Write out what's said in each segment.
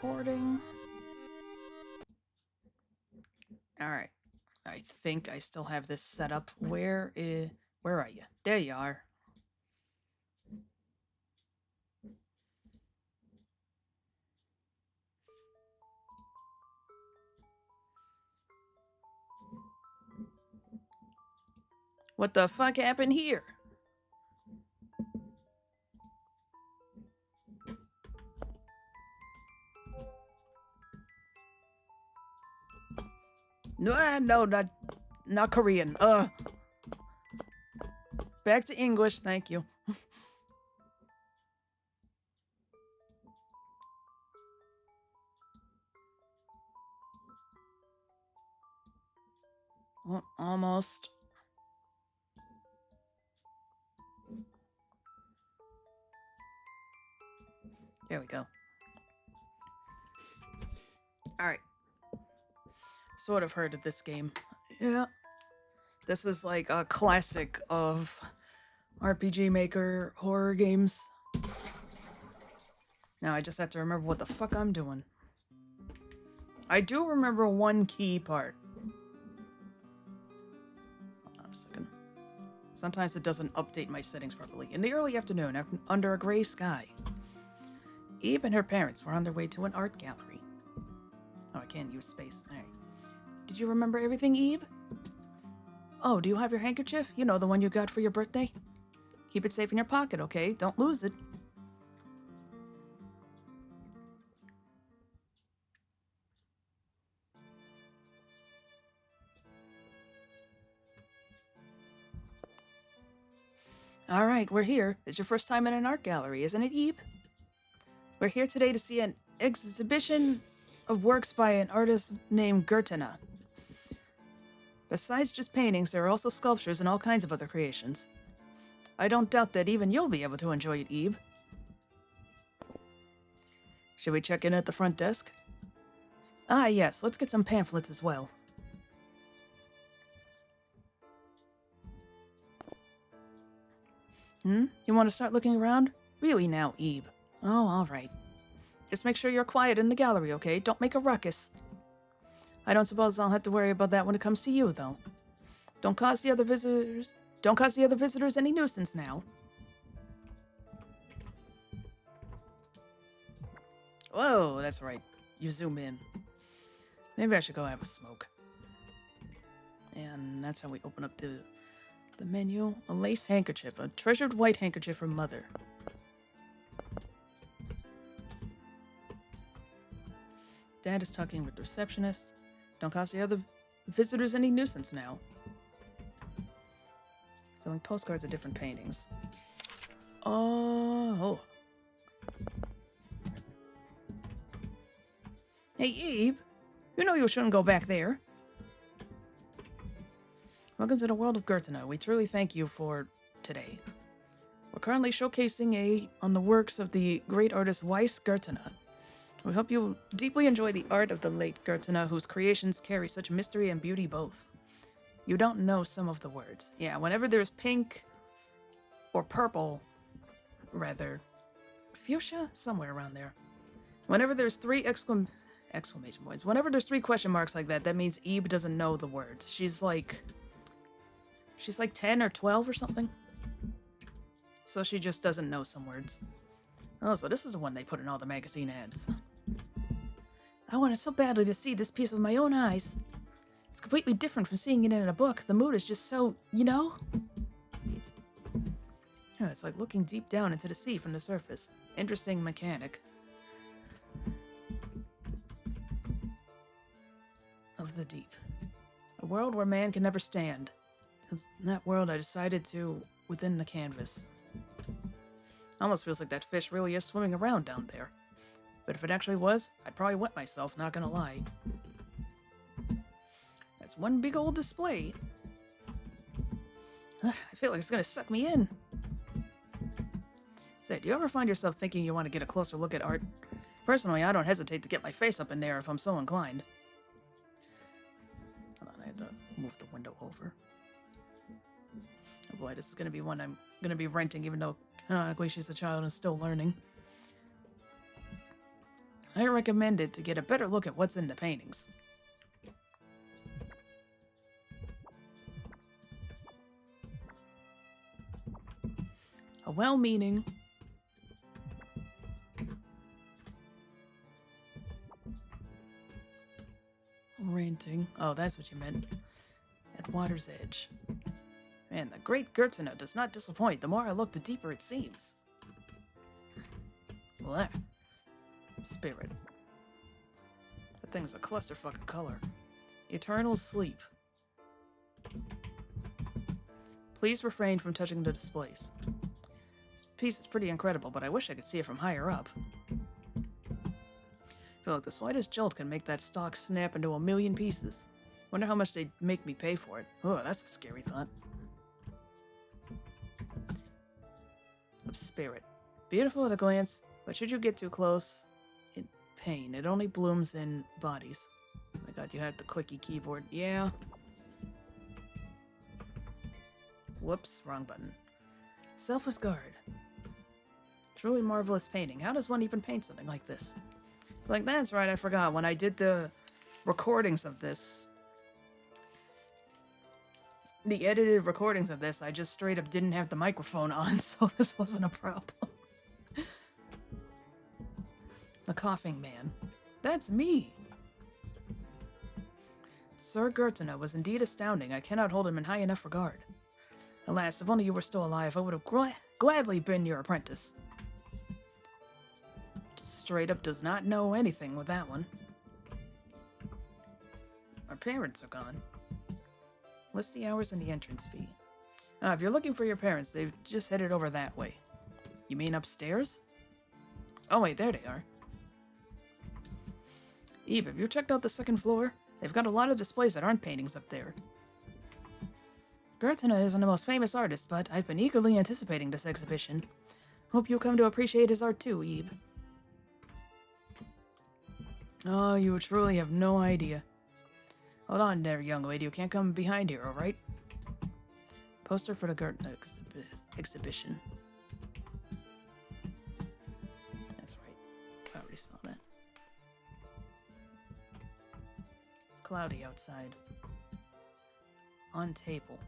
recording. Alright. I think I still have this set up. Where are you? There you are. What the fuck happened here? No, not Korean. Back to English, thank you. Well, almost. There we go. Alright. Sort of heard of this game. Yeah. This is like a classic of RPG Maker horror games. Now I just have to remember what the fuck I'm doing. I do remember one key part. Hold on a second. Sometimes it doesn't update my settings properly. In the early afternoon, under a gray sky, Eve and her parents were on their way to an art gallery. Oh, I can't use space. Alright. Did you remember everything, Eve? Oh, do you have your handkerchief? You know, the one you got for your birthday? Keep it safe in your pocket, okay? Don't lose it. Alright, we're here. It's your first time in an art gallery, isn't it, Eve? We're here today to see an exhibition of works by an artist named Gertana. Besides just paintings, there are also sculptures and all kinds of other creations. I don't doubt that even you'll be able to enjoy it, Eve. Should we check in at the front desk? Ah, yes, let's get some pamphlets as well. You want to start looking around? Really now, Eve. Oh, alright. Just make sure you're quiet in the gallery, okay? Don't make a ruckus. I don't suppose I'll have to worry about that when it comes to you, though. Don't cause the other visitors any nuisance now. Whoa, that's right. You zoom in. Maybe I should go have a smoke. And that's how we open up the menu. A lace handkerchief. A treasured white handkerchief from Mother. Dad is talking with the receptionist. Don't cause the other visitors any nuisance now. Selling postcards of different paintings. Oh. Hey, Eve. You know you shouldn't go back there. Welcome to the world of Gertana. We truly thank you for today. We're currently showcasing on the works of the great artist Weiss Gertana. We hope you deeply enjoy the art of the late Gertana, whose creations carry such mystery and beauty both. You don't know some of the words. Yeah, whenever there's pink or purple, rather, fuchsia? Somewhere around there. Whenever there's three exclamation points, whenever there's three question marks like that, that means Eve doesn't know the words. She's like 10 or 12 or something. So she just doesn't know some words. Oh, so this is the one they put in all the magazine ads. I wanted so badly to see this piece with my own eyes. It's completely different from seeing it in a book. The mood is just so, you know? Yeah, it's like looking deep down into the sea from the surface. Interesting mechanic. Of the deep. A world where man can never stand. In that world I decided to within the canvas. Almost feels like that fish really is swimming around down there. But if it actually was, I'd probably wet myself, not gonna lie. That's one big old display. I feel like it's gonna suck me in. Say, do you ever find yourself thinking you want to get a closer look at art? Personally, I don't hesitate to get my face up in there if I'm so inclined. Hold on, I have to move the window over. Oh boy, this is gonna be one I'm gonna be renting, even though canonically she's a child and still learning. I recommend it to get a better look at what's in the paintings. A well-meaning... ranting. Oh, that's what you meant. At water's edge. Man, the great Gertrude does not disappoint. The more I look, the deeper it seems. Blech. Spirit. That thing's a clusterfuck of color. Eternal sleep. Please refrain from touching the displays. This piece is pretty incredible, but I wish I could see it from higher up. I feel like the slightest jolt can make that stock snap into 1,000,000 pieces. Wonder how much they'd make me pay for it. Oh, that's a scary thought. Of spirit. Beautiful at a glance, but should you get too close, in pain. It only blooms in bodies. Oh my god, you have the clicky keyboard. Yeah. Whoops, wrong button. Selfless Guard. Truly marvelous painting. How does one even paint something like this? It's like, that's right, I forgot. When I did the recordings of this, the edited recordings of this, I just straight up didn't have the microphone on, so this wasn't a problem. The Coughing Man. That's me! Sir Gertrude was indeed astounding. I cannot hold him in high enough regard. Alas, if only you were still alive, I would have gladly been your apprentice. Just straight up does not know anything with that one. Our parents are gone. List the hours and the entrance fee. If you're looking for your parents, they've just headed over that way. You mean upstairs? Oh wait, there they are. Eve, have you checked out the second floor? They've got a lot of displays that aren't paintings up there. Gertrude isn't the most famous artist, but I've been eagerly anticipating this exhibition. Hope you'll come to appreciate his art too, Eve. Oh, you truly have no idea. Hold on there, young lady. You can't come behind here, alright? Poster for the Gertrude exhibition. That's right. I already saw that. It's cloudy outside. On table.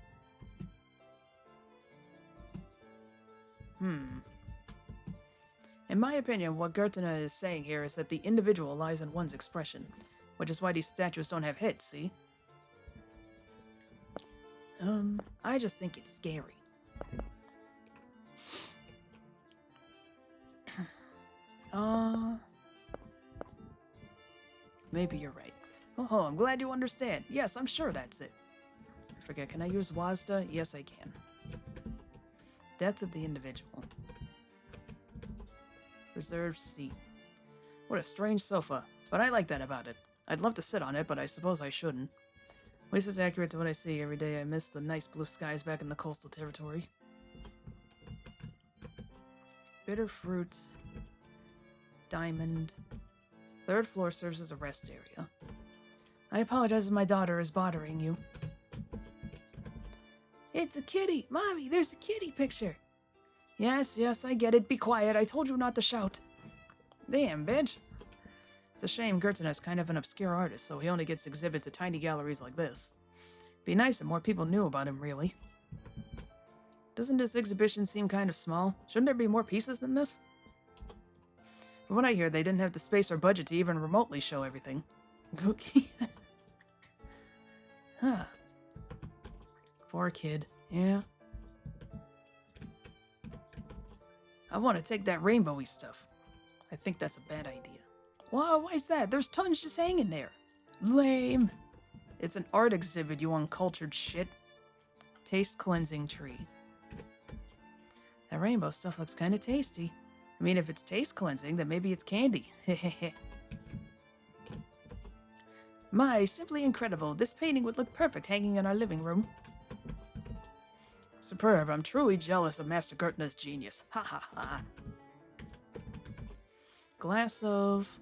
In my opinion, what Gertrude is saying here is that the individual lies in one's expression, which is why these statues don't have heads, see? I just think it's scary. Maybe you're right. Oh, I'm glad you understand. Yes, I'm sure that's it. I forget, can I use WASDA? Yes, I can. Death of the individual. Reserved seat. What a strange sofa, but I like that about it. I'd love to sit on it, but I suppose I shouldn't. At least it's accurate to what I see every day. I miss the nice blue skies back in the coastal territory. Bitter fruit. Diamond. Third floor serves as a rest area. I apologize if my daughter is bothering you. It's a kitty! Mommy, there's a kitty picture! Yes, yes, I get it. Be quiet. I told you not to shout. Damn, bitch. It's a shame Gertrude is kind of an obscure artist, so he only gets exhibits at tiny galleries like this. Be nice if more people knew about him, really. Doesn't this exhibition seem kind of small? Shouldn't there be more pieces than this? From what I hear, they didn't have the space or budget to even remotely show everything. Cookie. Huh. Poor kid. Yeah. I want to take that rainbowy stuff. I think that's a bad idea. Whoa, why is that? There's tons just hanging there. Lame. It's an art exhibit, you uncultured shit. Taste cleansing tree. That rainbow stuff looks kind of tasty. I mean, if it's taste cleansing, then maybe it's candy. Hehehe. My, simply incredible. This painting would look perfect hanging in our living room. Superb. I'm truly jealous of Master Gertrude's genius. Ha ha ha. Glass of...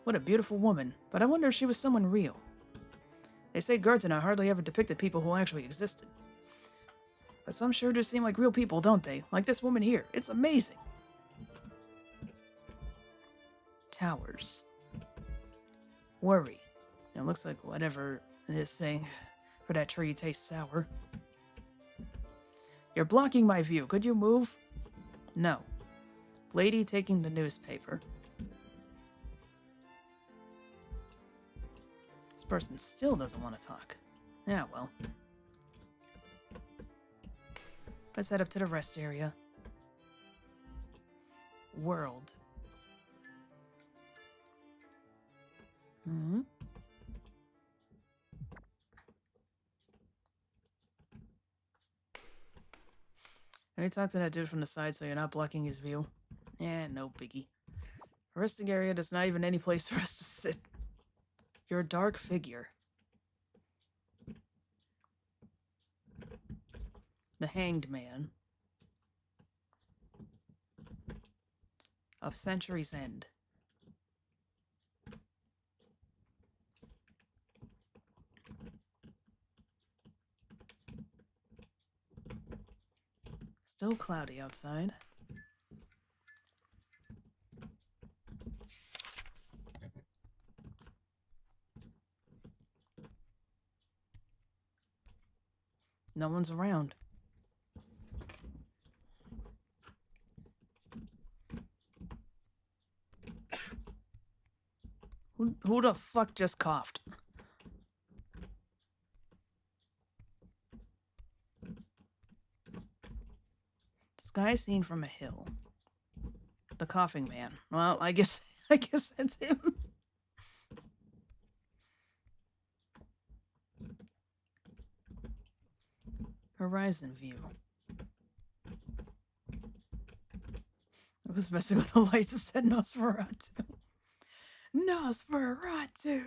What a beautiful woman. But I wonder if she was someone real. They say Gertrude hardly ever depicted people who actually existed. But some sure do seem like real people, don't they? Like this woman here. It's amazing. Towers. Worry. It looks like whatever it is saying for that tree tastes sour. You're blocking my view. Could you move? No. Lady taking the newspaper. This person still doesn't want to talk. Yeah, well. Let's head up to the rest area. World. Hmm. Let me talk to that dude from the side so you're not blocking his view. Yeah, no biggie. The resting area, there's not even any place for us to sit. You're a dark figure. The Hanged Man. Of Century's End. Still cloudy outside. No one's around. Who the fuck just coughed? Sky seen from a hill. The coughing man. Well, I guess that's him. Horizon view. I was messing with the lights. It said Nosferatu. Nosferatu.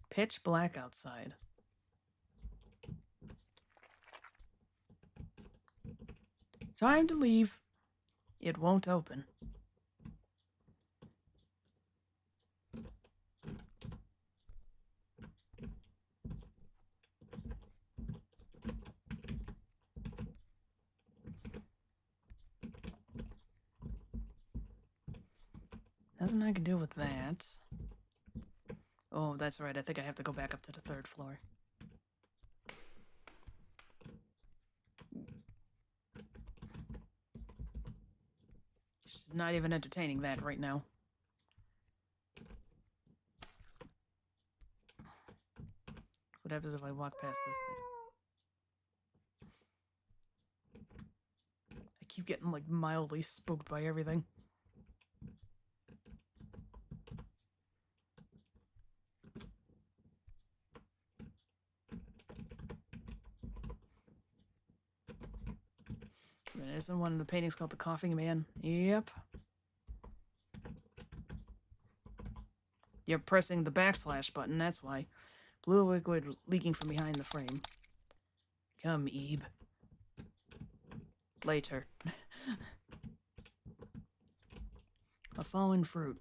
Pitch black outside. Time to leave. It won't open. Nothing I can do with that. Oh, that's right. I think I have to go back up to the 3rd floor. She's not even entertaining that right now. What happens if I walk past this thing? I keep getting, like, mildly spooked by everything. Isn't one of the paintings called The Coughing Man? Yep. You're pressing the backslash button, that's why. Blue liquid leaking from behind the frame. Come, Ebe. Later. A fallen fruit.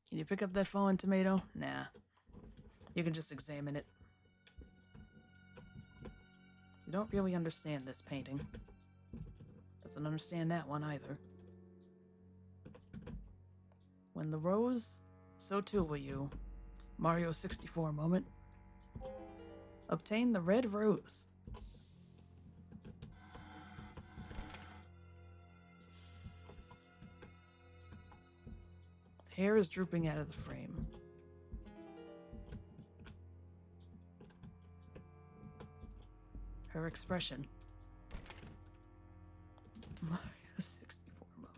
Can you pick up that fallen tomato? Nah. You can just examine it. You don't really understand this painting. Doesn't understand that one either. When the rose, so too will you. Mario 64 moment. Obtain the red rose. Hair is drooping out of the frame. Her expression. Mario 64 moment.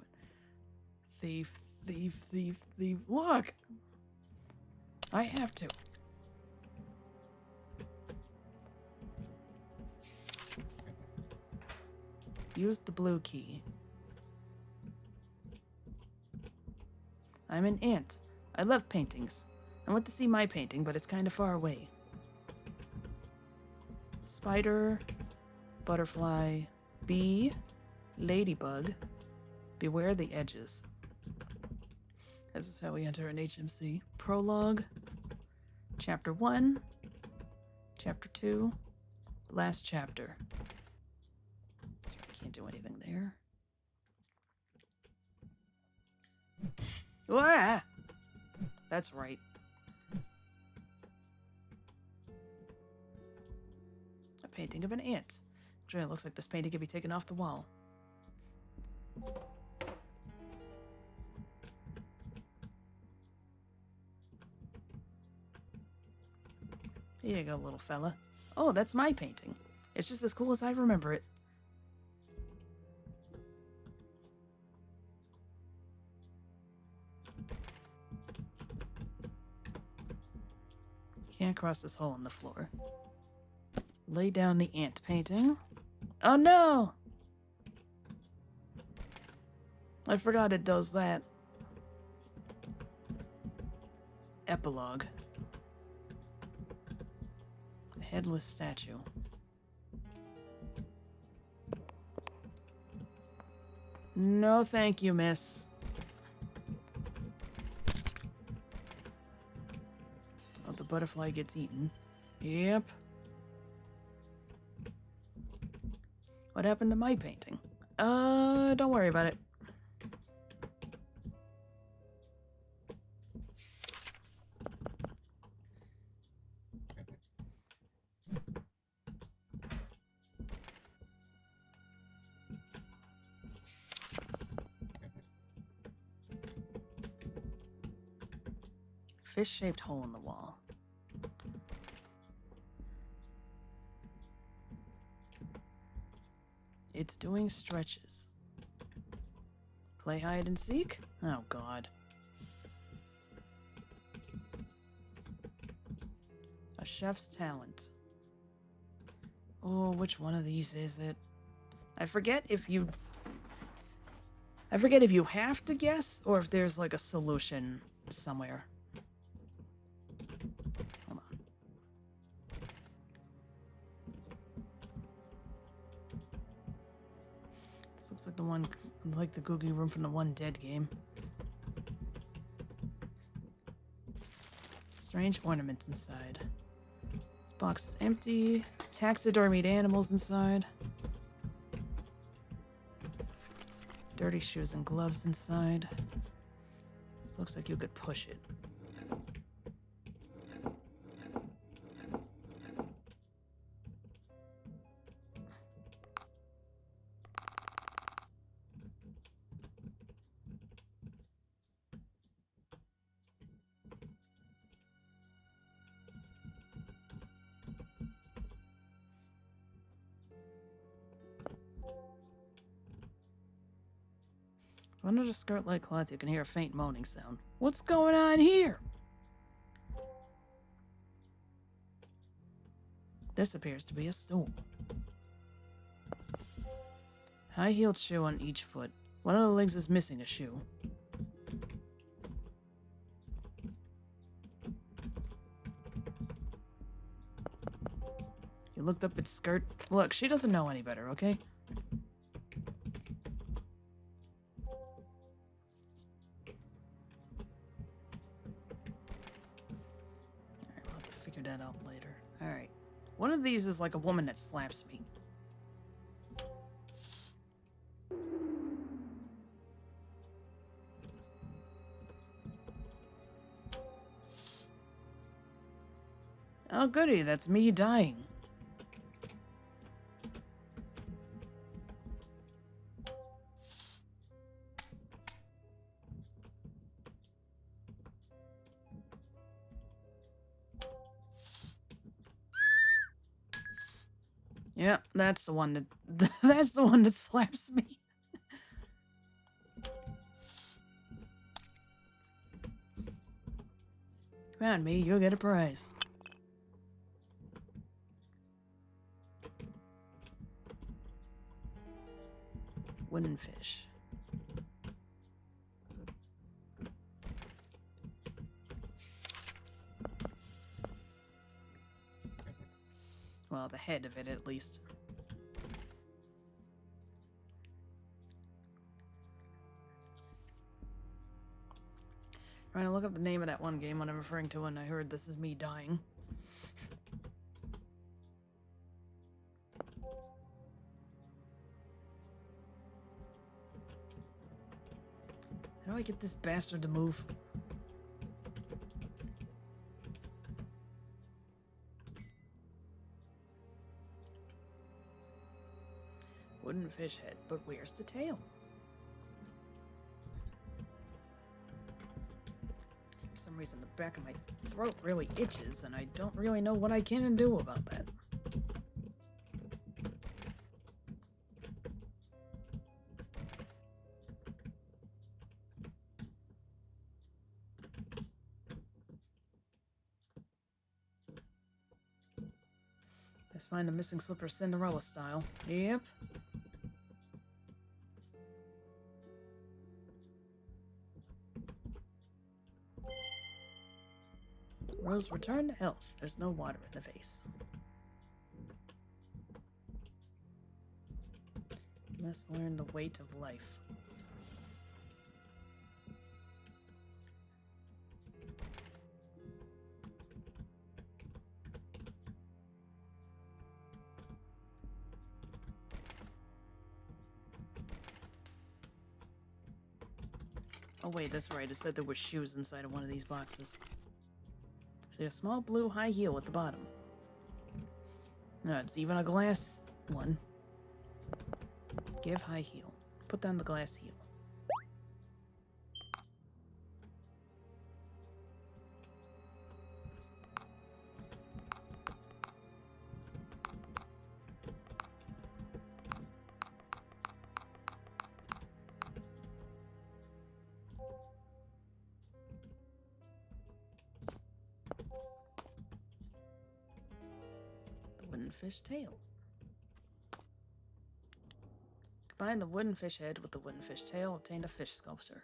Thief, thief, thief, thief. Look! I have to. Use the blue key. I'm an ant. I love paintings. I want to see my painting, but it's kind of far away. Spider, butterfly, bee, ladybug. Beware the edges. This is how we enter an HMC. Prologue, Chapter 1, Chapter 2, last chapter. So I can't do anything there. Ah! That's right. A painting of an ant. Actually, it looks like this painting could be taken off the wall. Here you go, little fella. Oh, that's my painting. It's just as cool as I remember it. Can't cross this hole in the floor. Lay down the ant painting. Oh no! I forgot it does that. Epilogue. A headless statue. No thank you, miss. Oh, the butterfly gets eaten. Yep. What happened to my painting? Don't worry about it. Fish-shaped hole in the wall. It's doing stretches. Play hide and seek? Oh god. A chef's talent. Oh, which one of these is it? I forget if you have to guess or if there's like a solution somewhere. Hold on. This looks like the one, like the Googie room from the One Dead game. Strange ornaments inside. This box is empty. Taxidermied animals inside. Dirty shoes and gloves inside. This looks like you could push it. Under the skirt-like cloth, you can hear a faint moaning sound. What's going on here? This appears to be a stool. High-heeled shoe on each foot. One of the legs is missing a shoe. You looked up its skirt. Look, she doesn't know any better, okay? That out later. Alright. One of these is like a woman that slaps me. Oh goody, that's me dying. Yeah, that's the one that that's the one that slaps me. Come on, me, you'll get a prize. Wooden fish. Well, the head of it, at least. Trying to look up the name of that one game when I'm referring to when I heard this is me dying. How do I get this bastard to move? Wooden fish head, but where's the tail? For some reason, the back of my throat really itches, and I don't really know what I can and do about that. Let's find the missing slipper Cinderella style. Yep. Rose, return to health. There's no water in the vase. You must learn the weight of life. Oh wait, that's right. It said there were shoes inside of one of these boxes. See a small blue high heel at the bottom. No, it's even a glass one. Give high heel. Put down the glass heel. Wooden fish tail. Combine the wooden fish head with the wooden fish tail, obtain a fish sculpture.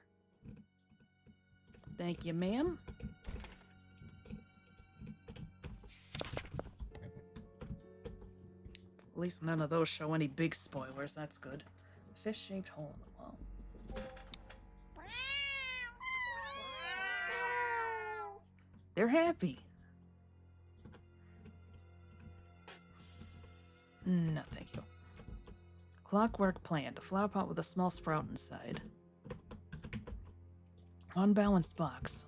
Thank you, ma'am. At least none of those show any big spoilers, that's good. Fish-shaped hole in the wall. They're happy. No, thank you. Clockwork plant. A flower pot with a small sprout inside. Unbalanced box.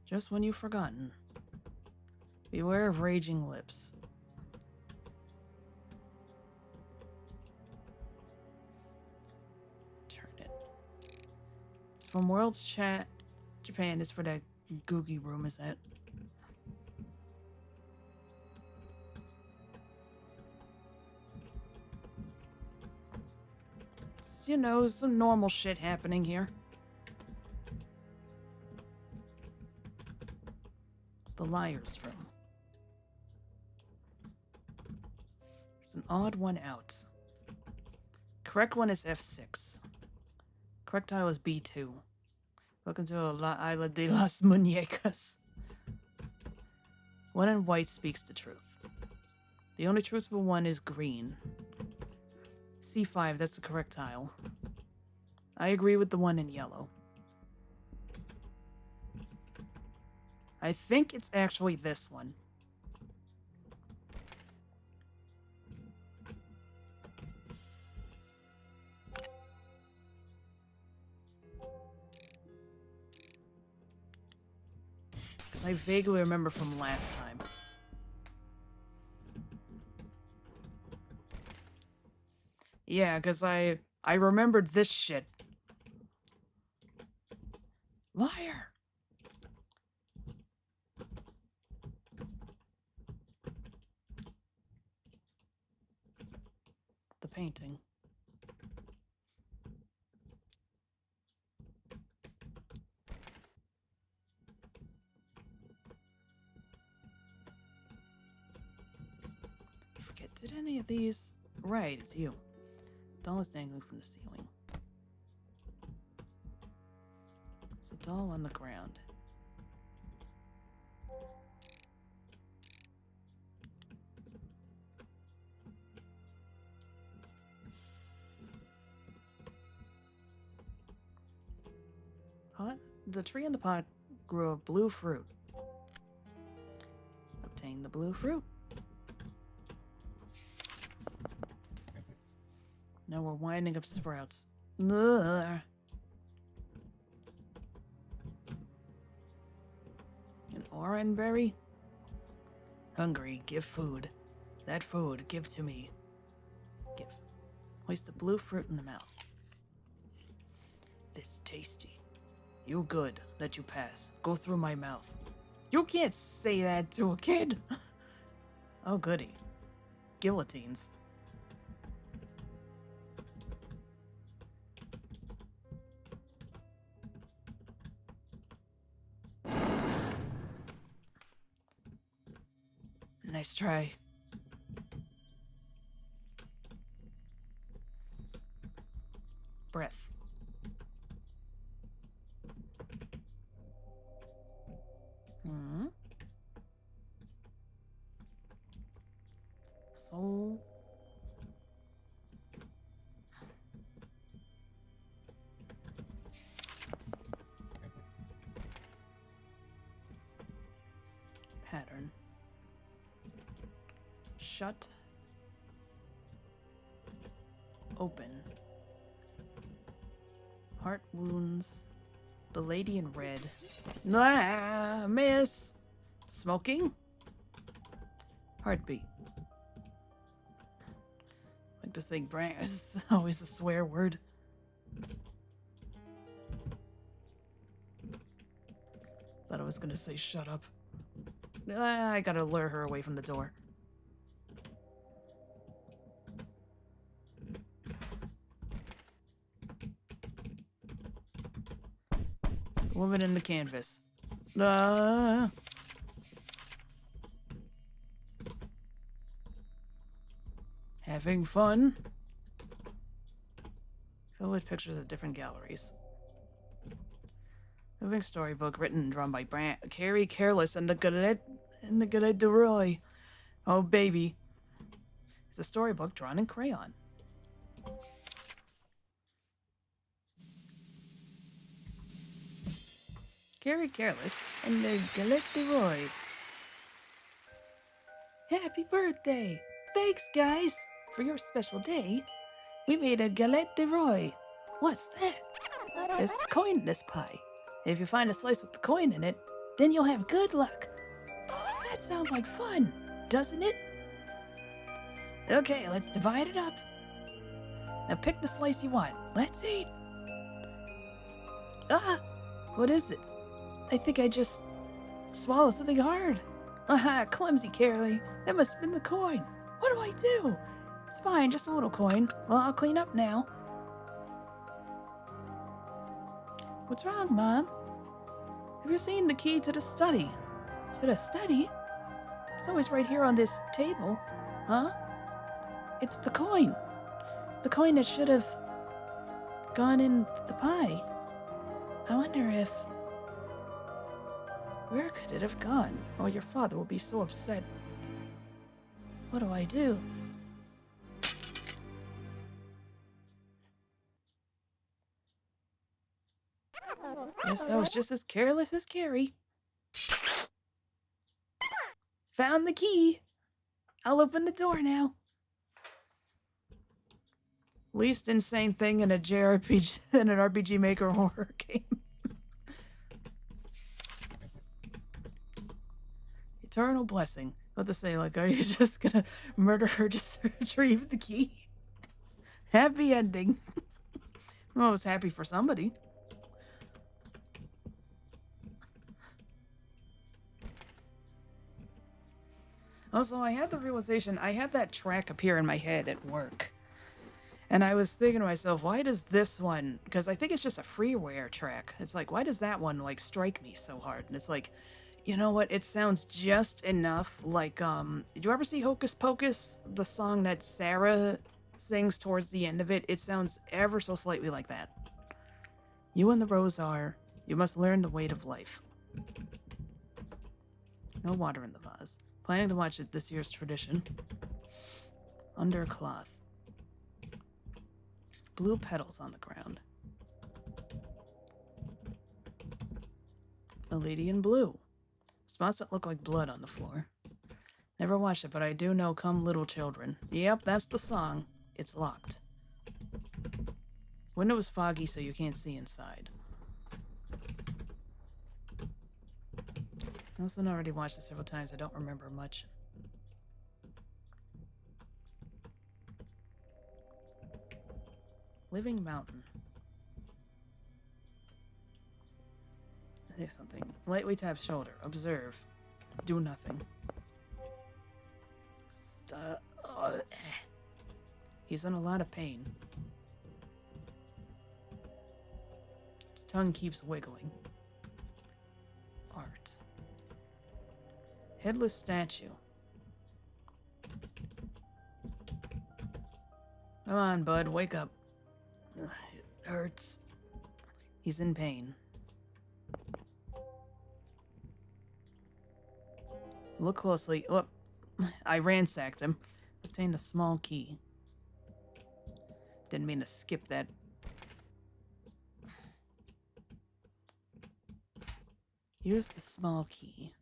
Just when you've forgotten. Beware of raging lips. Turn it. It's from World's Chat Japan. Is for that Googie room, is that? You know, some normal shit happening here. The liar's room. It's an odd one out. Correct one is F6. Correct tile is B2. Welcome to La Isla de las Muñecas. One in white speaks the truth. The only truthful one is green. C5, that's the correct tile. I agree with the one in yellow. I think it's actually this one. I vaguely remember from last time. Yeah, because I remembered this shit. Liar! The painting. Forget, did any of these... Right, it's you. Doll is dangling from the ceiling. It's a doll on the ground. Pot? The tree in the pot grew a blue fruit. Obtain the blue fruit. Now we're winding up sprouts. Ugh. An orange berry? Hungry, give food. That food, give to me. Give. Place the blue fruit in the mouth. This tasty. You good, let you pass. Go through my mouth. You can't say that to a kid. Oh, goody. Guillotines. Nice try. Breath. Soul. Pattern. Shut. Open. Heart wounds. The lady in red. Ah, miss. Smoking. Heartbeat. Like to think brand is always a swear word. Thought I was gonna say shut up. I gotta lure her away from the door. The woman in the canvas. Having fun? Fill with pictures of different galleries. Moving storybook written and drawn by Carrie Careless and the Galette de Roy. Oh baby. It's a storybook drawn in crayon. Carrie Careless and the Galette de Roy. Happy birthday! Thanks, guys! For your special day, we made a Galette de Roy. What's that? There's a coin in this pie. If you find a slice with the coin in it, then you'll have good luck. That sounds like fun, doesn't it? Okay, let's divide it up. Now pick the slice you want. Let's eat. Ah! What is it? I think I just swallowed something hard. Aha, clumsy Carly. That must have been the coin. What do I do? It's fine, just a little coin. Well, I'll clean up now. What's wrong, Mom? Have you seen the key to the study? To the study? It's always right here on this table. Huh? It's the coin. The coin that should have gone in the pie. I wonder if... Where could it have gone? Oh, your father will be so upset. What do I do? Guess I was just as careless as Carrie. Found the key. I'll open the door now. Least insane thing in a JRPG in an RPG Maker horror game. Eternal blessing. What to say, like, are you just gonna murder her just to retrieve the key? Happy ending. Well, I was happy for somebody. Also, I had the realization, I had that track appear in my head at work. And I was thinking to myself, why does this one, because I think it's just a freeware track. It's like, why does that one, like, strike me so hard? And it's like, you know what? It sounds just enough like, did you ever see Hocus Pocus? The song that Sarah sings towards the end of it? It sounds ever so slightly like that. You and the rose are You must learn the weight of life. No water in the vase. Planning to watch it this year's tradition. Under a cloth. Blue petals on the ground. A lady in blue. Spots that look like blood on the floor. Never watched it, but I do know Come Little Children. Yep, that's the song. It's locked. Window is foggy, so you can't see inside. I also already watched it several times. I don't remember much. Living Mountain. Say something. Lightly tap shoulder. Observe. Do nothing. He's in a lot of pain. His tongue keeps wiggling. Art. Headless statue. Come on, bud, wake up. Ugh, it hurts. He's in pain. Look closely. Oh, I ransacked him. Obtained a small key. Didn't mean to skip that. Here's the small key.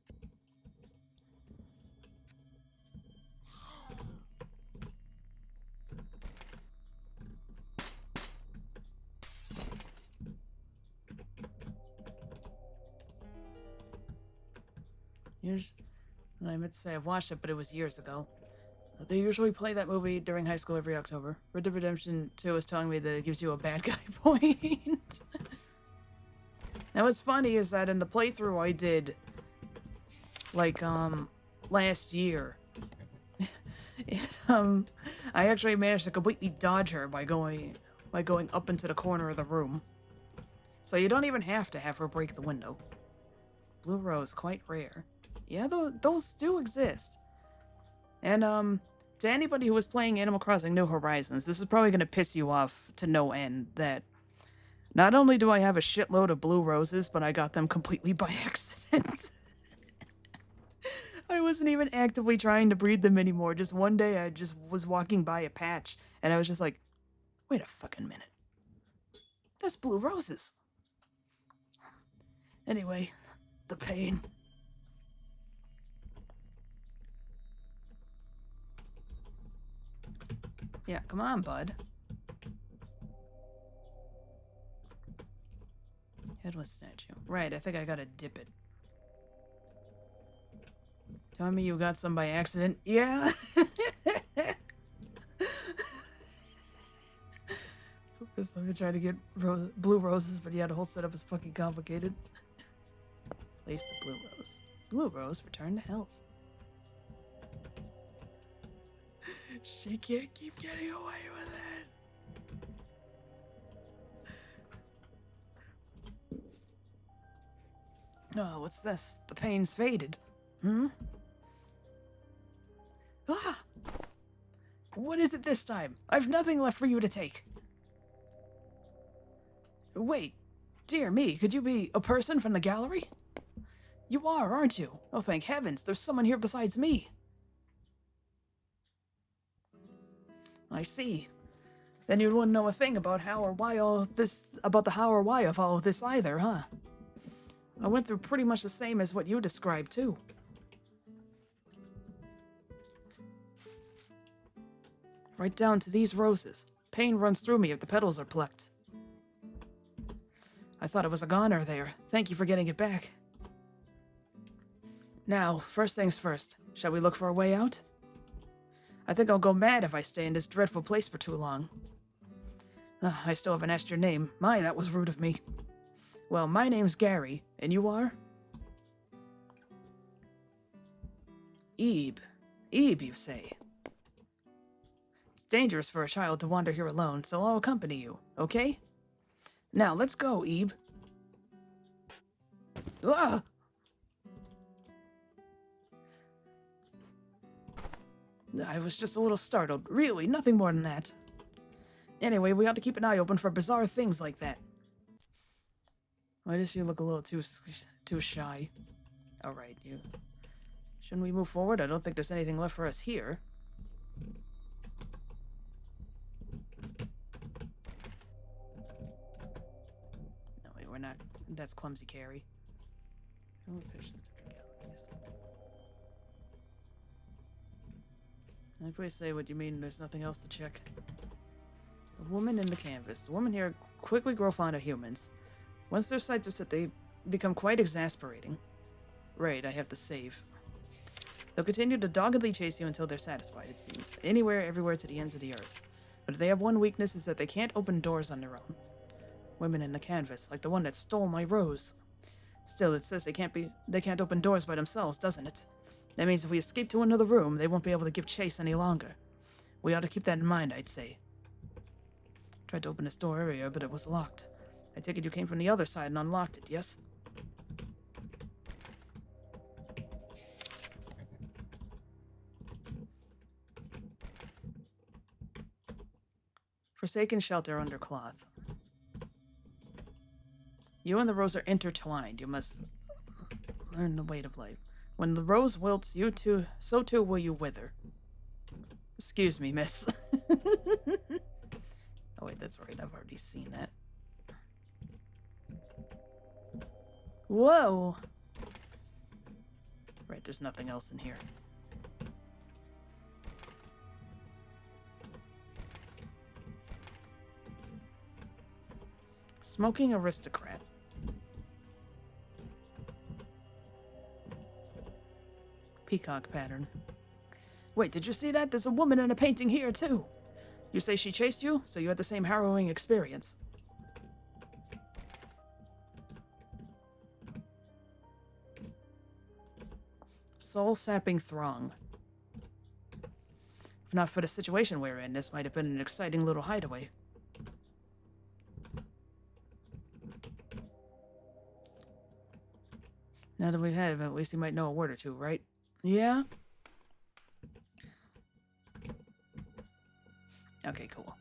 Here's... I meant to say I've watched it, but it was years ago. They usually play that movie during high school every October. Red Dead Redemption 2 is telling me that it gives you a bad guy point. Now what's funny is that in the playthrough I did, like, last year, I actually managed to completely dodge her by going up into the corner of the room. So you don't even have to have her break the window. Blue rose, quite rare. Yeah, those do exist. And, to anybody who was playing Animal Crossing New Horizons, this is probably going to piss you off to no end that not only do I have a shitload of blue roses, but I got them completely by accident. I wasn't even actively trying to breed them anymore. Just one day I just was walking by a patch, and I was just like, wait a fucking minute. That's blue roses. Anyway, the pain. Yeah, come on, bud. Headless statue. Right, I think I gotta dip it. Tell me you got some by accident? Yeah. So I tried to get blue roses, but yeah, the whole setup is fucking complicated. Place the blue rose. Blue rose, return to health. She can't keep getting away with it. No, what's this? The pain's faded. Hmm? Ah! What is it this time? I've nothing left for you to take. Wait, dear me, could you be a person from the gallery? You are, aren't you? Oh, thank heavens, there's someone here besides me. I see. Then you wouldn't know a thing about how or why all this, about the how or why of all of this either, huh? I went through pretty much the same as what you described, too. Right down to these roses. Pain runs through me if the petals are plucked. I thought it was a goner there. Thank you for getting it back. Now, first things first. Shall we look for a way out? I think I'll go mad if I stay in this dreadful place for too long. I still haven't asked your name. My, that was rude of me. Well, my name's Gary, and you are? Ebe. Ebe, you say? It's dangerous for a child to wander here alone, so I'll accompany you, okay? Now, let's go, Ebe. Ugh! I was just a little startled. Really, nothing more than that. Anyway, we ought to keep an eye open for bizarre things like that. Why does she look a little too shy? Alright, you... Shouldn't we move forward? I don't think there's anything left for us here. No, wait, we're not... That's clumsy Carrie. Oh, there's different galleries. Please say what you mean there's nothing else to check. The woman in the canvas. The women here quickly grow fond of humans. Once their sights are set, they become quite exasperating. Right, I have to save. They'll continue to doggedly chase you until they're satisfied, it seems. Anywhere, everywhere, to the ends of the earth. But they have one weakness, is that they can't open doors on their own. Women in the canvas, like the one that stole my rose. Still, it says they can't open doors by themselves, doesn't it? That means if we escape to another room, they won't be able to give chase any longer. We ought to keep that in mind, I'd say. Tried to open this door earlier, but it was locked. I take it you came from the other side and unlocked it, yes? Forsaken shelter under cloth. You and the rose are intertwined. You must learn the weight of life. When the rose wilts, you too, so too will you wither. Excuse me, miss. Oh wait, that's right. I've already seen that. Whoa! Right, there's nothing else in here. Smoking aristocrat. Peacock pattern. Wait, did you see that? There's a woman in a painting here, too. You say she chased you, so you had the same harrowing experience. Soul-sapping throng. If not for the situation we're in, this might have been an exciting little hideaway. Now that we've had him, at least he might know a word or two, right? Yeah? Okay, cool.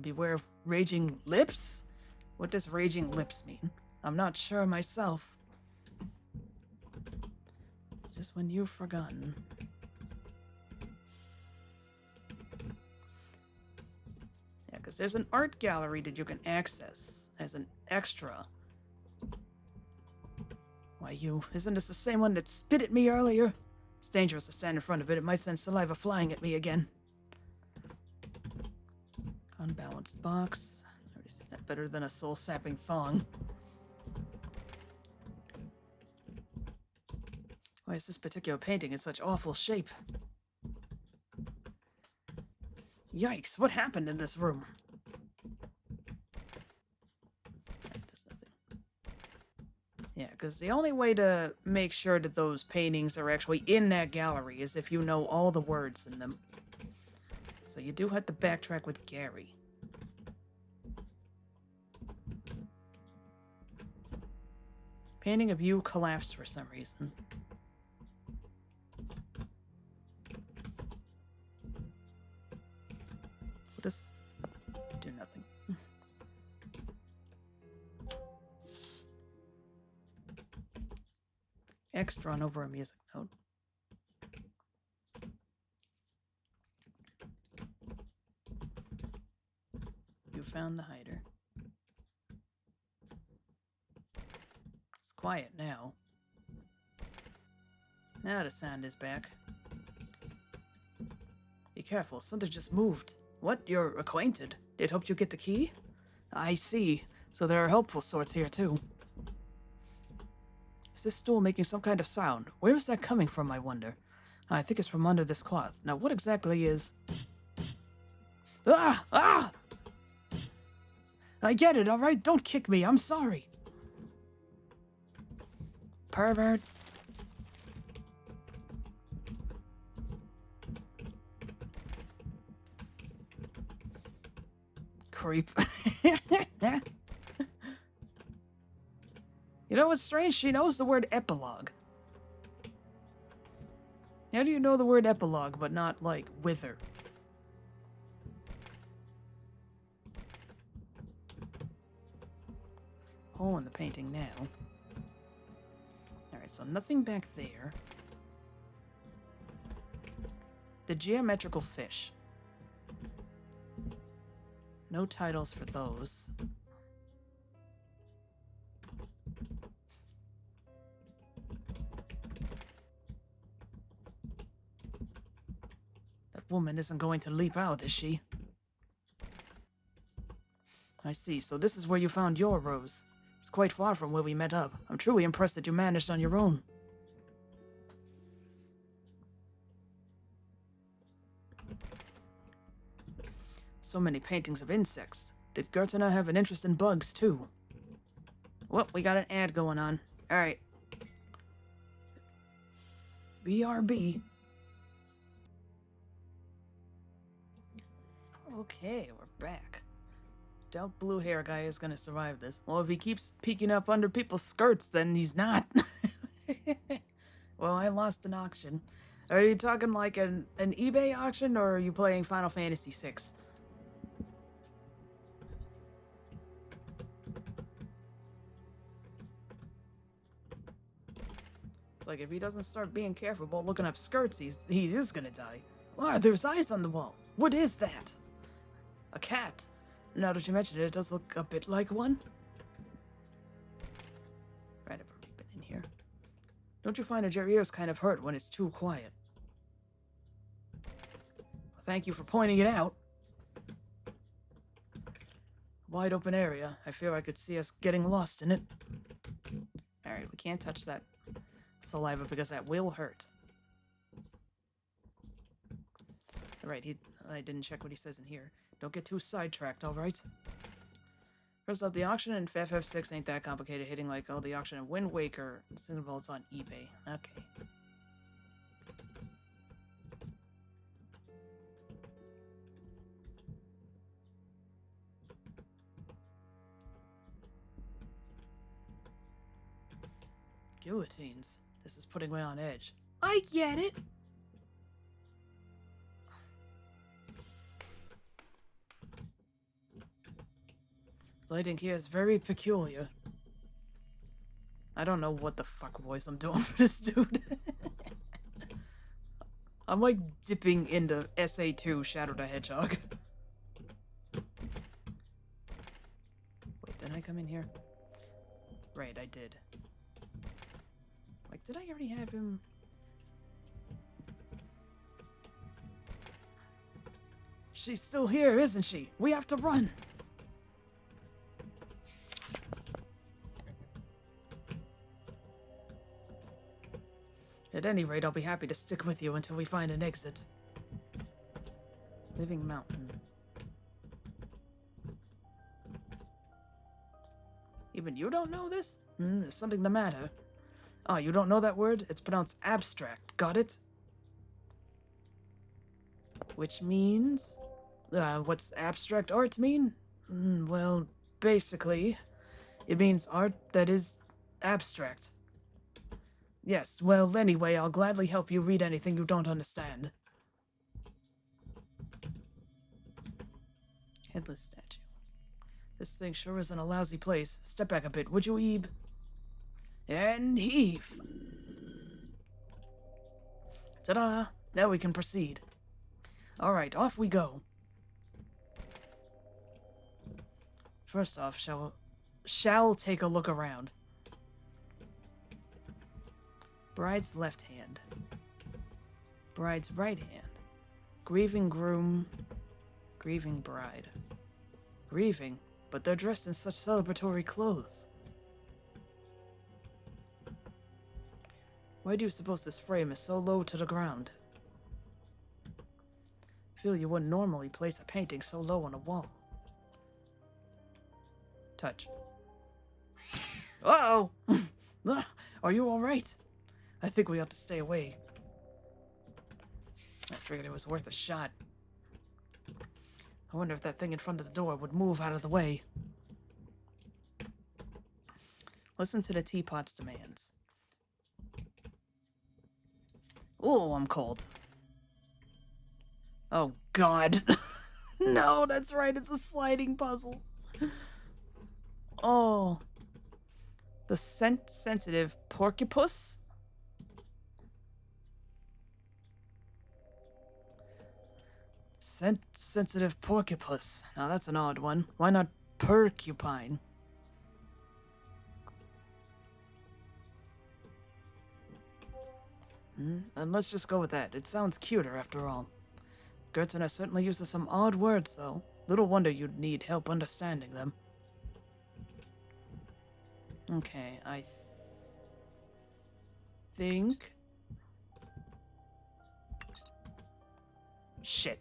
Beware of raging lips? What does raging lips mean? I'm not sure myself. Just when you've forgotten. Yeah, because there's an art gallery that you can access as an extra. Why, isn't this the same one that spit at me earlier? It's dangerous to stand in front of it. It might send saliva flying at me again. Unbalanced box. I already seen that. Better than a soul-sapping thong. Why is this particular painting in such awful shape? Yikes, what happened in this room? Yeah, because the only way to make sure that those paintings are actually in that gallery is if you know all the words in them. So you do have to backtrack with Gary. Painting of you collapsed for some reason. Will this do nothing? X drawn over a music note. You found the hider. It's quiet now. Now the sound is back. Be careful, something just moved. What? You're acquainted? They'd hoped you get the key? I see. So there are helpful sorts here, too. Is this stool making some kind of sound? Where is that coming from, I wonder? I think it's from under this cloth. Now, what exactly is... Ah! Ah! I get it, alright? Don't kick me, I'm sorry. Pervert. Creep. You know what's strange? She knows the word epilogue. How do you know the word epilogue, but not, like, wither? Hole in the painting now. Alright, so nothing back there. The geometrical fish. No titles for those. That woman isn't going to leap out, is she? I see, so this is where you found your rose. It's quite far from where we met up. I'm truly impressed that you managed on your own. So many paintings of insects. Did Gertner have an interest in bugs, too? Well, we got an ad going on. Alright. BRB. Okay, we're back. Doubt blue hair guy is gonna survive this. Well, if he keeps peeking up under people's skirts, then he's not. Well, I lost an auction. Are you talking like an eBay auction, or are you playing Final Fantasy VI? It's like if he doesn't start being careful about looking up skirts, he is gonna die. Wow, there's eyes on the wall. What is that? A cat. Now that you mention it, it does look a bit like one. Right, I've already been in here. Don't you find that your ears kind of hurt when it's too quiet? Thank you for pointing it out. Wide open area. I fear I could see us getting lost in it. Alright, we can't touch that saliva because that will hurt. Alright, I didn't check what he says in here. Don't get too sidetracked, alright? First off, the auction in FF6 ain't that complicated, hitting like, oh, the auction in Wind Waker. It's on eBay. Okay. Guillotines. This is putting me on edge. I get it! Lighting here is very peculiar. I don't know what the fuck voice I'm doing for this dude. I'm like dipping into SA2 Shadow the Hedgehog. Wait, did I come in here? Right, I did. Like, did I already have him? She's still here, isn't she? We have to run! At any rate, I'll be happy to stick with you until we find an exit. Living Mountain. Even you don't know this? There's something the matter. Oh, you don't know that word? It's pronounced abstract. Got it? Which means... what's abstract art mean? Well, basically, it means art that is abstract. Yes, well, anyway, I'll gladly help you read anything you don't understand. Headless statue. This thing sure isn't a lousy place. Step back a bit, would you, Ebe? And heave! Ta-da! Now we can proceed. Alright, off we go. First off, shall take a look around. Bride's left hand. Bride's right hand. Grieving groom. Grieving bride. Grieving, but they're dressed in such celebratory clothes. Why do you suppose this frame is so low to the ground? I feel you wouldn't normally place a painting so low on a wall. Touch. Uh-oh! Are you alright? I think we ought to stay away. I figured it was worth a shot. I wonder if that thing in front of the door would move out of the way. Listen to the teapot's demands. Oh, I'm cold. Oh, God. No, that's right. It's a sliding puzzle. Oh. The scent-sensitive porcupus? Scent-sensitive porcupus. Now that's an odd one. Why not porcupine? And let's just go with that. It sounds cuter after all. Gertner certainly uses some odd words, though. Little wonder you'd need help understanding them. Okay, I think... Shit.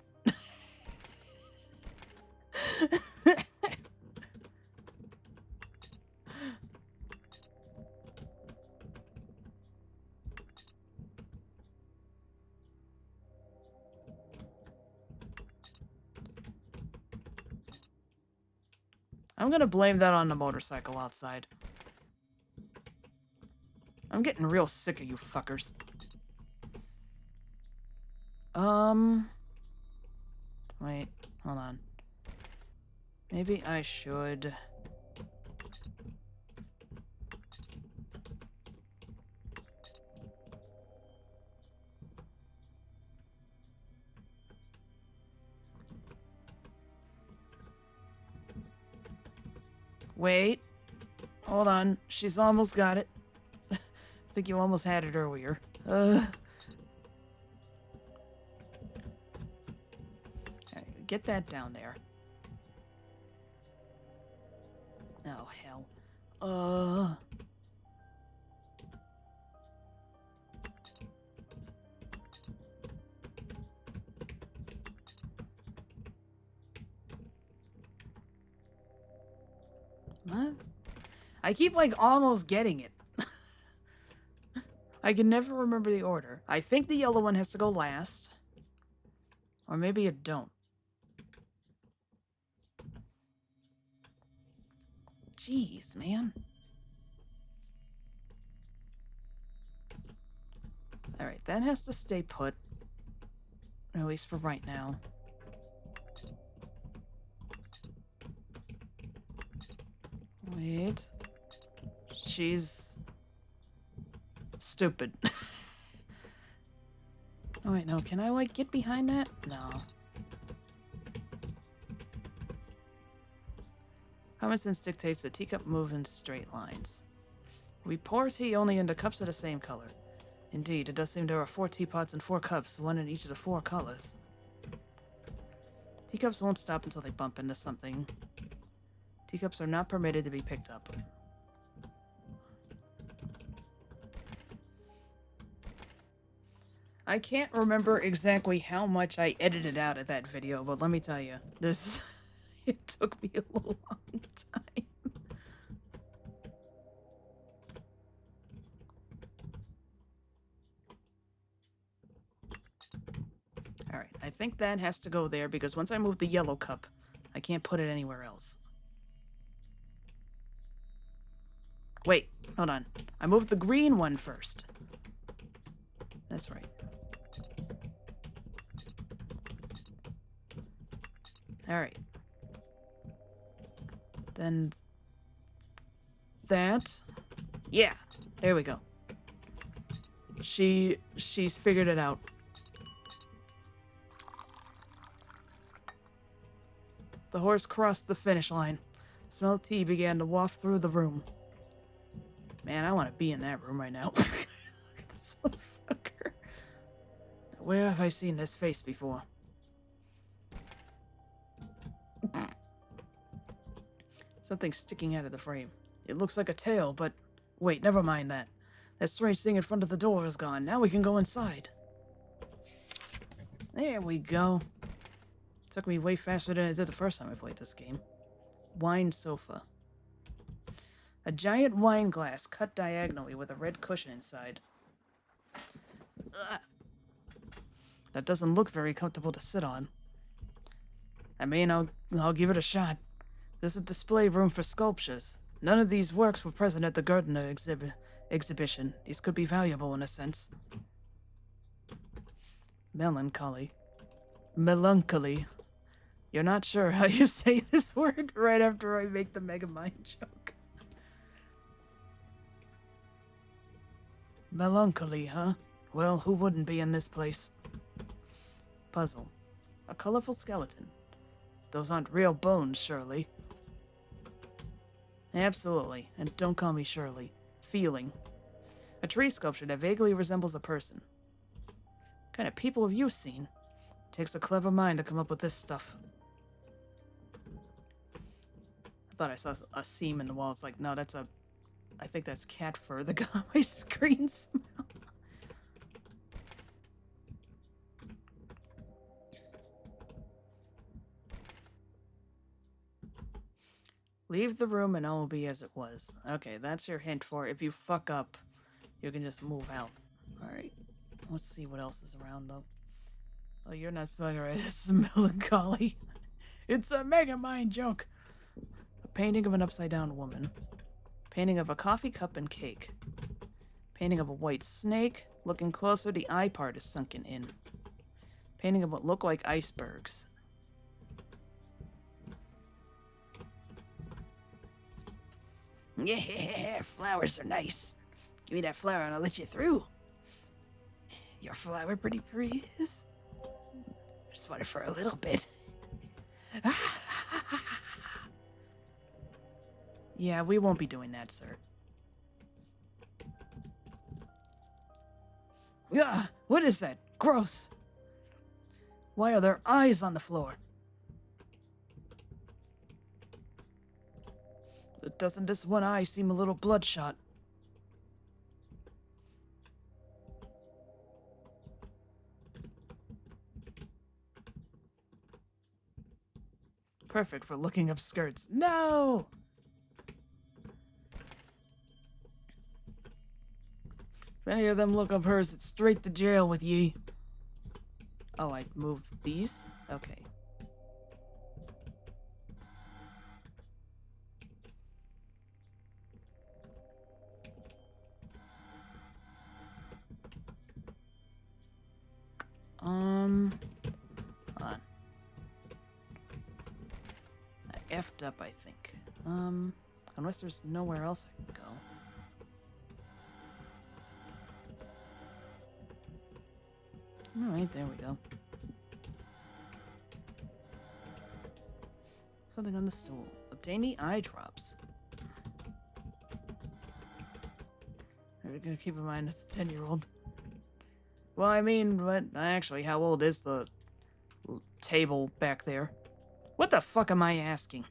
I'm gonna blame that on the motorcycle outside. I'm getting real sick of you fuckers. Wait, hold on. Maybe I should... Wait. Hold on. She's almost got it. I think you almost had it earlier. Alright, get that down there. Oh, hell. What? I keep, like, almost getting it. I can never remember the order. I think the yellow one has to go last. Or maybe it don't. Jeez, man. Alright, that has to stay put. At least for right now. Wait. She's... stupid. Oh wait, no, can I, like, get behind that? No. Common sense dictates that teacup move in straight lines. We pour tea only into cups of the same color. Indeed, it does seem there are 4 teapots and 4 cups, one in each of the 4 colors. Teacups won't stop until they bump into something. Teacups are not permitted to be picked up. I can't remember exactly how much I edited out of that video, but let me tell you, this... it took me a long time. Alright, I think that has to go there, because once I move the yellow cup, I can't put it anywhere else. Wait, hold on. I moved the green one first. That's right. Alright. Then... that... yeah, there we go. She's figured it out. The horse crossed the finish line. Smell of tea began to waft through the room. Man, I want to be in that room right now. Look at this motherfucker. Where have I seen this face before? Something's sticking out of the frame. It looks like a tail, but... wait, never mind that. That strange thing in front of the door is gone. Now we can go inside. There we go. Took me way faster than it did the first time I played this game. Wine sofa. A giant wine glass cut diagonally with a red cushion inside. Ugh. That doesn't look very comfortable to sit on. I mean, I'll give it a shot. This is a display room for sculptures. None of these works were present at the Gertner exhibition. These could be valuable in a sense. Melancholy. Melancholy. You're not sure how you say this word right after I make the Megamind joke. Melancholy, huh? Well, who wouldn't be in this place? Puzzle. A colorful skeleton. Those aren't real bones, surely. Absolutely, and don't call me Shirley. Feeling. A tree sculpture that vaguely resembles a person. What kind of people have you seen? Takes a clever mind to come up with this stuff. I thought I saw a seam in the wall. It's like, no, that's a... I think that's cat fur that got on my screen somehow. Leave the room and all will be as it was. Okay, that's your hint for if you fuck up, you can just move out. Alright. Let's see what else is around, though. Oh, you're not spelling it right. It's melancholy. It's a Megamind joke. A painting of an upside-down woman. Painting of a coffee cup and cake. Painting of a white snake. Looking closer, the eye part is sunken in. Painting of what look like icebergs. Yeah, flowers are nice. Give me that flower and I'll let you through. Your flower, pretty please? Just want it for a little bit. Yeah, we won't be doing that, sir. Yeah, what is that? Gross. Why are there eyes on the floor? Doesn't this one eye seem a little bloodshot? Perfect for looking up skirts. No! If any of them look up hers, it's straight to jail with ye. Oh, I moved these? Okay. Hold on. I effed up, I think. Unless there's nowhere else I can go. Alright, there we go. Something on the stool. Obtain the eye drops. We're gonna keep in mind it's a 10-year-old. Well, I mean, but actually, how old is the table back there? What the fuck am I asking?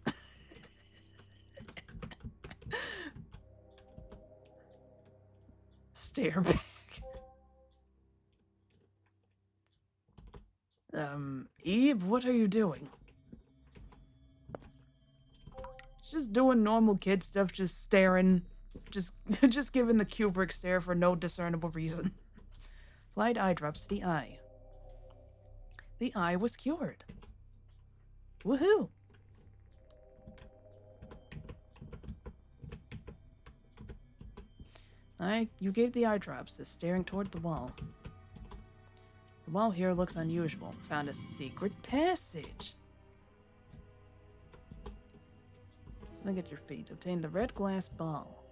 Stare back. Eve, what are you doing? Just doing normal kid stuff, just staring. Just giving the Kubrick stare for no discernible reason. Applied eye drops to the eye. The eye was cured. Woohoo! You gave the eye drops to staring toward the wall. The wall here looks unusual. Found a secret passage. Snug at your feet. Obtain the red glass ball.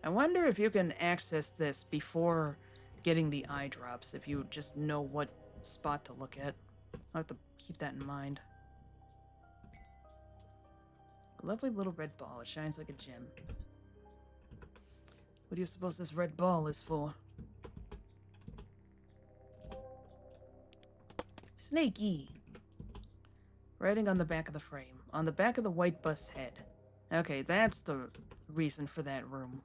I wonder if you can access this before getting the eye drops, if you just know what spot to look at. I'll have to keep that in mind. A lovely little red ball. It shines like a gem. What do you suppose this red ball is for? Snaky! Writing on the back of the frame. On the back of the white bus head. Okay, that's the reason for that room.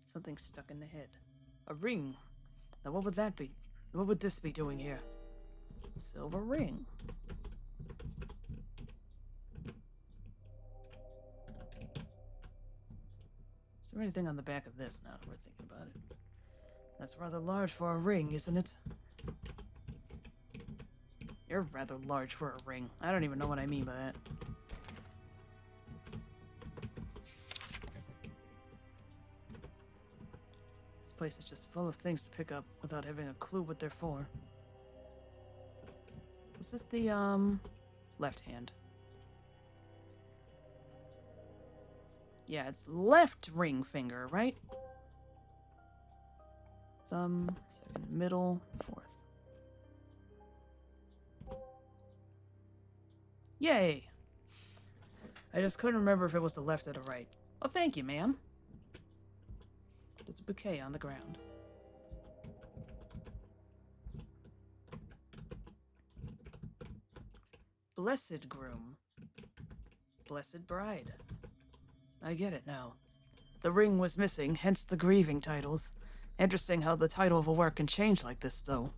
Something stuck in the head. A ring. Now what would that be? What would this be doing here? Silver ring. Is there anything on the back of this now that we're thinking about it? That's rather large for a ring, isn't it? You're rather large for a ring. I don't even know what I mean by that. place is just full of things to pick up without having a clue what they're for. Was this the, left hand? Yeah, it's left ring finger, right? Thumb, second, middle, fourth. Yay! I just couldn't remember if it was the left or the right. Oh, thank you, ma'am. There's a bouquet on the ground. Blessed groom. Blessed bride. I get it now. The ring was missing, hence the grieving titles. Interesting how the title of a work can change like this, though.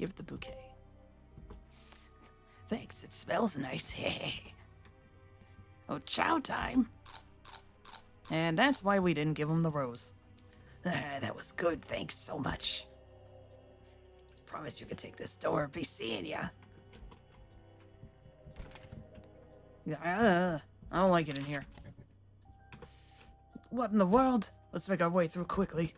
Give the bouquet. Thanks, it smells nice. Oh, chow time. And that's why we didn't give him the rose. That was good, thanks so much. Promise you could take this door, be seeing ya. I don't like it in here. What in the world? Let's make our way through quickly.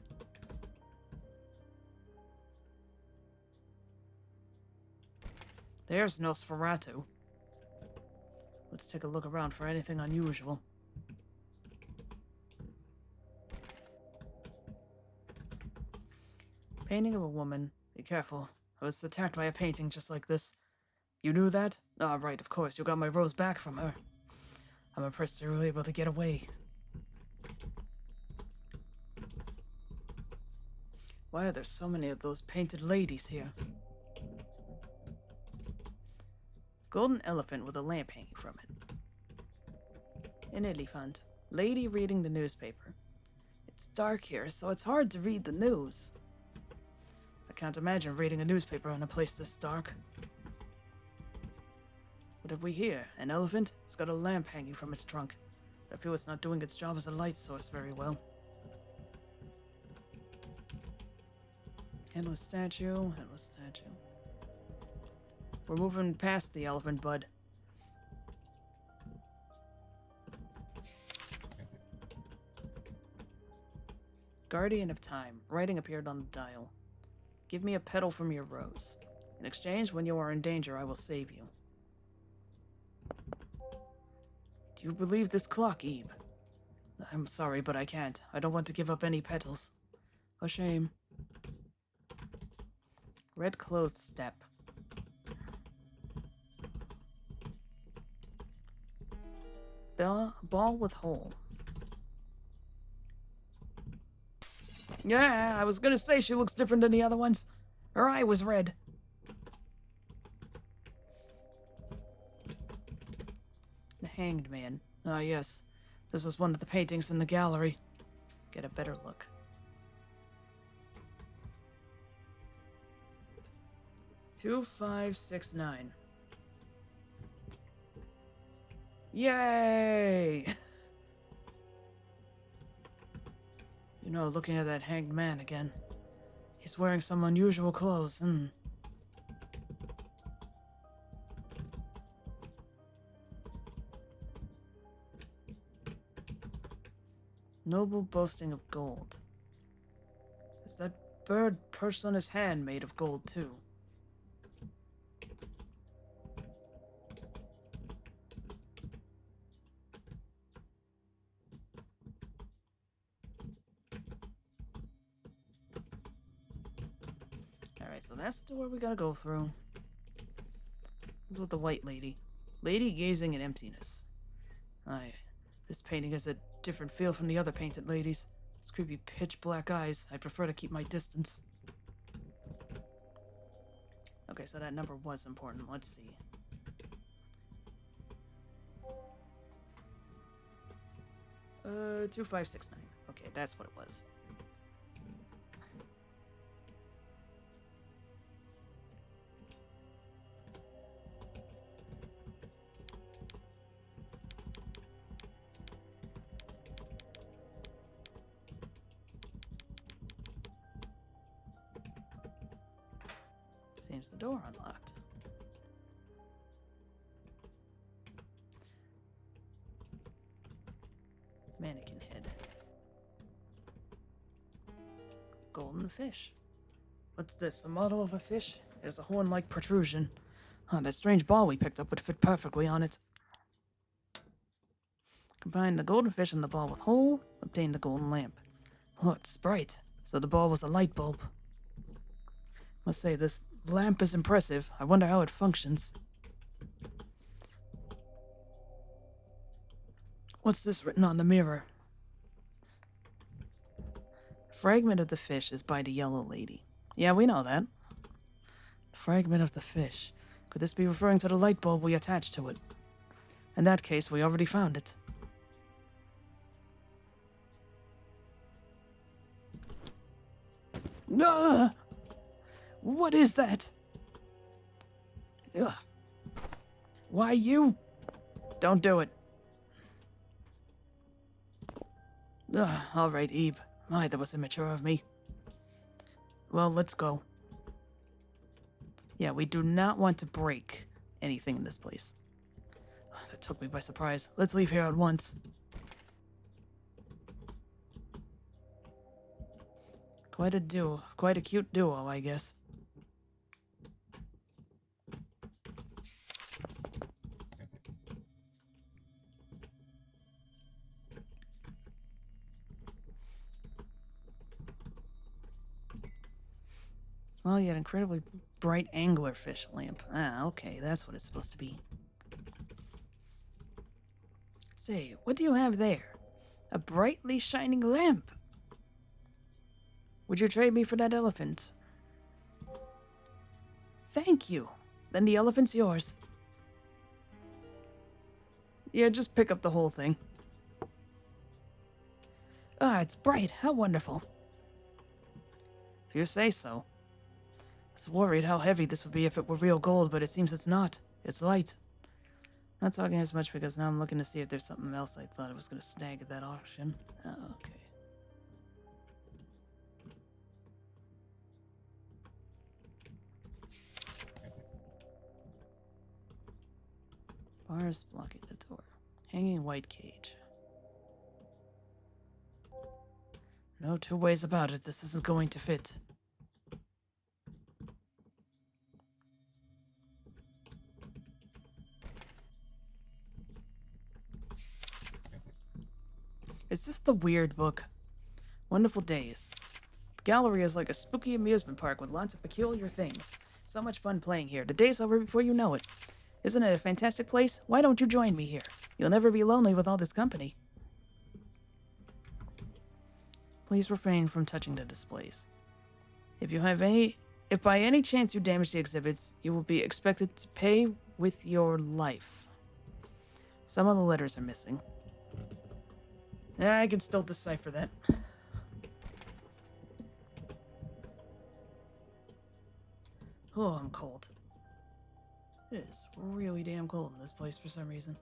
There's Nosferatu. Let's take a look around for anything unusual. Painting of a woman. Be careful. I was attacked by a painting just like this. You knew that? Ah, right, of course. You got my rose back from her. I'm impressed you were able to get away. Why are there so many of those painted ladies here? Golden elephant with a lamp hanging from it. An elephant. Lady reading the newspaper. It's dark here, so it's hard to read the news. I can't imagine reading a newspaper in a place this dark. What have we here? An elephant? It's got a lamp hanging from its trunk. I feel it's not doing its job as a light source very well. Endless statue, endless statue. We're moving past the elephant, bud. Guardian of Time. Writing appeared on the dial. Give me a petal from your rose. In exchange, when you are in danger, I will save you. Do you believe this clock, Eve? I'm sorry, but I can't. I don't want to give up any petals. A shame. Red closed step. Ball with hole. Yeah, I was gonna say she looks different than the other ones. Her eye was red. The Hanged Man. Ah, yes. This was one of the paintings in the gallery. Get a better look. $2,569. Yay! You know, looking at that hanged man again. He's wearing some unusual clothes, Noble boasting of gold. Is that bird perched on his hand made of gold, too? Alright, so that's the door we gotta go through. This is with the white lady. Lady gazing in emptiness. This painting has a different feel from the other painted ladies. It's creepy pitch black eyes. I prefer to keep my distance. Okay, so that number was important. Let's see. Uh, 2569. Okay, that's what it was. Seems the door unlocked. Mannequin head. Golden fish. What's this? A model of a fish? There's a horn-like protrusion. Huh, that strange ball we picked up would fit perfectly on it. Combine the golden fish and the ball with hole, obtain the golden lamp. Oh, it's bright. So the ball was a light bulb. Must say, this lamp is impressive. I wonder how it functions. What's this written on the mirror? Fragment of the fish is by the yellow lady. Yeah, we know that. Fragment of the fish. Could this be referring to the light bulb we attached to it? In that case, we already found it. No! What is that? Ugh. Why you? Don't do it. Ugh, all right, Eve. My, that was immature of me. Well, let's go. Yeah, we do not want to break anything in this place. That took me by surprise. Let's leave here at once. Quite a duo. Quite a cute duo, I guess. Small yet incredibly bright anglerfish lamp. Ah, okay, that's what it's supposed to be. Say, what do you have there? A brightly shining lamp. Would you trade me for that elephant? Thank you. Then the elephant's yours. Yeah, just pick up the whole thing. Ah, it's bright. How wonderful. If you say so. I was worried how heavy this would be if it were real gold, but it seems it's not. It's light. Not talking as much because now I'm looking to see if there's something else I thought I was going to snag at that auction. Oh, okay. Bars blocking the door. Hanging white cage. No two ways about it. This isn't going to fit. Is this the weird book? Wonderful Days. The gallery is like a spooky amusement park with lots of peculiar things. So much fun playing here. The day's over before you know it. Isn't it a fantastic place? Why don't you join me here? You'll never be lonely with all this company. Please refrain from touching the displays. If by any chance you damage the exhibits, you will be expected to pay with your life. Some of the letters are missing. Yeah, I can still decipher that. Oh, I'm cold. It is really damn cold in this place for some reason.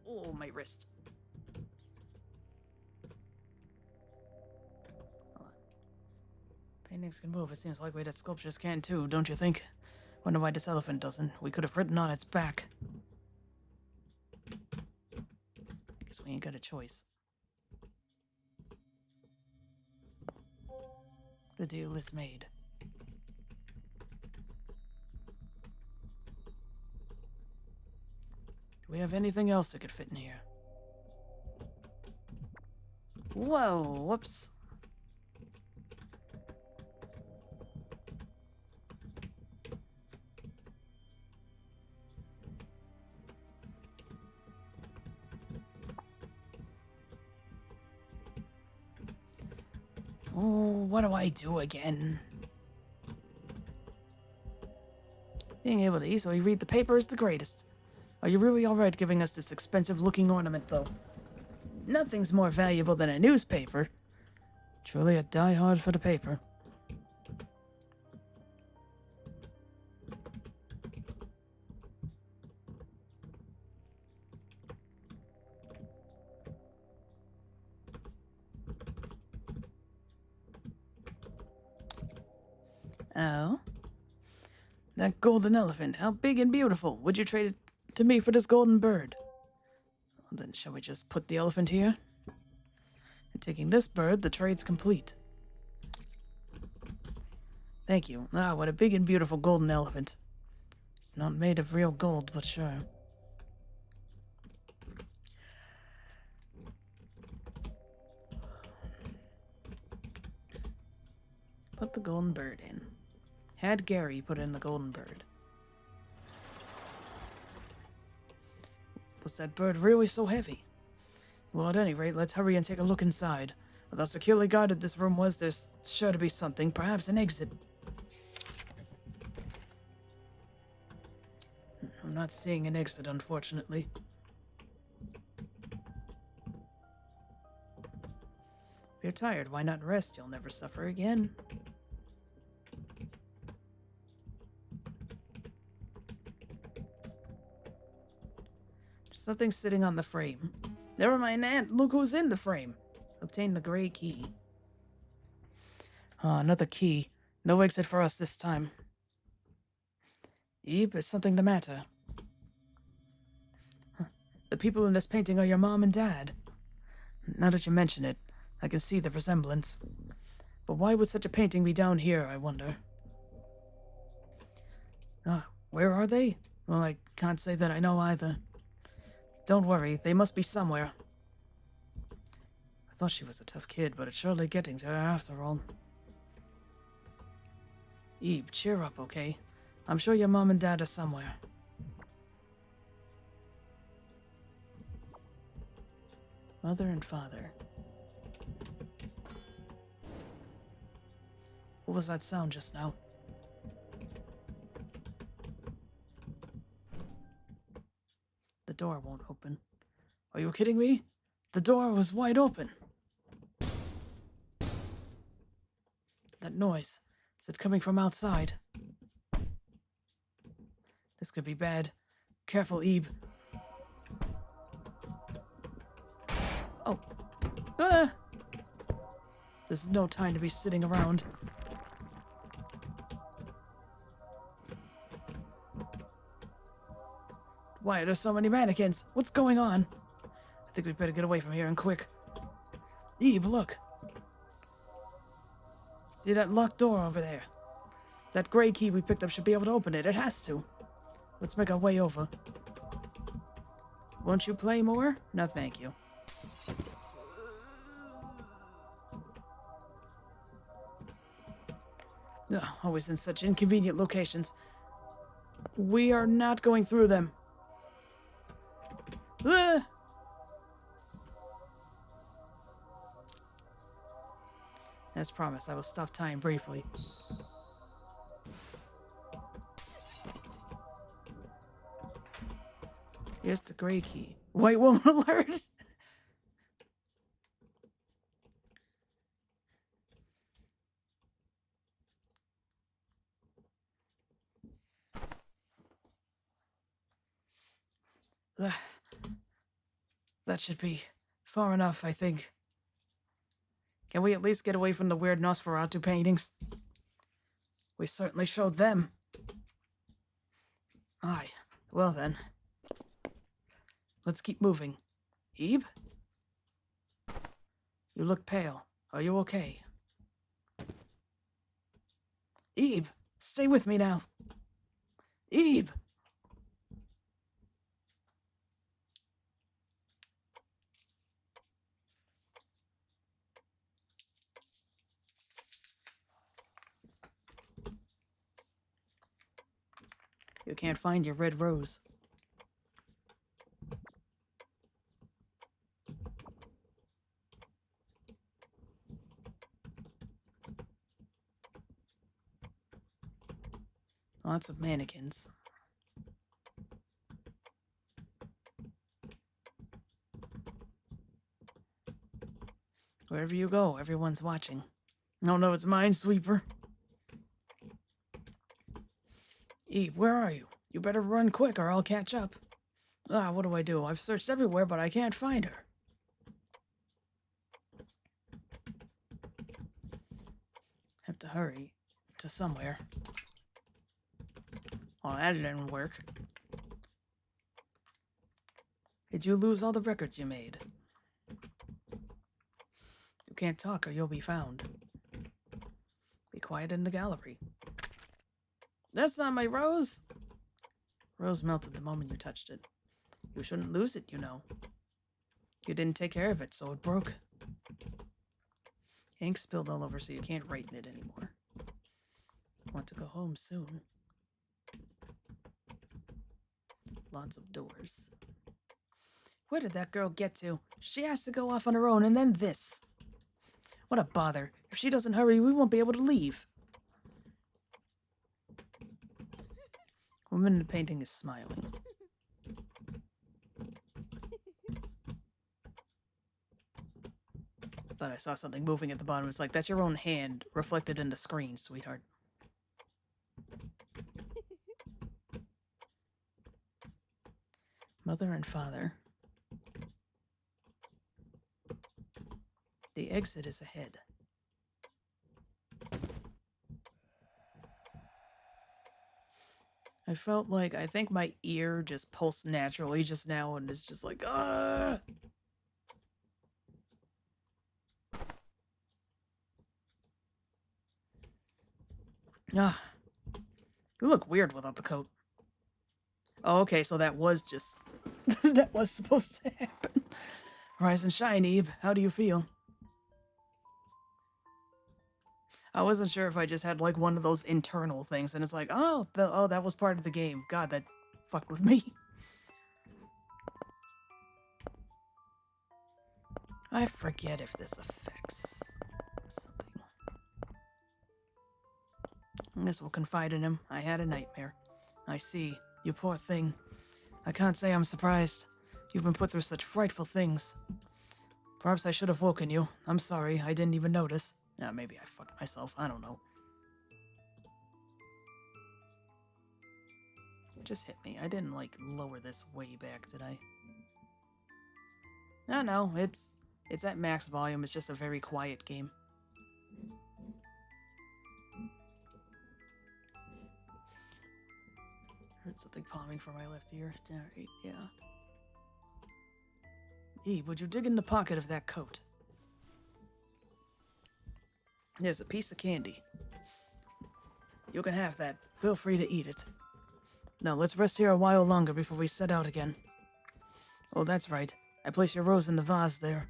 Oh, my wrist. Hold on. Paintings can move. It seems likely that sculptures can too, don't you think? Wonder why this elephant doesn't. We could have written on its back. Guess we ain't got a choice. The deal is made. Do we have anything else that could fit in here? Whoa, whoops. Oh, what do I do again? Being able to easily read the paper is the greatest. Are you really alright giving us this expensive-looking ornament, though? Nothing's more valuable than a newspaper. Truly a die-hard for the paper. Oh? That golden elephant, how big and beautiful. Would you trade it to me for this golden bird? Well, then shall we just put the elephant here? And taking this bird, the trade's complete. Thank you. Ah, what a big and beautiful golden elephant. It's not made of real gold, but sure. Put the golden bird in. Had Gary put in the golden bird. Was that bird really so heavy? Well, at any rate, let's hurry and take a look inside. With how securely guarded this room was, there's sure to be something, perhaps an exit. I'm not seeing an exit, unfortunately. If you're tired, why not rest? You'll never suffer again. There's something sitting on the frame. Never mind that. Look who's in the frame. Obtain the gray key. Ah, another key. No exit for us this time. Eve, is something the matter? Huh. The people in this painting are your mom and dad. Now that you mention it, I can see the resemblance. But why would such a painting be down here, I wonder? Ah, where are they? Well, I can't say that I know either. Don't worry, they must be somewhere. I thought she was a tough kid, but it's surely getting to her after all. Eve, cheer up, okay? I'm sure your mom and dad are somewhere. Mother and father. What was that sound just now? The door won't open. Are you kidding me? The door was wide open. That noise. Is it coming from outside? This could be bad. Careful, Eve. Oh. Ah! This is no time to be sitting around. Why are there so many mannequins? What's going on? I think we'd better get away from here and quick. Eve, look. See that locked door over there? That gray key we picked up should be able to open it. It has to. Let's make our way over. Won't you play more? No, thank you. Ugh, always in such inconvenient locations. We are not going through them. Ah! As promised, I will stop time briefly. Here's the gray key. White woman alert! That should be far enough, I think. Can we at least get away from the weird Nosferatu paintings? We certainly showed them. Aye. Well then. Let's keep moving. Eve? You look pale. Are you okay? Eve! Stay with me now. Eve! You can't find your red rose. Lots of mannequins. Wherever you go, everyone's watching. Oh no, it's Minesweeper. Eve, where are you? You better run quick or I'll catch up. Ah, what do? I've searched everywhere, but I can't find her. Have to hurry. to somewhere. Well, that didn't work. Did you lose all the records you made? You can't talk or you'll be found. Be quiet in the gallery. That's not my rose! Rose melted the moment you touched it. You shouldn't lose it, you know. You didn't take care of it, so it broke. Ink spilled all over, so you can't write in it anymore. Want to go home soon. Lots of doors. Where did that girl get to? She has to go off on her own, and then this. What a bother. If she doesn't hurry, we won't be able to leave. Woman in the painting is smiling. I thought I saw something moving at the bottom. It's like, that's your own hand reflected in the screen, sweetheart. Mother and father. The exit is ahead. I felt like, I think my ear just pulsed naturally just now and it's just like, ah! Ah. You look weird without the coat. Oh, okay, so that was just... that was supposed to happen. Rise and shine, Eve. How do you feel? I wasn't sure if I just had, like, one of those internal things, and it's like, oh, that was part of the game. God, that fucked with me. I forget if this affects something. I guess we'll confide in him. I had a nightmare. I see. You poor thing. I can't say I'm surprised. You've been put through such frightful things. Perhaps I should have woken you. I'm sorry, I didn't even notice. Yeah, maybe I fucked myself. I don't know. It just hit me. I didn't, like, lower this way back, did I? No, it's at max volume. It's just a very quiet game. Heard something popping from my left ear. Alright, yeah. Eve, would you dig in the pocket of that coat? There's a piece of candy. You can have that. Feel free to eat it. Now, let's rest here a while longer before we set out again. Oh, that's right. I placed your rose in the vase there.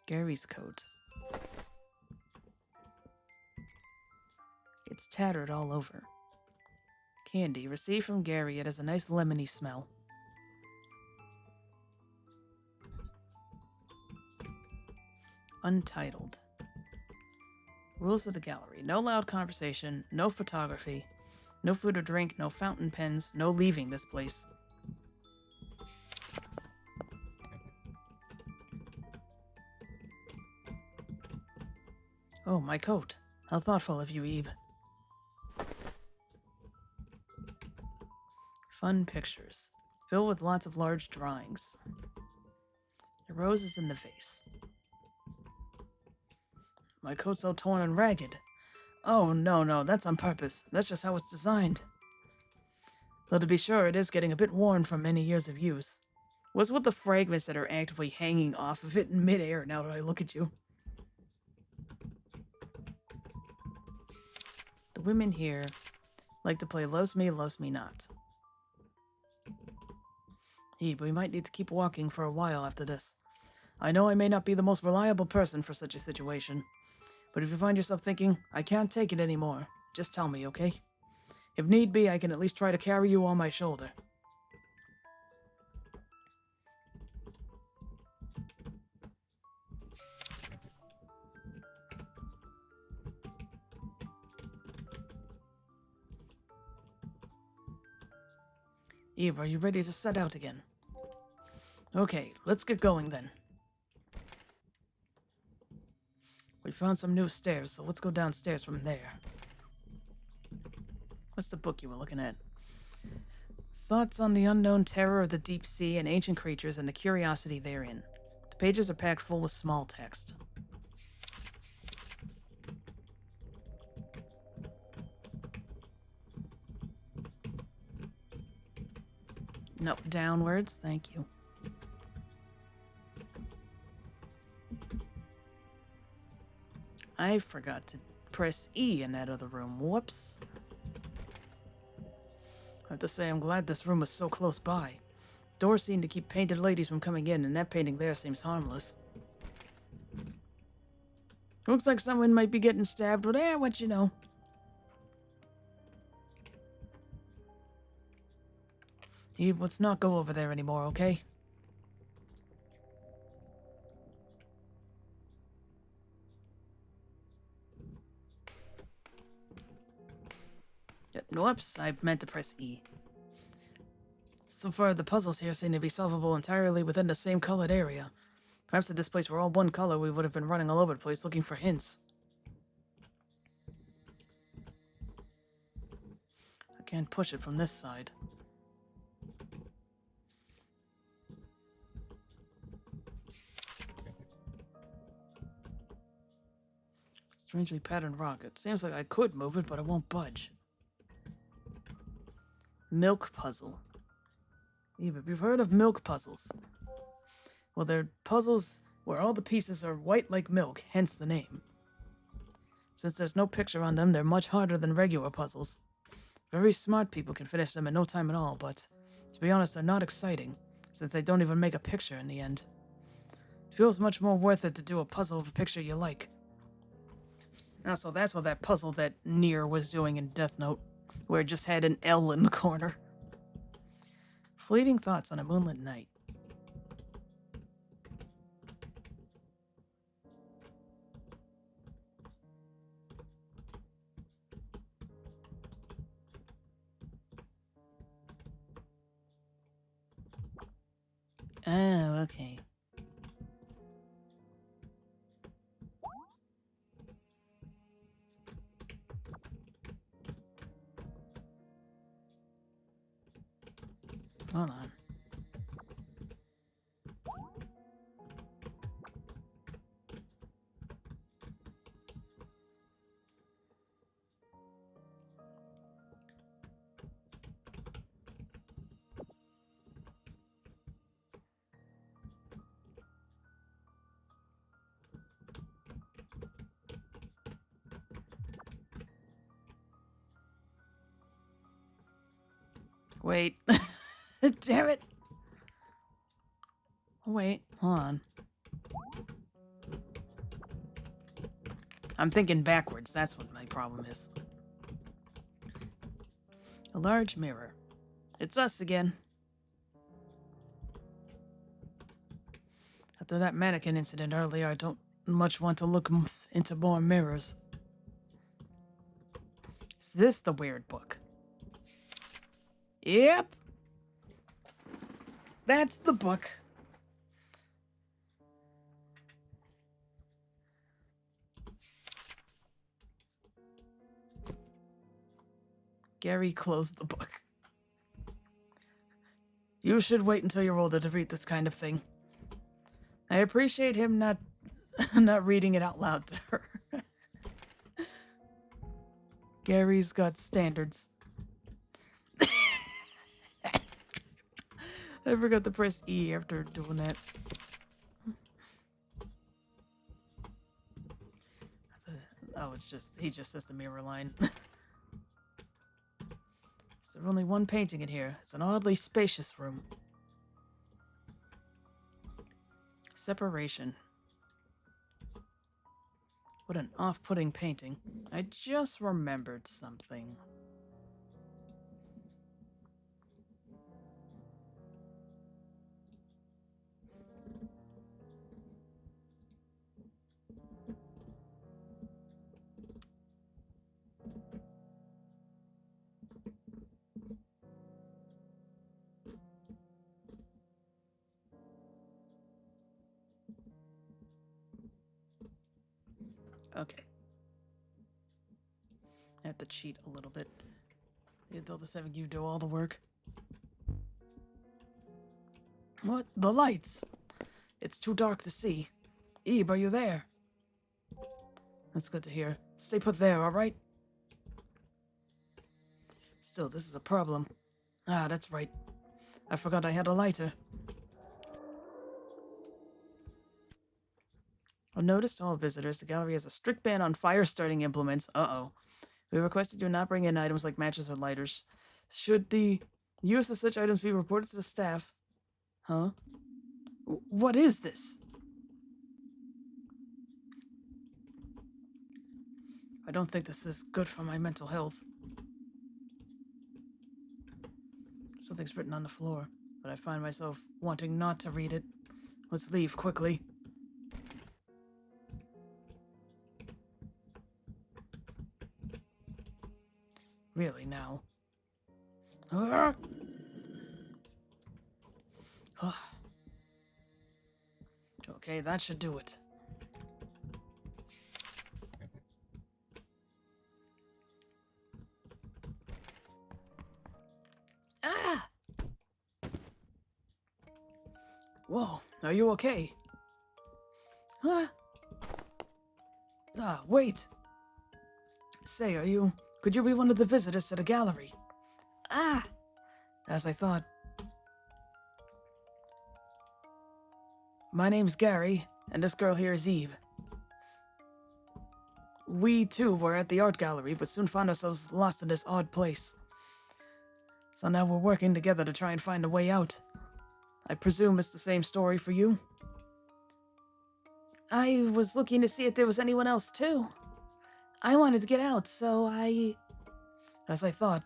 Gary's coat. It's tattered all over. Candy, received from Gary. It has a nice lemony smell. Untitled. Rules of the gallery. No loud conversation, no photography, no food or drink, no fountain pens, no leaving this place. Oh, my coat. How thoughtful of you, Eve. Fun pictures. Filled with lots of large drawings. The rose is in the vase. My coat's so torn and ragged. Oh, no, that's on purpose. That's just how it's designed. Though to be sure, it is getting a bit worn from many years of use. What's with the fragments that are actively hanging off of it in midair now that I look at you? The women here like to play Loves Me Not. But we might need to keep walking for a while after this. I know I may not be the most reliable person for such a situation, but if you find yourself thinking, I can't take it anymore, just tell me, okay? If need be, I can at least try to carry you on my shoulder. Eve, are you ready to set out again? Okay, let's get going then. We found some new stairs, so let's go downstairs from there. What's the book you were looking at? Thoughts on the Unknown Terror of the Deep Sea and Ancient Creatures and the Curiosity Therein. The pages are packed full with small text. No, downwards. Thank you. I forgot to press E in that other room. Whoops. I have to say, I'm glad this room was so close by. Doors seem to keep painted ladies from coming in, and that painting there seems harmless. Looks like someone might be getting stabbed, but what you know. Eve, let's not go over there anymore, okay? Whoops, I meant to press E. So far, the puzzles here seem to be solvable entirely within the same colored area. Perhaps if this place were all one color, we would have been running all over the place looking for hints. I can't push it from this side. Strangely patterned rock. It seems like I could move it, but it won't budge. Milk puzzle. Eva, you've heard of milk puzzles. Well, they're puzzles where all the pieces are white like milk, hence the name. Since there's no picture on them, they're much harder than regular puzzles. Very smart people can finish them in no time at all, but to be honest, they're not exciting, since they don't even make a picture in the end. It feels much more worth it to do a puzzle of a picture you like. Now, so that's what that puzzle that Nier was doing in Death Note, where it just had an L in the corner. Fleeting thoughts on a moonlit night. Oh, okay. Hold on. Wait. Damn it. Wait, hold on. I'm thinking backwards, that's what my problem is. A large mirror. It's us again. After that mannequin incident earlier, I don't much want to look into more mirrors. Is this the weird book? Yep. That's the book. Gary closed the book. You should wait until you're older to read this kind of thing. I appreciate him not reading it out loud to her. Gary's got standards. I forgot to press E after doing that. Oh, he just says the mirror line. There's only one painting in here. It's an oddly spacious room. Separation. What an off-putting painting. I just remembered something. Okay. I have to cheat a little bit. The adult is having you do all the work. What? The lights! It's too dark to see. Eve, are you there? That's good to hear. Stay put there, alright? Still, this is a problem. Ah, that's right. I forgot I had a lighter. I've noticed all visitors. The gallery has a strict ban on fire-starting implements. Uh-oh. We requested you not bring in items like matches or lighters. Should the use of such items be reported to the staff? Huh? What is this? I don't think this is good for my mental health. Something's written on the floor, but I find myself wanting not to read it. Let's leave quickly. Really now. Okay, that should do it. Ah! Whoa, are you okay? Huh? Ah, wait. Say, could you be one of the visitors to the gallery? Ah! As I thought. My name's Gary, and this girl here is Eve. We, too, were at the art gallery, but soon found ourselves lost in this odd place. So now we're working together to try and find a way out. I presume it's the same story for you? I was looking to see if there was anyone else, too. I wanted to get out, so I... As I thought.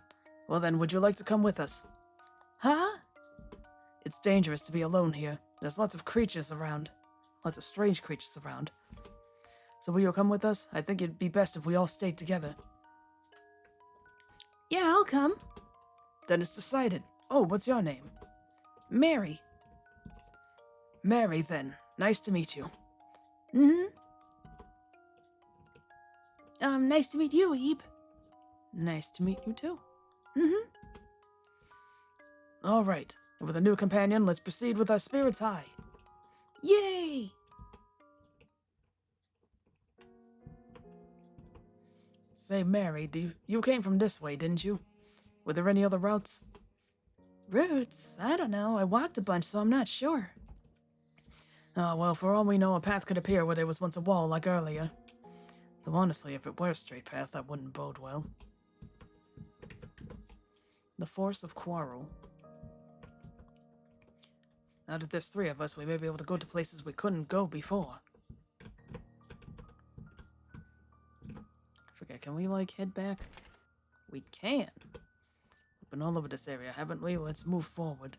Well then, would you like to come with us? Huh? It's dangerous to be alone here. There's lots of creatures around. Lots of strange creatures around. So will you come with us? I think it'd be best if we all stayed together. Yeah, I'll come. Then it's decided. Oh, what's your name? Mary. Mary, then. Nice to meet you. Nice to meet you, Ebe. Nice to meet you, too. All right. And with a new companion, let's proceed with our spirits high. Yay! Say, Mary, you came from this way, didn't you? Were there any other routes? Routes? I don't know. I walked a bunch, so I'm not sure. Oh, well, for all we know, a path could appear where there was once a wall, like earlier. Though honestly, if it were a straight path, that wouldn't bode well. The Force of Quarrel. Now that there's 3 of us, we may be able to go to places we couldn't go before. Forget, can we, like, head back? We can. We've been all over this area, haven't we? Let's move forward.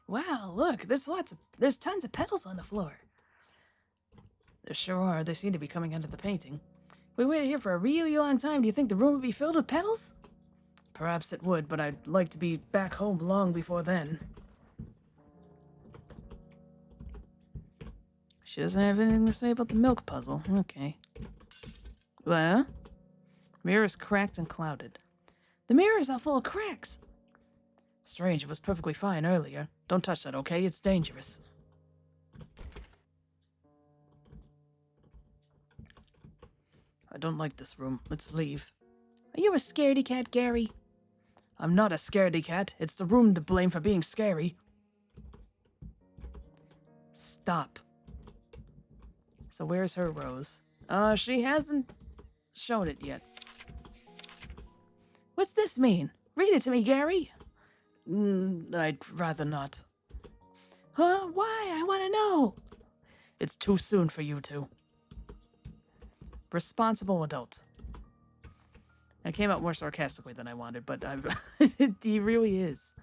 Wow, look, there's tons of petals on the floor. There sure are. They seem to be coming out of the painting. We waited here for a really long time. Do you think the room would be filled with petals? Perhaps it would, but I'd like to be back home long before then. She doesn't have anything to say about the milk puzzle. Okay. Well? Mirror is cracked and clouded. The mirror is all full of cracks. Strange, it was perfectly fine earlier. Don't touch that, okay? It's dangerous. I don't like this room. Let's leave. Are you a scaredy cat, Gary? I'm not a scaredy cat. It's the room to blame for being scary. Stop. So where's her rose? She hasn't shown it yet. What's this mean? Read it to me, Gary. I'd rather not. Huh? Why? I want to know. It's too soon for you two. Responsible adult. That came out more sarcastically than I wanted, but he really is.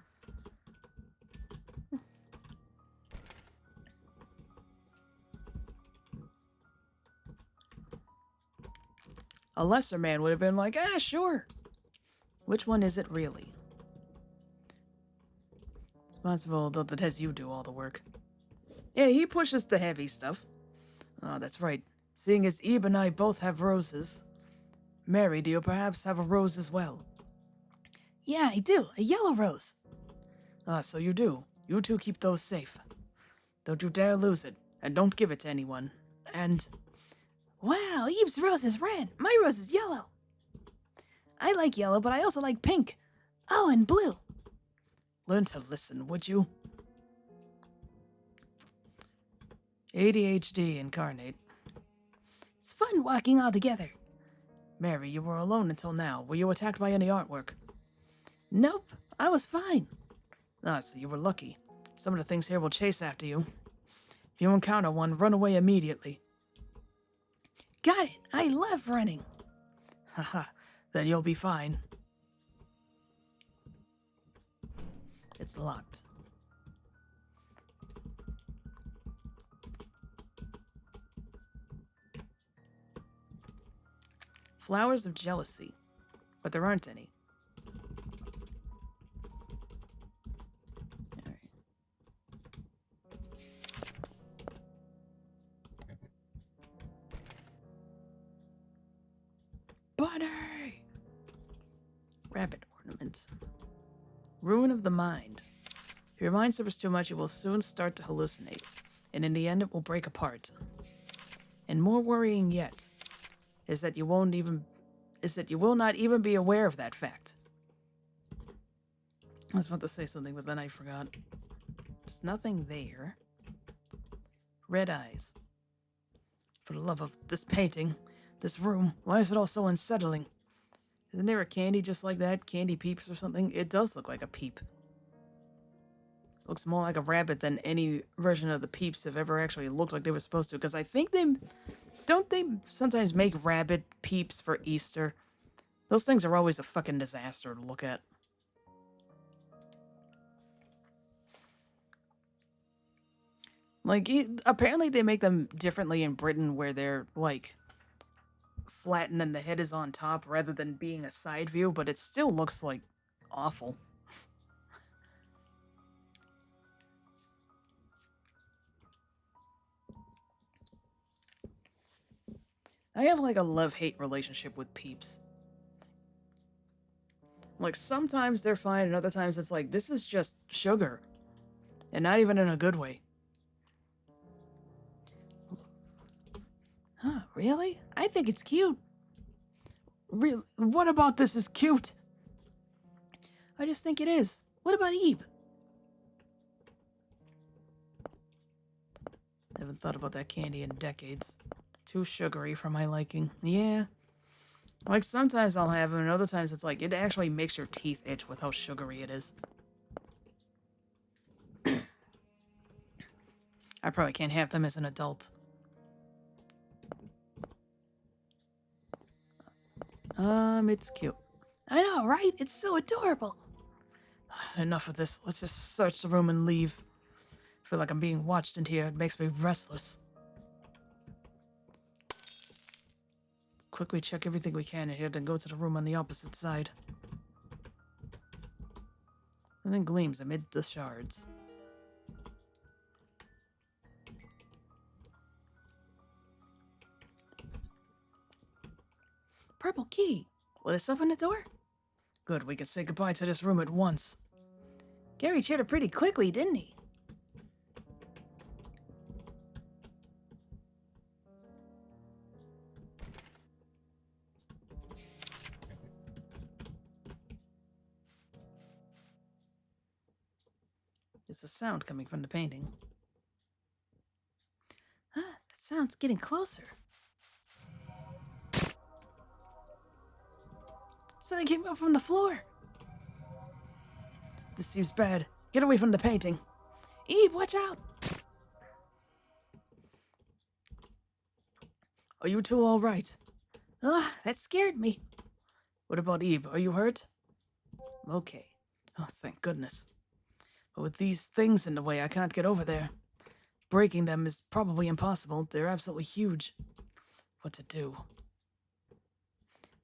A lesser man would have been like, ah, sure. Which one is it really? Responsible adult that has you do all the work. Yeah, he pushes the heavy stuff. Oh, that's right. Seeing as Ebe and I both have roses. Mary, do you perhaps have a rose as well? Yeah, I do. A yellow rose. Ah, so you do. You two keep those safe. Don't you dare lose it. And don't give it to anyone. And... Wow, Eve's rose is red. My rose is yellow. I like yellow, but I also like pink. Oh, and blue. Learn to listen, would you? ADHD incarnate. It's fun walking all together. Mary, you were alone until now. Were you attacked by any artwork? Nope, I was fine. Ah, so you were lucky. Some of the things here will chase after you. If you encounter one, run away immediately. Got it. I love running. Haha, then you'll be fine. It's locked. Flowers of jealousy, but there aren't any. All right. Bunny! Rabbit ornament. Ruin of the mind. If your mind suffers too much, it will soon start to hallucinate, and in the end it will break apart. And more worrying yet, is that you will not even be aware of that fact. I was about to say something, but then I forgot. There's nothing there. Red eyes. For the love of this painting, this room, why is it all so unsettling? Isn't there a candy just like that? Candy Peeps or something? It does look like a peep. Looks more like a rabbit than any version of the Peeps have ever actually looked like they were supposed to, because I think don't they sometimes make rabbit Peeps for Easter? Those things are always a fucking disaster to look at. Like, apparently they make them differently in Britain, where they're, like, flattened and the head is on top rather than being a side view, but it still looks, like, awful. I have, like, a love-hate relationship with Peeps. Like, sometimes they're fine, and other times it's like, this is just sugar. And not even in a good way. Huh, really? I think it's cute. Really? What about this is cute? I just think it is. What about Ebe? I haven't thought about that candy in decades. Too sugary for my liking. Yeah. Like, sometimes I'll have them, and other times it's like, it actually makes your teeth itch with how sugary it is. I probably can't have them as an adult. It's cute. I know, right? It's so adorable. Enough of this. Let's just search the room and leave. I feel like I'm being watched in here. It makes me restless. Let's quickly check everything we can in here, then go to the room on the opposite side. And then gleams amid the shards. Purple key. Will this open the door? Good, we can say goodbye to this room at once. Gary cheered it pretty quickly, didn't he? There's a sound coming from the painting. Ah, that sound's getting closer. Something came up from the floor. This seems bad. Get away from the painting. Eve, watch out! Are you two all right? Ah, that scared me. What about Eve? Are you hurt? Okay. Oh, thank goodness. But with these things in the way, I can't get over there. Breaking them is probably impossible. They're absolutely huge. What to do?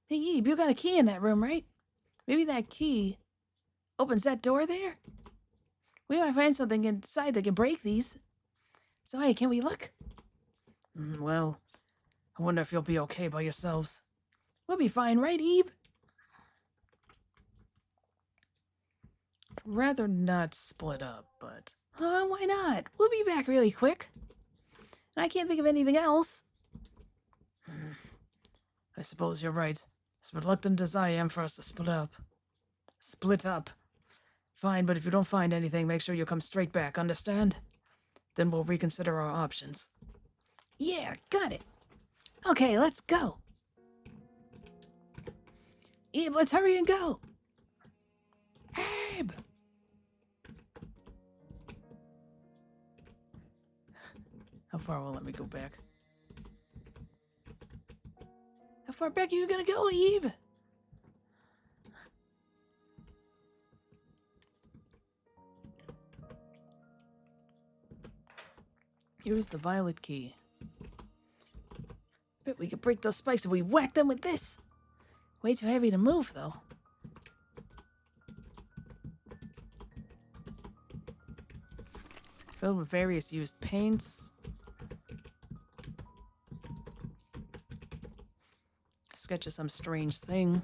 Hey, Eve, you got a key in that room, right? Maybe that key opens that door there? We might find something inside that can break these. So, hey, can we look? Well, I wonder if you'll be okay by yourselves. We'll be fine, right, Eve? Rather not split up, but... why not? We'll be back really quick. And I can't think of anything else. I suppose you're right. As reluctant as I am for us to split up. split up. Fine, but if you don't find anything, make sure you come straight back, understand? Then we'll reconsider our options. Yeah, got it. Okay, let's go. Eve, let's hurry and go. Abe! How far will let me go back? How far back are you gonna go, Eve? Here's the violet key. Bet we could break those spikes if we whack them with this. Way too heavy to move, though. Filled with various used paints. Sketch of some strange thing.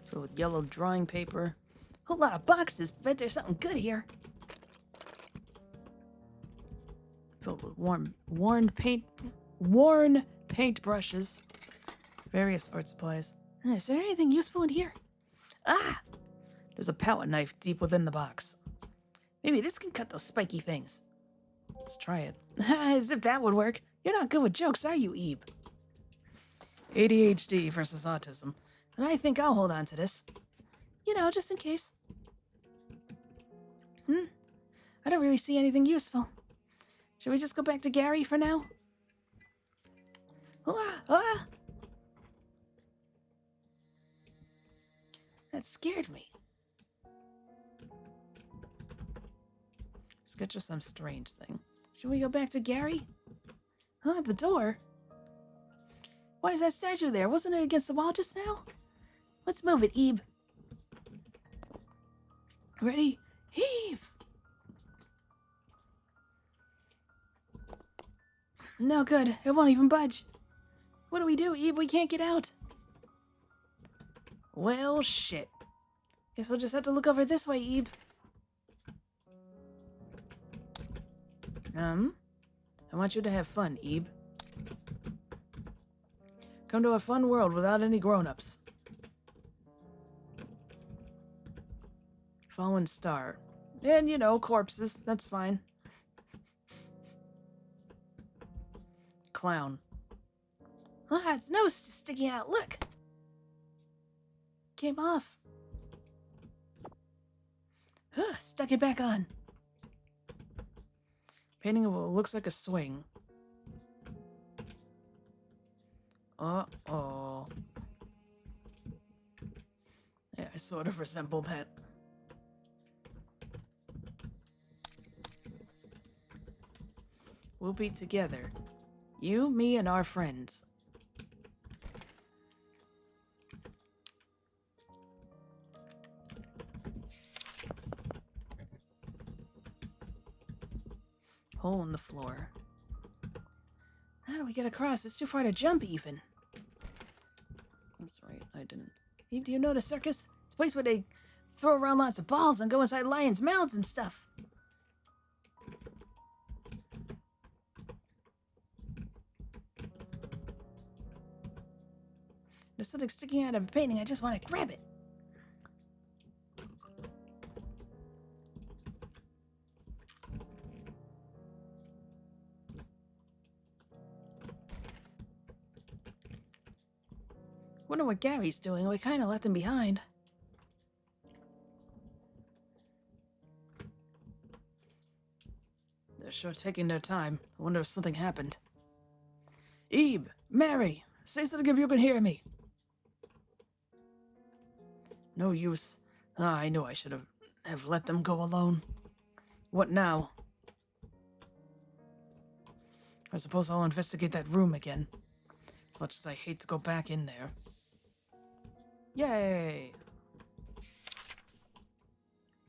Filled with yellow drawing paper. Whole lot of boxes. Bet there's something good here. Filled with worn paint brushes. Various art supplies. Is there anything useful in here? Ah! There's a palette knife deep within the box. Maybe this can cut those spiky things. Let's try it. As if that would work. You're not good with jokes, are you, Eve? ADHD versus autism. And I think I'll hold on to this. You know, just in case. I don't really see anything useful. Should we just go back to Gary for now? Ah! That scared me. Sketch of some strange thing. Should we go back to Gary? Huh, the door? Why is that statue there? Wasn't it against the wall just now? Let's move it, Eve. Ready? Heave! No good. It won't even budge. What do we do, Eve? We can't get out. Well, shit. Guess we'll just have to look over this way, Eve. I want you to have fun, Ebe. Come to a fun world without any grown-ups. Fallen star. And, you know, corpses. That's fine. Clown. Ah, its nose is sticking out. Look. Came off. Stuck it back on. Painting of what looks like a swing. Uh-oh. Yeah, I sort of resemble that. We'll be together. You, me, and our friends. Hole in the floor. How do we get across? It's too far to jump, even. That's right, I didn't. Eve, do you know the circus? It's a place where they throw around lots of balls and go inside lions' mouths and stuff. There's something sticking out of a painting. I just want to grab it. Wonder what Gary's doing. We kind of left him behind. They're sure taking their time. I wonder if something happened. Ebe! Mary! Say something if you can hear me! No use. I knew I should have let them go alone. What now? I suppose I'll investigate that room again. Much as I hate to go back in there. Yay!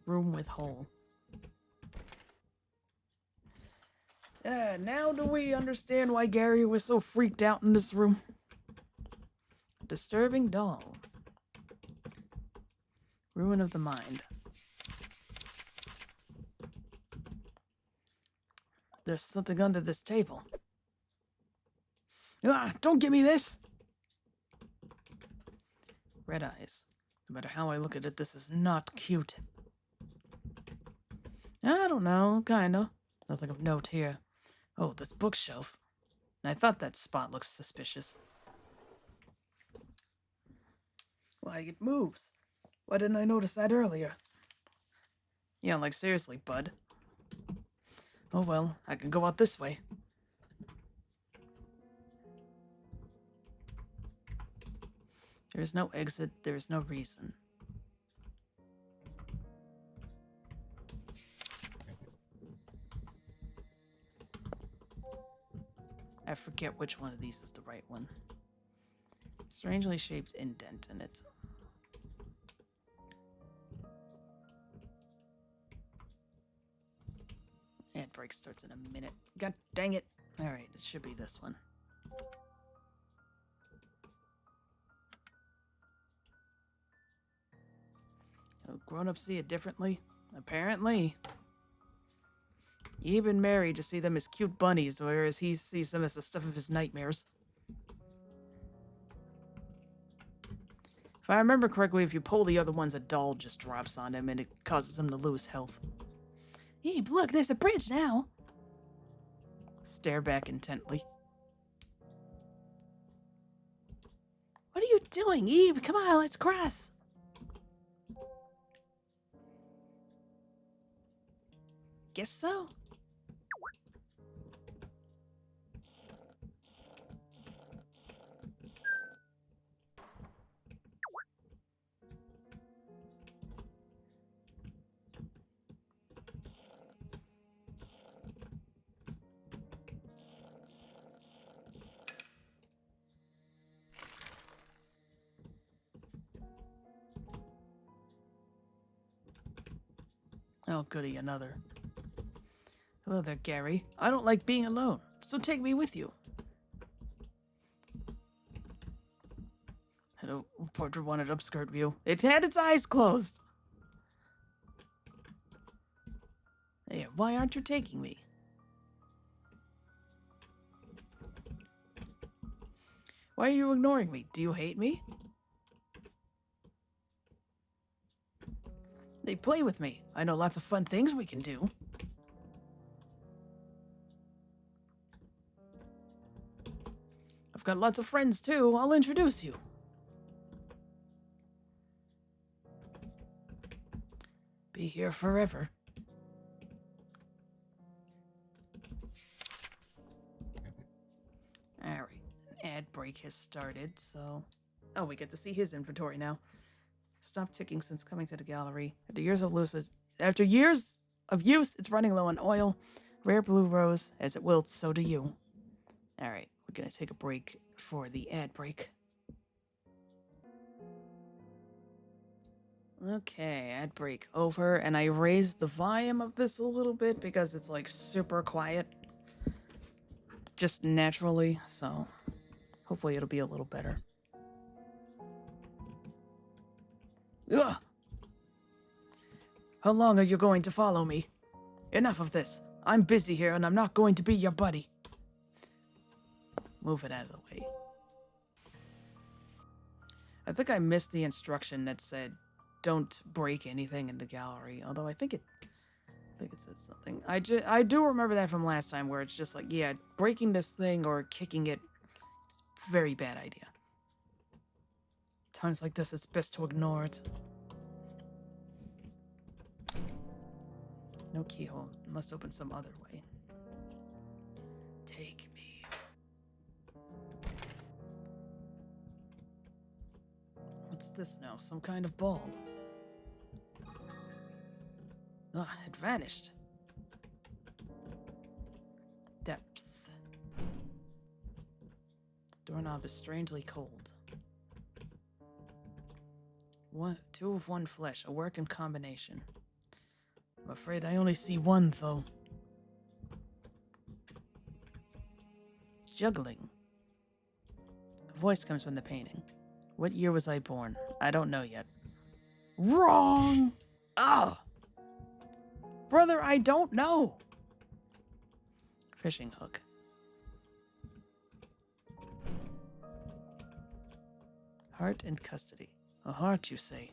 Room with hole. Now do we understand why Gary was so freaked out in this room? Disturbing doll. Ruin of the mind. There's something under this table. Ah, don't give me this! Red eyes. No matter how I look at it, this is not cute. I don't know, kinda. Nothing of note here. Oh, this bookshelf. I thought that spot looks suspicious. Why, it moves. Why didn't I notice that earlier? Yeah, like seriously, bud. Oh well, I can go out this way. There is no exit, there is no reason. I forget which one of these is the right one. Strangely shaped indent in it. And break starts in a minute. God dang it. Alright, it should be this one. Oh, grown-ups see it differently? Apparently. Even Mary to see them as cute bunnies, whereas he sees them as the stuff of his nightmares. If I remember correctly, if you pull the other ones, a doll just drops on him and it causes him to lose health. Eve, look, there's a bridge now. Stare back intently. What are you doing, Eve? Come on, let's cross. Guess so. Oh, goody, another. Hello there, Gary. I don't like being alone, so take me with you. Hello, portrait wanted upskirt view. It had its eyes closed. Hey, why aren't you taking me? Why are you ignoring me? Do you hate me? They play with me. I know lots of fun things we can do. I've got lots of friends too. I'll introduce you. Be here forever. Alright, an ad break has started, so... Oh, we get to see his inventory now. Stopped ticking since coming to the gallery. After years of use, it's running low on oil. Rare blue rose. As it wilts, so do you. Alright, we're gonna take a break for the ad break. Okay, ad break over, and I raised the volume of this a little bit because it's like super quiet. Just naturally, so hopefully it'll be a little better. Ugh! How long are you going to follow me? Enough of this. I'm busy here and I'm not going to be your buddy. Move it out of the way. I think I missed the instruction that said don't break anything in the gallery, although I think it says something. I do remember that from last time where it's just like, yeah, breaking this thing or kicking it is a very bad idea. Times like this, it's best to ignore it. No keyhole. Must open some other way. Take me. What's this now? Some kind of ball. Ah, it vanished. Depths. Doorknob is strangely cold. 2 of 1 flesh, a working combination. I'm afraid I only see one, though. Juggling. A voice comes from the painting. What year was I born? I don't know yet. Wrong! Ah! Brother, I don't know! Fishing hook. Heart and custody. A heart, you say?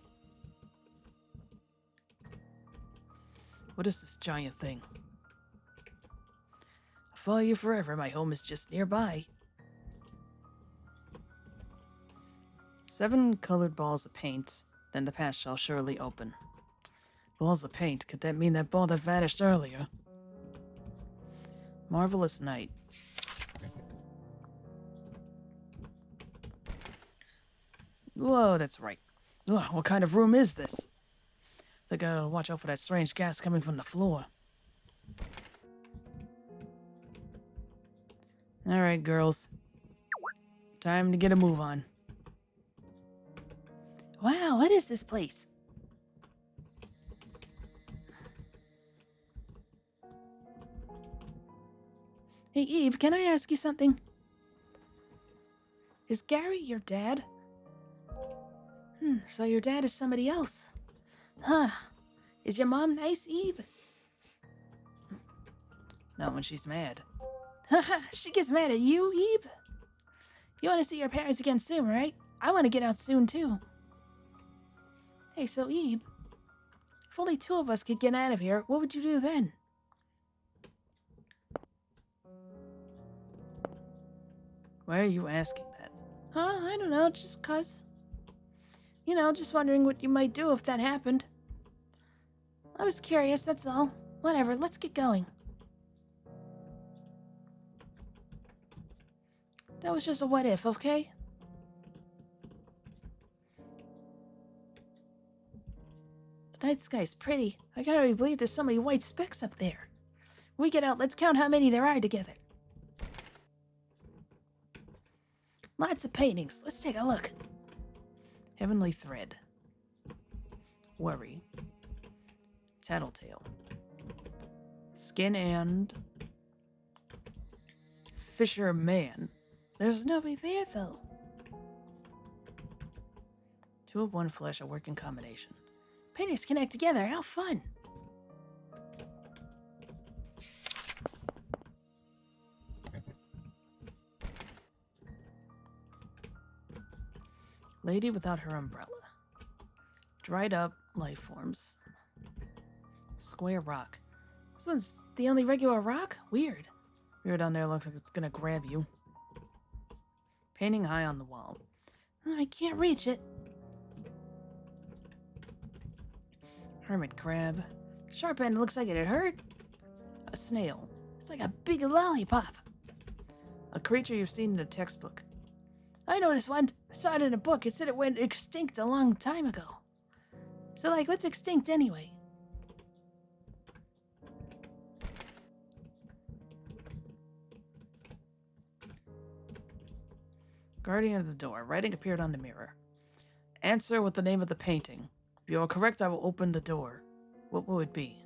What is this giant thing? I'll follow you forever. My home is just nearby. 7 colored balls of paint. Then the path shall surely open. Balls of paint? Could that mean that ball that vanished earlier? Marvelous night. Whoa, that's right. Ugh, what kind of room is this? I gotta watch out for that strange gas coming from the floor. Alright, girls. Time to get a move on. Wow, what is this place? Hey, Eve, can I ask you something? Is Gary your dad? So your dad is somebody else. Huh. Is your mom nice, Eve? Not when she's mad. Haha, she gets mad at you, Eve? You want to see your parents again soon, right? I want to get out soon, too. Hey, so Eve, if only 2 of us could get out of here, what would you do then? Why are you asking that? Huh? I don't know, just 'cause. You know, just wondering what you might do if that happened. I was curious, that's all. Whatever, let's get going. That was just a what if, okay? The night sky's pretty. I can't really believe there's so many white specks up there. When we get out, let's count how many there are together. Lots of paintings. Let's take a look. Heavenly Thread. Worry. Tattletale. Skin and... Fisherman. There's nobody there, though. 2 of 1 flesh, a working combination. Paintings connect together. How fun. Lady without her umbrella. Dried up life forms. Square rock. This one's the only regular rock? Weird. Weird on there looks like it's gonna grab you. Painting high on the wall. Oh, I can't reach it. Hermit crab. Sharp end looks like it hurt. A snail. It's like a big lollipop. A creature you've seen in a textbook. I noticed one. I saw it in a book. It said it went extinct a long time ago. So, like, what's extinct anyway? Guardian of the door. Writing appeared on the mirror. Answer with the name of the painting. If you are correct, I will open the door. What will it be?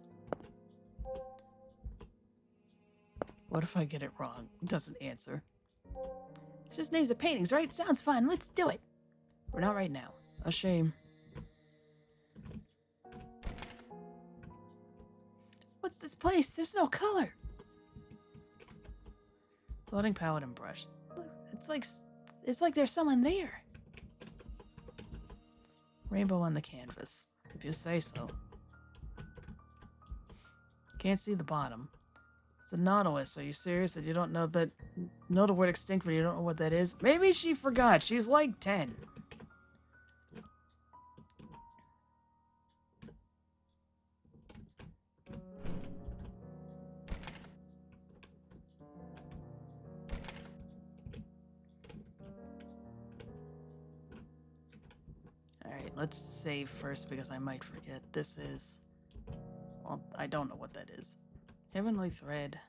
What if I get it wrong? It doesn't answer. It's just names of paintings, right? Sounds fun. Let's do it. We're not right now. A shame. What's this place? There's no color. Floating palette and brush. It's like there's someone there. Rainbow on the canvas. If you say so. Can't see the bottom. It's a Nautilus. Are you serious that you don't know that? Know the word extinct, but you don't know what that is? Maybe she forgot. She's like 10. Alright, let's save first because I might forget. This is... Well, I don't know what that is. Heavenly Thread.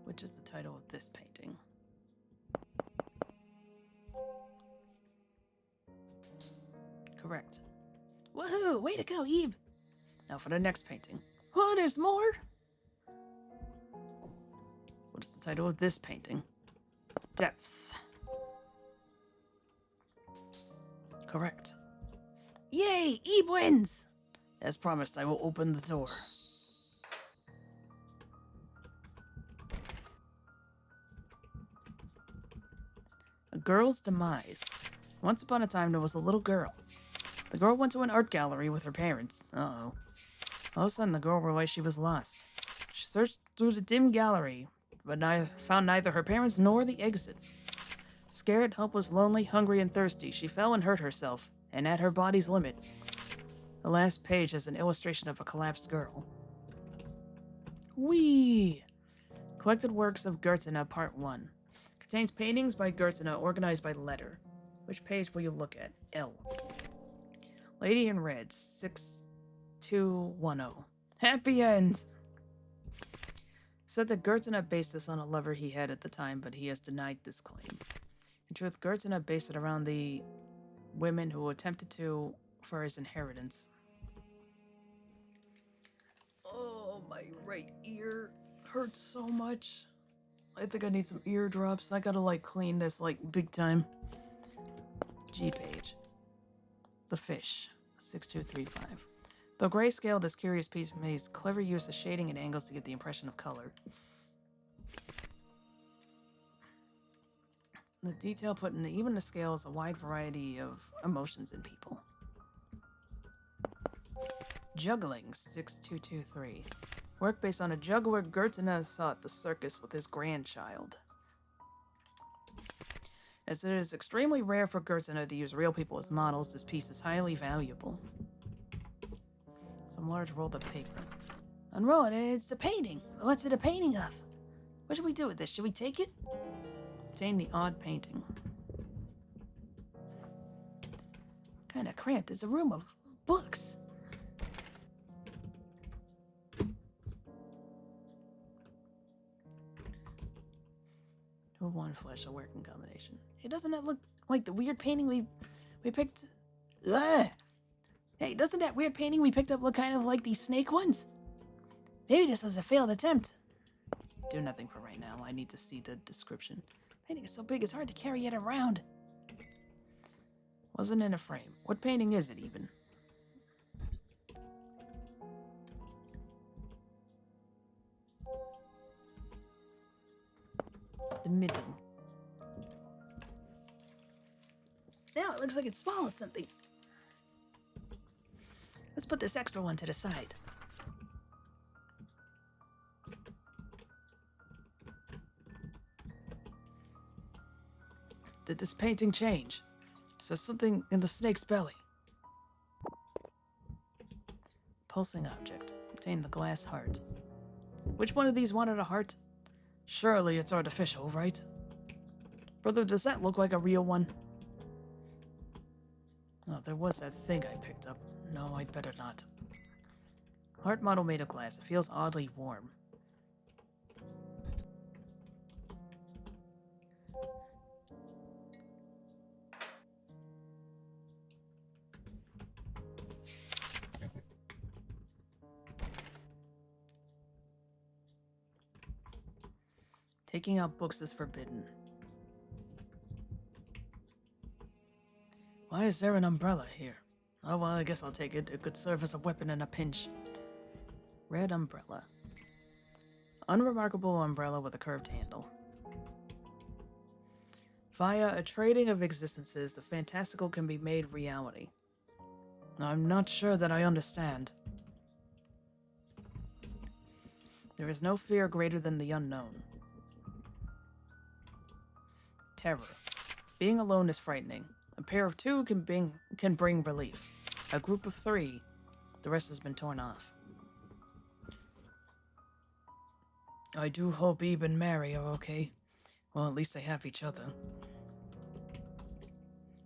Which is the title of this painting? Correct. Woohoo! Way to go, Eve. Now for the next painting. Oh, there's more? What is the title of this painting? Depths. Correct. Yay! Ebe wins! As promised, I will open the door. A girl's demise. Once upon a time, there was a little girl. The girl went to an art gallery with her parents. Uh-oh. All of a sudden, the girl realized she was lost. She searched through the dim gallery, but found neither her parents nor the exit. Scared, helpless, lonely, hungry, and thirsty, she fell and hurt herself, and at her body's limit. The last page has an illustration of a collapsed girl. Whee! Collected Works of Gertina, Part 1. Contains paintings by Gertina organized by letter. Which page will you look at? L. Lady in Red, 6210. Happy end! Said that Gertina based this on a lover he had at the time, but he has denied this claim. In truth, Gertina based it around the women who attempted to for his inheritance. Oh, my right ear hurts so much. I think I need some ear drops. I gotta clean this big time. G page. The Fish, 6235. Though grayscale, this curious piece makes clever use of shading and angles to get the impression of color. The detail put in even the scales a wide variety of emotions in people. Juggling, 6223. Work based on a juggler Gertina saw at the circus with his grandchild. As it is extremely rare for Gertina to use real people as models, this piece is highly valuable. Some large roll of paper. Unroll it, it's a painting. What's it a painting of? What should we do with this? Should we take it? Obtain the odd painting. Kinda cramped. It's a room of books. One flesh, a working combination. Hey, doesn't that look like the weird painting we picked? Ugh. Hey, doesn't that weird painting we picked up look kind of like these snake ones? Maybe this was a failed attempt. Do nothing for right now. I need to see the description. Painting is so big it's hard to carry it around. Wasn't in a frame. What painting is it even? The middle. Now it looks like it's swallowed something. Let's put this extra one to the side. Did this painting change? Is there something in the snake's belly? Pulsing object. Obtain the glass heart. Which one of these wanted a heart? Surely it's artificial, right? Brother, does that look like a real one? Oh, there was that thing I picked up. No, I'd better not. Heart model made of glass. It feels oddly warm. Taking out books is forbidden. Why is there an umbrella here? Oh, well, I guess I'll take it. It could serve as a weapon in a pinch. Red umbrella. Unremarkable umbrella with a curved handle. Via a trading of existences, the fantastical can be made reality. I'm not sure that I understand. There is no fear greater than the unknown. Terror. Being alone is frightening. A pair of two can bring relief. A group of three, the rest has been torn off. I do hope Ebe and Mary are okay. Well, at least they have each other.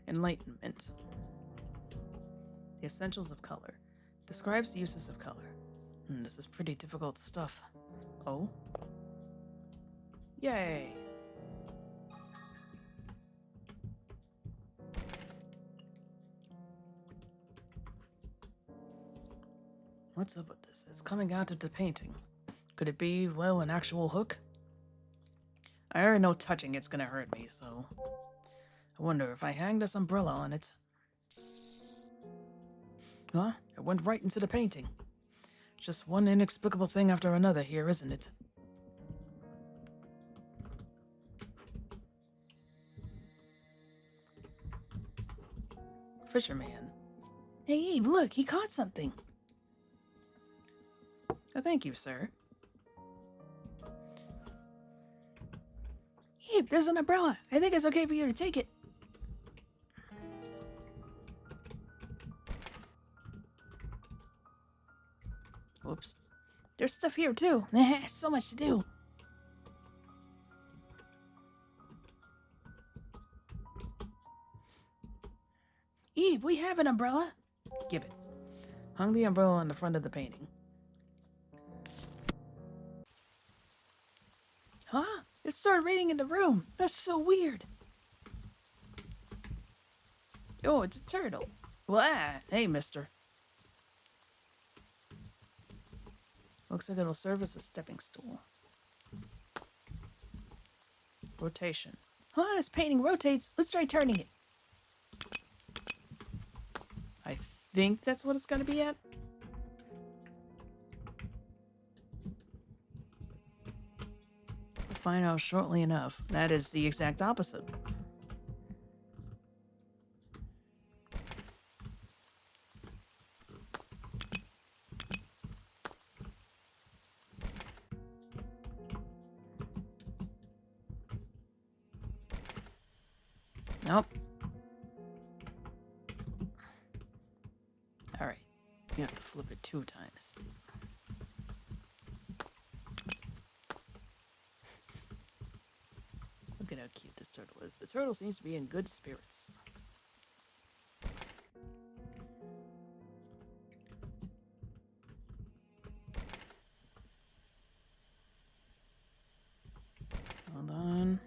Enlightenment. The essentials of color. Describes the uses of color. This is pretty difficult stuff. Oh? Yay! What's up with this? It's coming out of the painting. Could it be, well, an actual hook? I already know touching it's gonna hurt me, so... I wonder if I hang this umbrella on it... Huh? It went right into the painting. Just one inexplicable thing after another here, isn't it? Fisherman. Hey, Eve, look, he caught something. Oh, thank you, sir. Eve, there's an umbrella. I think it's okay for you to take it. Whoops. There's stuff here, too. So much to do. Eve, we have an umbrella. Give it. Hung the umbrella on the front of the painting. Huh? It started raining in the room. That's so weird. Oh, it's a turtle. Wah! Hey, mister. Looks like it'll serve as a stepping stool. Rotation. Huh? This painting rotates. Let's try turning it. I think that's what it's gonna be at. We'll find out shortly enough. That is the exact opposite. Nope. Alright. You have to flip it 2 times. Look at how cute this turtle is. The turtle seems to be in good spirits. Hold on.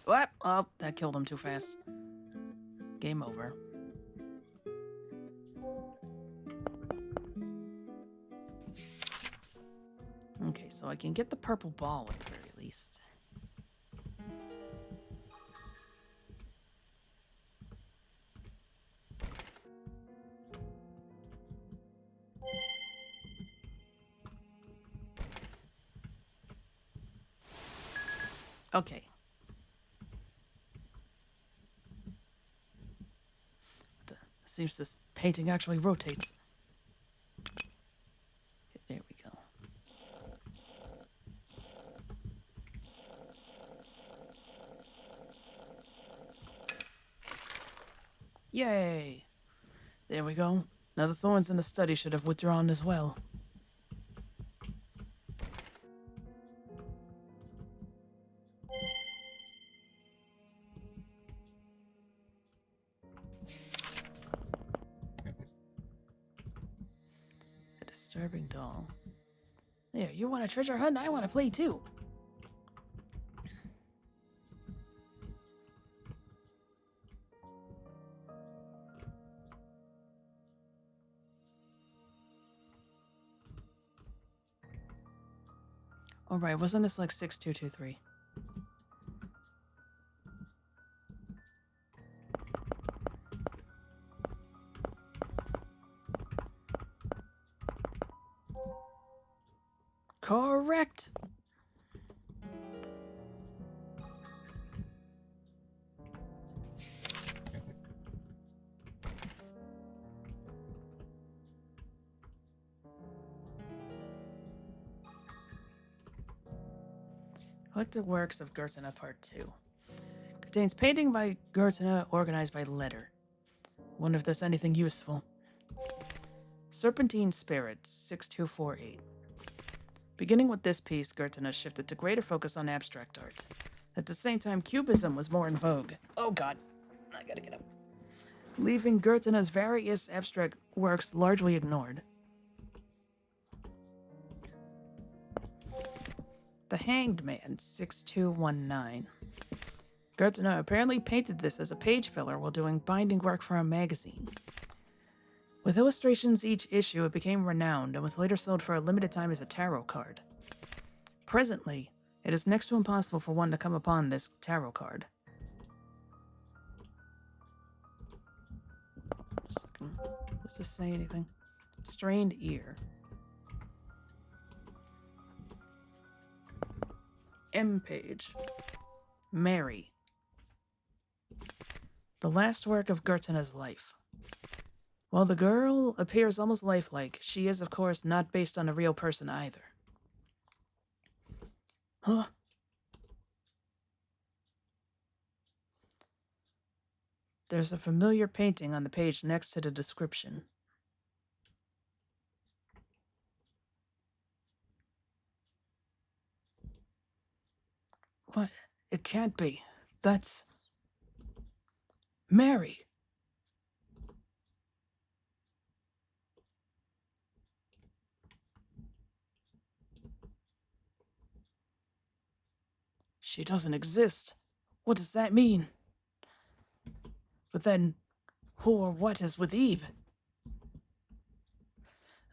What? Oh, that killed him too fast. Game over. Okay, so I can get the purple ball at the very least. Okay. Seems this painting actually rotates. There we go. Yay! There we go. Now the thorns in the study should have withdrawn as well. A disturbing doll. There, you want a treasure hunt? I want to play too. Alright, wasn't this like 6223? Correct! Collected Works of Gertena Part 2. Contains painting by Gertena organized by letter. Wonder if there's anything useful. Serpentine Spirits, 6248. Beginning with this piece, Gertena shifted to greater focus on abstract art. At the same time, Cubism was more in vogue. Oh god, I gotta get up. Leaving Gertena's various abstract works largely ignored. The Hanged Man, 6219. Gertena apparently painted this as a page filler while doing binding work for a magazine. With illustrations each issue, it became renowned and was later sold for a limited time as a tarot card. Presently, it is next to impossible for one to come upon this tarot card. Second. Does this say anything? Strained ear. M page. Mary. The last work of Gertina's life. While the girl appears almost lifelike, she is, of course, not based on a real person either. Huh? There's a familiar painting on the page next to the description. What? It can't be. That's... Mary! She doesn't exist. What does that mean? But then, who or what is with Eve?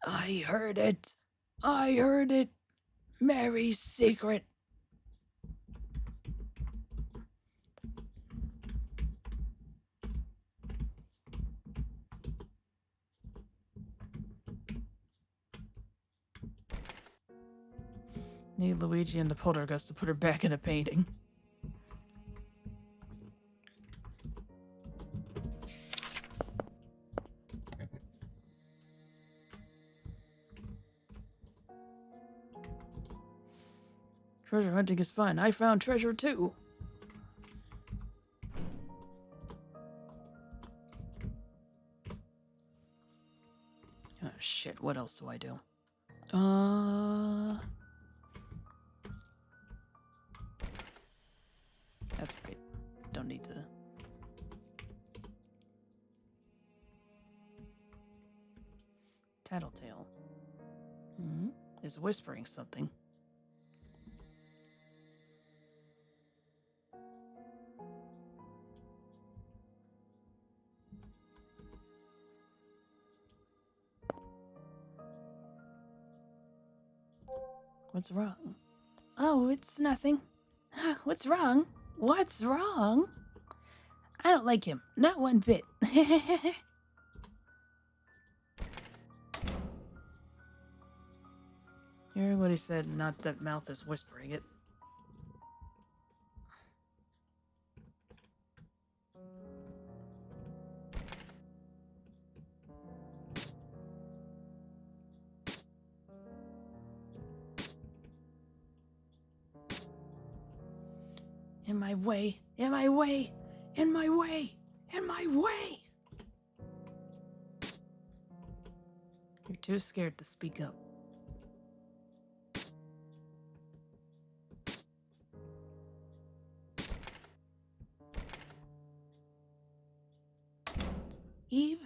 I heard it. I heard it. Mary's secret. Need Luigi and the Poltergeist to put her back in a painting. Treasure hunting is fun. I found treasure too. Oh shit, what else do I do? That's right. Don't need to. Tattletale. Is whispering something. What's wrong? Oh, it's nothing. What's wrong? What's wrong? I don't like him. Not one bit. Hear what he said, not that mouth is whispering it. In my way. In my way. In my way. In my way. You're too scared to speak up. Eve?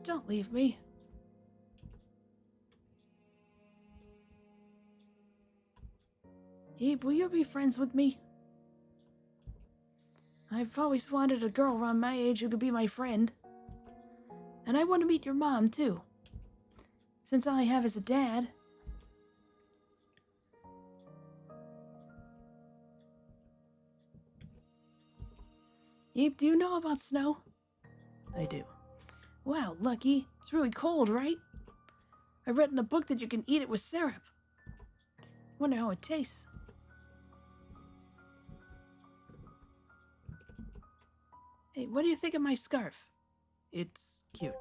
Don't leave me. Eve, will you be friends with me? I've always wanted a girl around my age who could be my friend. And I want to meet your mom, too. Since all I have is a dad. Eve, do you know about snow? I do. Wow, Lucky. It's really cold, right? I read in a book that you can eat it with syrup. Wonder how it tastes. Hey, what do you think of my scarf? It's cute.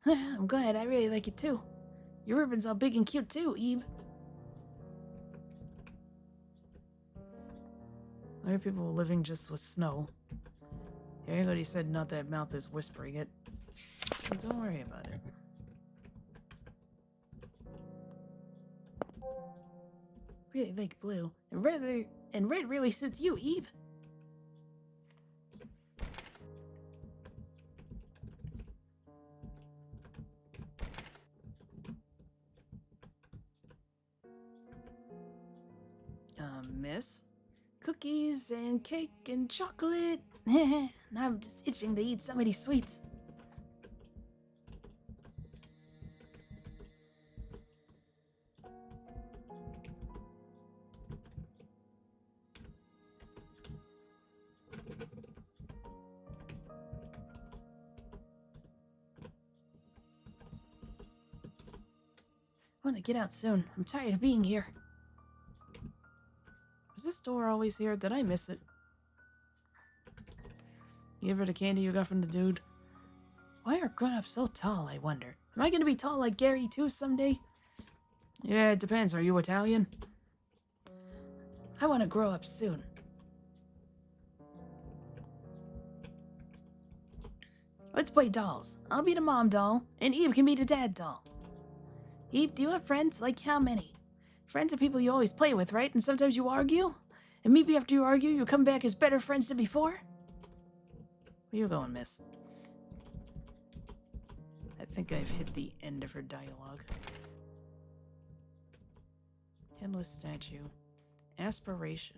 I'm glad. I really like it too. Your ribbon's all big and cute too, Eve. Why are people living just with snow? Everybody said not that mouth is whispering it. But don't worry about it. Really like blue. And red really suits you, Eve. Miss? Cookies and cake and chocolate. I'm just itching to eat some of these sweets. want to get out soon. I'm tired of being here. Was this door always here? Did I miss it? Give her the candy you got from the dude. Why are grown-ups so tall, I wonder? Am I gonna be tall like Gary too someday? Yeah, it depends. Are you Italian? I want to grow up soon. Let's play dolls. I'll be the mom doll, and Eve can be the dad doll. Eve, do you have friends? Like how many? Friends are people you always play with, right? And sometimes you argue? And maybe after you argue, you come back as better friends than before? Where you going, miss? I think I've hit the end of her dialogue. Headless statue. Aspiration.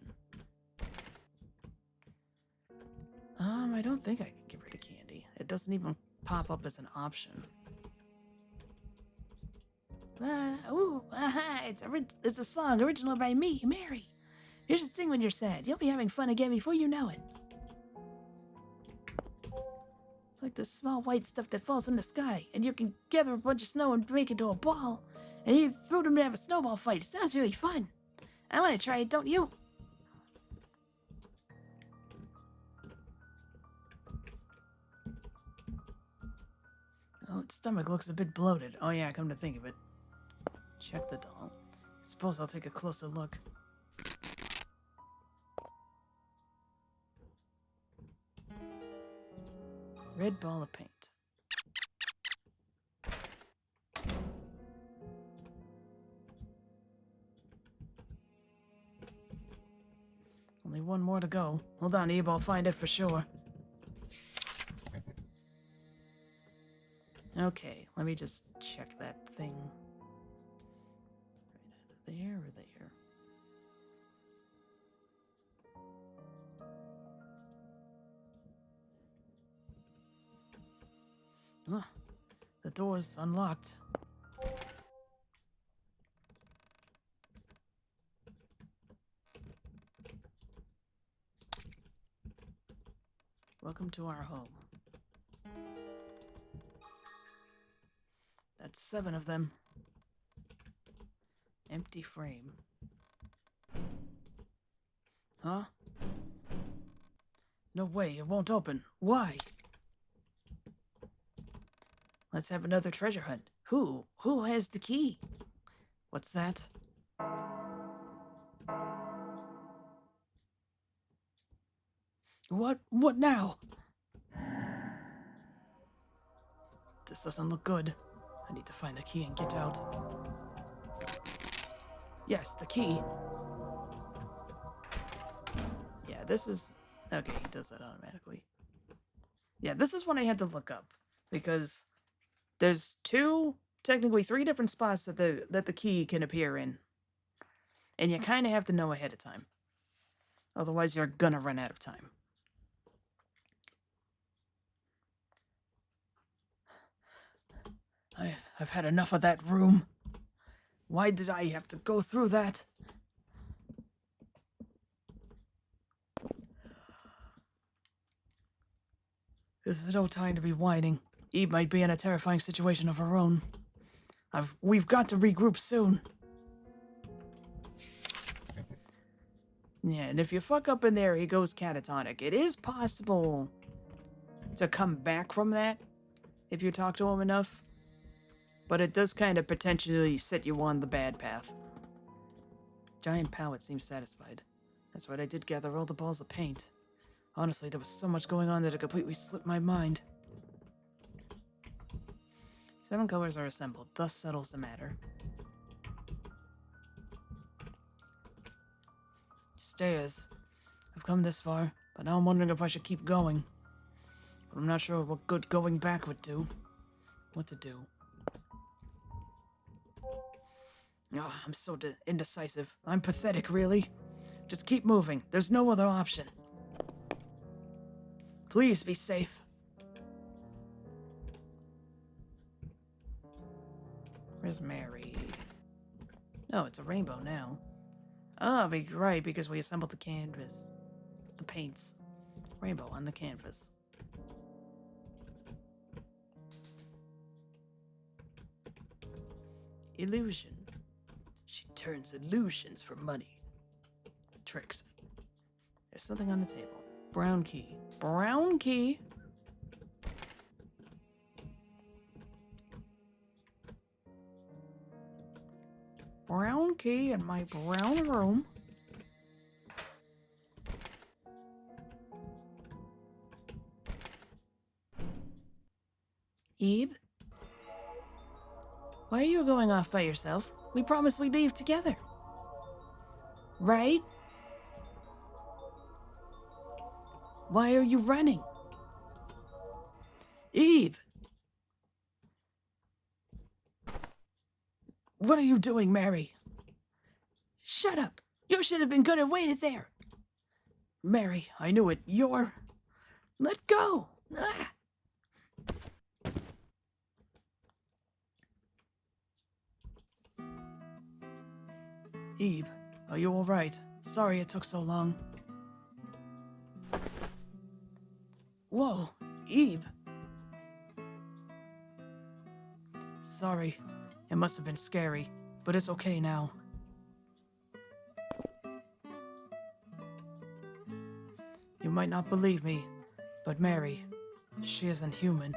I don't think I can give her the candy. It doesn't even pop up as an option. It's a song original by me, Mary. You should sing when you're sad. You'll be having fun again before you know it. It's like the small white stuff that falls from the sky, and you can gather a bunch of snow and make it into a ball, and you throw them to have a snowball fight. It sounds really fun. I want to try it, don't you? Oh, its stomach looks a bit bloated. Oh yeah, come to think of it. Check the doll. Suppose I'll take a closer look. Red ball of paint. Only one more to go. Hold on, Eve, I'll find it for sure. Okay, let me just check that thing. Right either there or there. Oh, the door's unlocked. Welcome to our home. That's 7 of them. Empty frame. Huh? No way, it won't open. Why? Let's have another treasure hunt. Who? Who has the key? What's that? What now? This doesn't look good. I need to find the key and get out. Yes, the key. Yeah, this is... Okay, he does that automatically. Yeah, this is one I had to look up. Because there's 2, technically 3 different spots that the key can appear in. And you kind of have to know ahead of time. Otherwise, you're gonna run out of time. I've had enough of that room. Why did I have to go through that? This is no time to be whining. Eve might be in a terrifying situation of her own. We've got to regroup soon. Yeah, and if you fuck up in there, he goes catatonic. It is possible to come back from that if you talk to him enough. But it does kind of potentially set you on the bad path. Giant Pallet seems satisfied. That's right, I did gather all the balls of paint. Honestly, there was so much going on that it completely slipped my mind. 7 colors are assembled, thus settles the matter. Stairs. I've come this far, but now I'm wondering if I should keep going. But I'm not sure what good going back would do. What to do. Oh, I'm so indecisive. I'm pathetic, really. Just keep moving. There's no other option. Please be safe. Where's Mary? No, it's a rainbow now. Oh, right, because we assembled the canvas. The paints. Rainbow on the canvas. Illusion. She turns illusions for money. Tricks. There's something on the table. Brown key. Brown key? Brown key in my brown room. Ebe? Why are you going off by yourself? We promised we'd leave together. Right? Why are you running? Ebe! What are you doing, Mary? Shut up! You should have been good and waited there. Mary, I knew it. You're... Let go! Ah! Ebe, are you alright? Sorry it took so long. Whoa, Ebe. Sorry, it must have been scary, but it's okay now. You might not believe me, but Mary, she isn't human.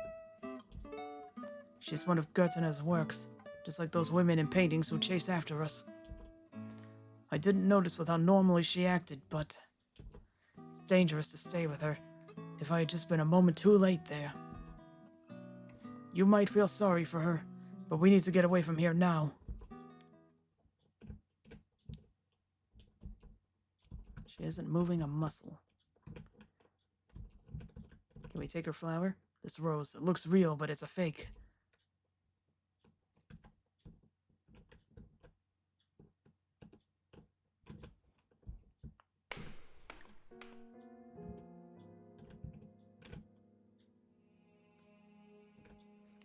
She's one of Gertina's works, just like those women in paintings who chase after us. I didn't notice with how normally she acted, but it's dangerous to stay with her. If I had just been a moment too late there. You might feel sorry for her, but we need to get away from here now. She isn't moving a muscle. Can we take her flower? This rose, it looks real, but it's a fake.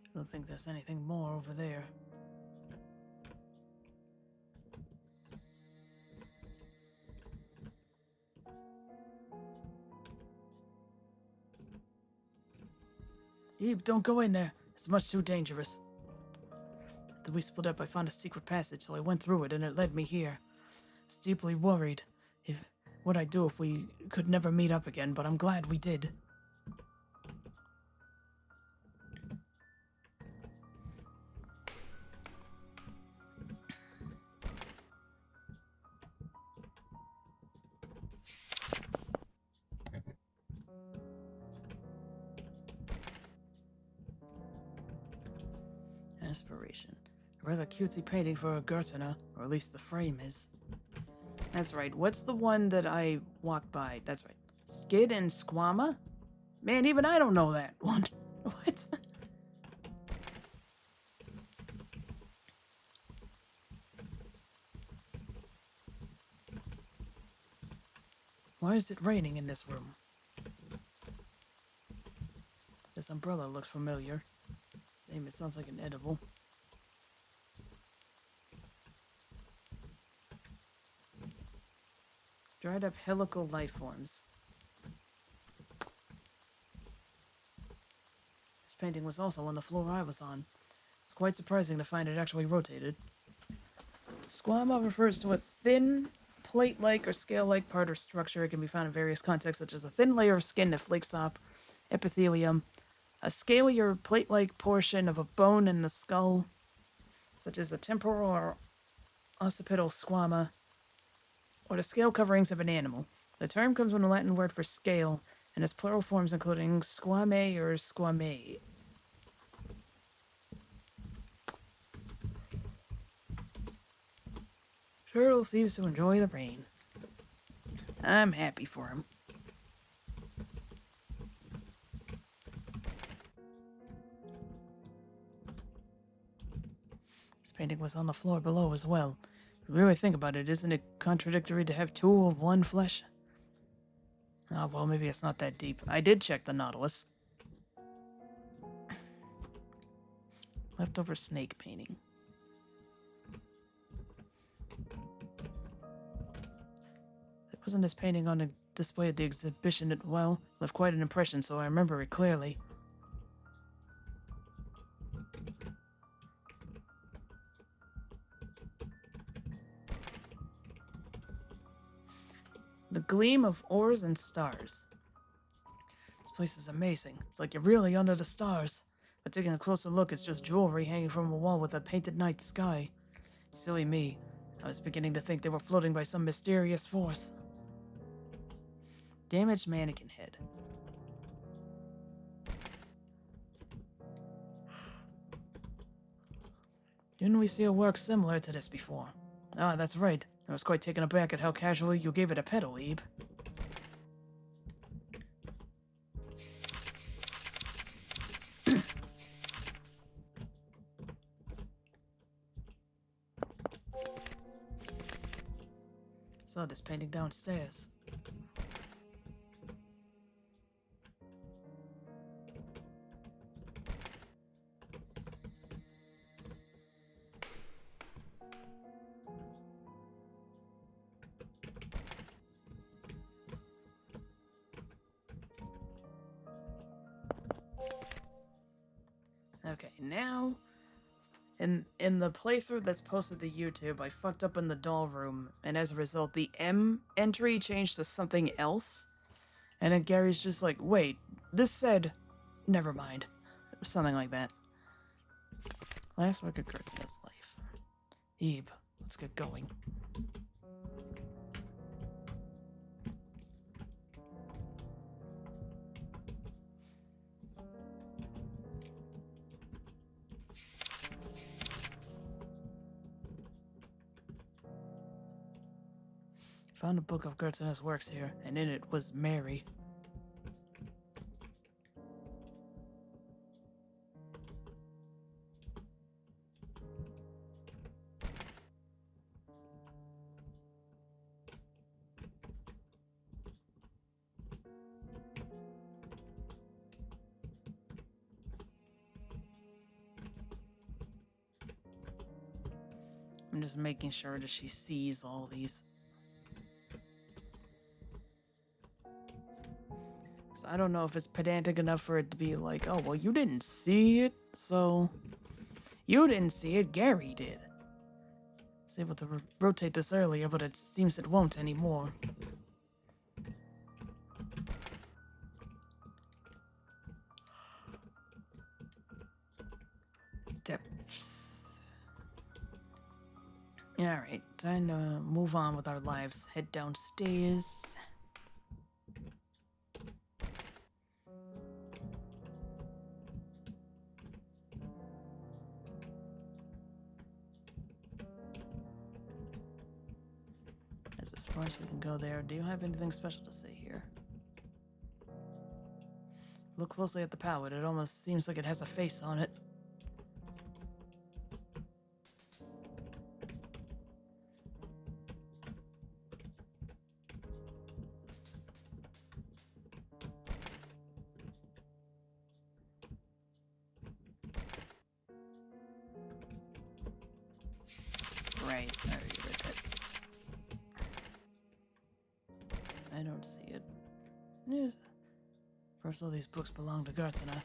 I don't think there's anything more over there. Ebe, don't go in there. It's much too dangerous. After we split up, I found a secret passage, so I went through it, and it led me here. I was deeply worried what I'd do if we could never meet up again, but I'm glad we did. Aspiration. A rather cutesy painting for a Gertina, or at least the frame is. That's right. What's the one that I walked by? That's right. Skid and Squama? Man, even I don't know that one. What? Why is it raining in this room? This umbrella looks familiar. Same, it sounds like an edible. Dried up helical life forms. This painting was also on the floor I was on. It's quite surprising to find it actually rotated. Squama refers to a thin, plate-like or scale-like part or structure. It can be found in various contexts, such as a thin layer of skin that flakes off, epithelium, a scaly or plate-like portion of a bone in the skull, such as the temporal or occipital squama, or the scale coverings of an animal. The term comes from the Latin word for scale, and has plural forms including squame or squame. Turtle seems to enjoy the rain. I'm happy for him. This painting was on the floor below as well. If you really think about it, isn't it contradictory to have two of one flesh? Oh, well, maybe it's not that deep. I did check the Nautilus. Leftover snake painting. Wasn't this painting on a display at the exhibition? It, well, left quite an impression, so I remember it clearly. The gleam of ores and stars. This place is amazing. It's like you're really under the stars. But taking a closer look, it's just jewelry hanging from a wall with a painted night sky. Silly me. I was beginning to think they were floating by some mysterious force. Damaged mannequin head. Didn't we see a work similar to this before? Ah, that's right. I was quite taken aback at how casually you gave it a pedal, Ebe. Saw this painting downstairs. Okay, now, in the playthrough that's posted to YouTube, I fucked up in the doll room, and as a result, the M entry changed to something else. And then Gary's just like, wait, this said, never mind. Something like that. Last work occurred in his life. Ebe, let's get going. Found a book of Gertrude's works here, and in it was Mary. I'm just making sure that she sees all these. I don't know if it's pedantic enough for it to be like, oh, well, you didn't see it, so... You didn't see it, Gary did. I was able to rotate this earlier, but it seems it won't anymore. Depths. Alright, time to move on with our lives. Head downstairs. As far as we can go there. Do you have anything special to say here? Look closely at the palette. It almost seems like it has a face on it. Right, I already read that. I don't see it. Yes. First, all these books belong to Gartana.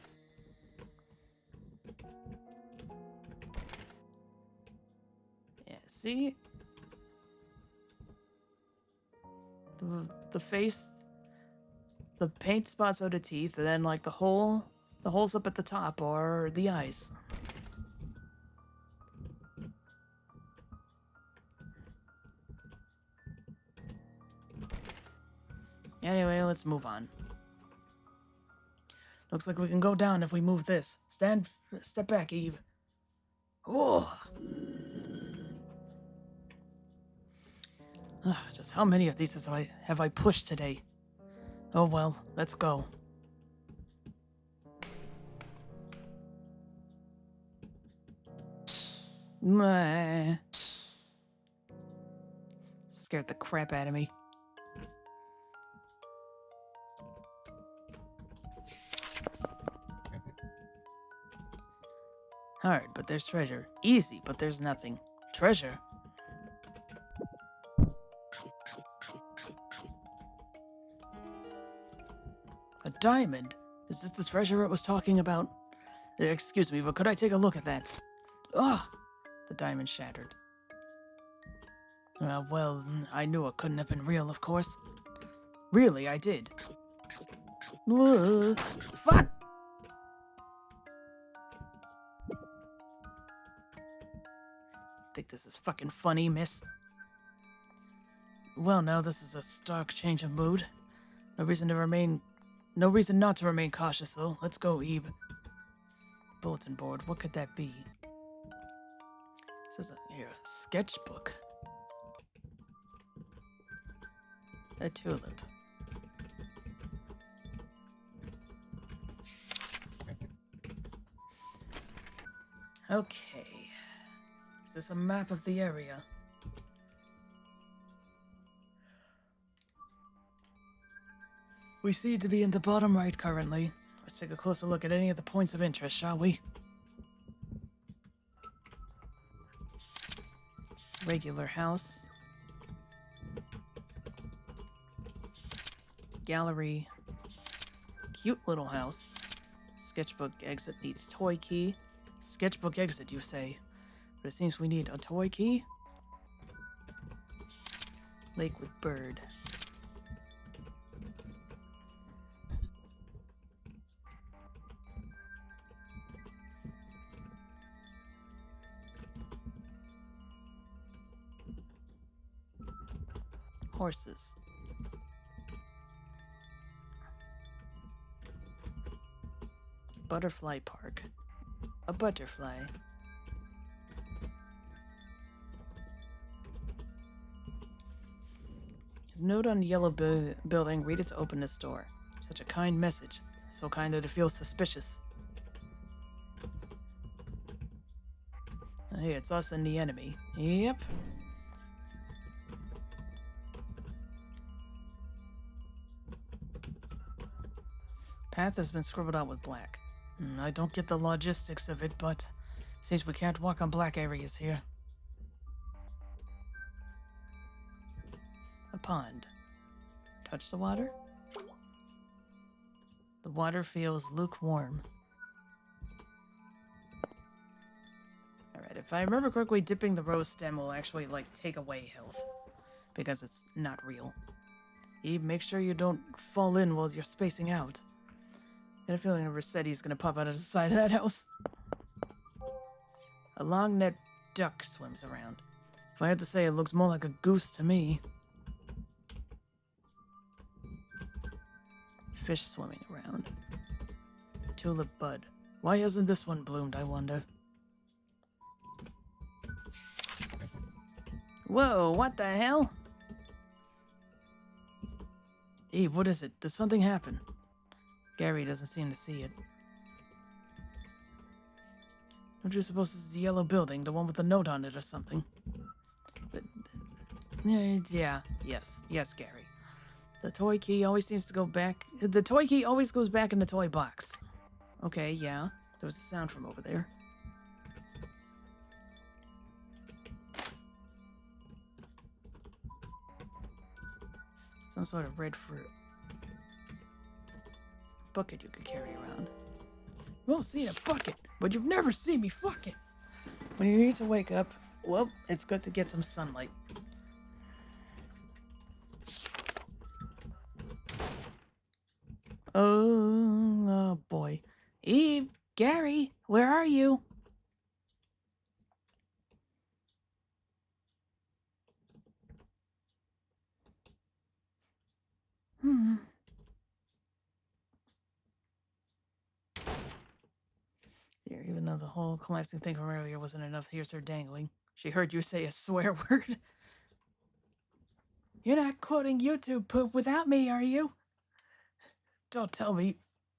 Yeah, see? The face, the paint spots are the teeth, and then like the holes up at the top are the eyes. Anyway, let's move on. Looks like we can go down if we move this. Step back, Eve. Oh. Just how many of these have I pushed today? Oh well, let's go. Meh. Scared the crap out of me. Hard, but there's treasure. Easy, but there's nothing. Treasure? A diamond? Is this the treasure it was talking about? Excuse me, but could I take a look at that? Ah! The diamond shattered. Well, I knew it couldn't have been real, of course. Really, I did. Fuck! Think this is fucking funny, miss? Well, now this is a stark change of mood. No reason not to remain cautious, though. Let's go, Eve. Bulletin board, what could that be? This is here, a sketchbook. A tulip. Okay. Is this a map of the area? We seem to be in the bottom right currently. Let's take a closer look at any of the points of interest, shall we? Regular house. Gallery. Cute little house. Sketchbook exit needs toy key. Sketchbook exit, you say? But it seems we need a toy key. Lake with bird. Horses. Butterfly park. A butterfly. His note on the yellow building, read it to open this door. Such a kind message. So kind that it feels suspicious. Hey, it's us and the enemy. Yep. Path has been scribbled out with black. I don't get the logistics of it, but seems we can't walk on black areas here. A pond. Touch the water? The water feels lukewarm. Alright, if I remember correctly, dipping the rose stem will actually, take away health. Because it's not real. Eve, make sure you don't fall in while you're spacing out. I have a feeling Rossetti's gonna pop out of the side of that house. A long-necked duck swims around. If I had to say, it looks more like a goose to me. Fish swimming around. Tulip bud. Why hasn't this one bloomed, I wonder? Whoa, what the hell? Eve, what is it? Did something happen? Gary doesn't seem to see it. Don't you suppose this is the yellow building, the one with the note on it or something? Yes, Gary. The toy key always seems to go back. The toy key always goes back in the toy box. Okay, yeah. There was a sound from over there. Some sort of red fruit. Bucket you could carry around. You won't see a bucket, but you've never seen me fuck it. When you need to wake up, well, it's good to get some sunlight. Oh boy. Eve, Gary, where are you? Here, even though the whole collapsing thing from earlier wasn't enough, here's her dangling. She heard you say a swear word. You're not quoting YouTube poop without me, are you? Don't tell me.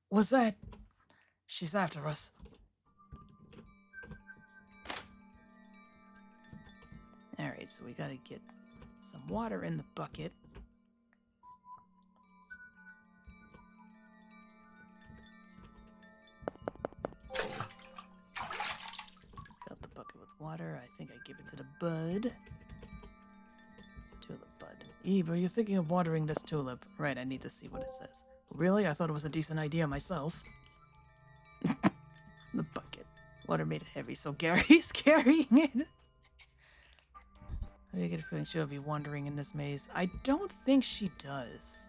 What's that? She's after us. Alright, so we gotta get some water in the bucket. Fill the bucket with water. I think I give it to the bud. Tulip bud. Eve, are you thinking of watering this tulip? Right, I need to see what it says. Really? I thought it was a decent idea myself. The bucket. Water made it heavy, so Gary's carrying it. I get a feeling she'll be wandering in this maze. I don't think she does.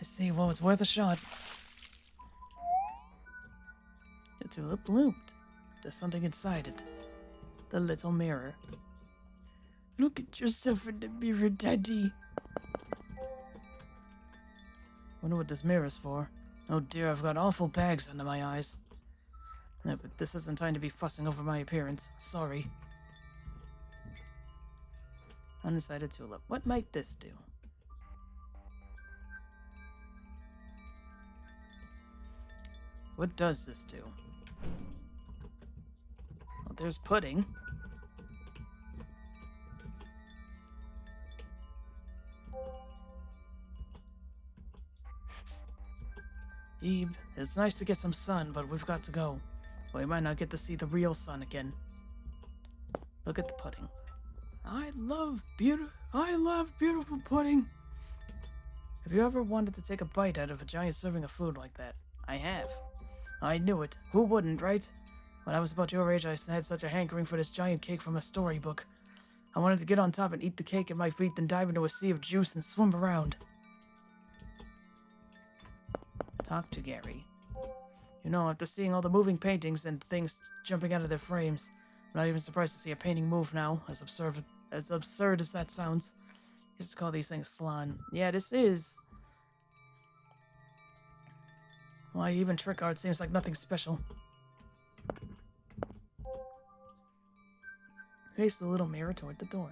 I see. Well, it's worth a shot. The tulip bloomed. There's something inside it. The little mirror. Look at yourself in the mirror, Daddy. Wonder what this mirror's for. Oh dear, I've got awful bags under my eyes. No, but this isn't time to be fussing over my appearance. Sorry. Undecided tulip. What might this do? What does this do? Well, there's pudding. Ebe, it's nice to get some sun, but we've got to go. We might not get to see the real sun again. Look at the pudding. I love beautiful pudding. Have you ever wanted to take a bite out of a giant serving of food like that? I have. I knew it. Who wouldn't, right? When I was about your age, I had such a hankering for this giant cake from a storybook. I wanted to get on top and eat the cake at my feet, then dive into a sea of juice and swim around. Talk to Gary. You know, after seeing all the moving paintings and things jumping out of their frames, I'm not even surprised to see a painting move now, as absurd as that sounds. You just call these things flan. Yeah, this is. Why, even trick art seems like nothing special. Face the little mirror toward the door.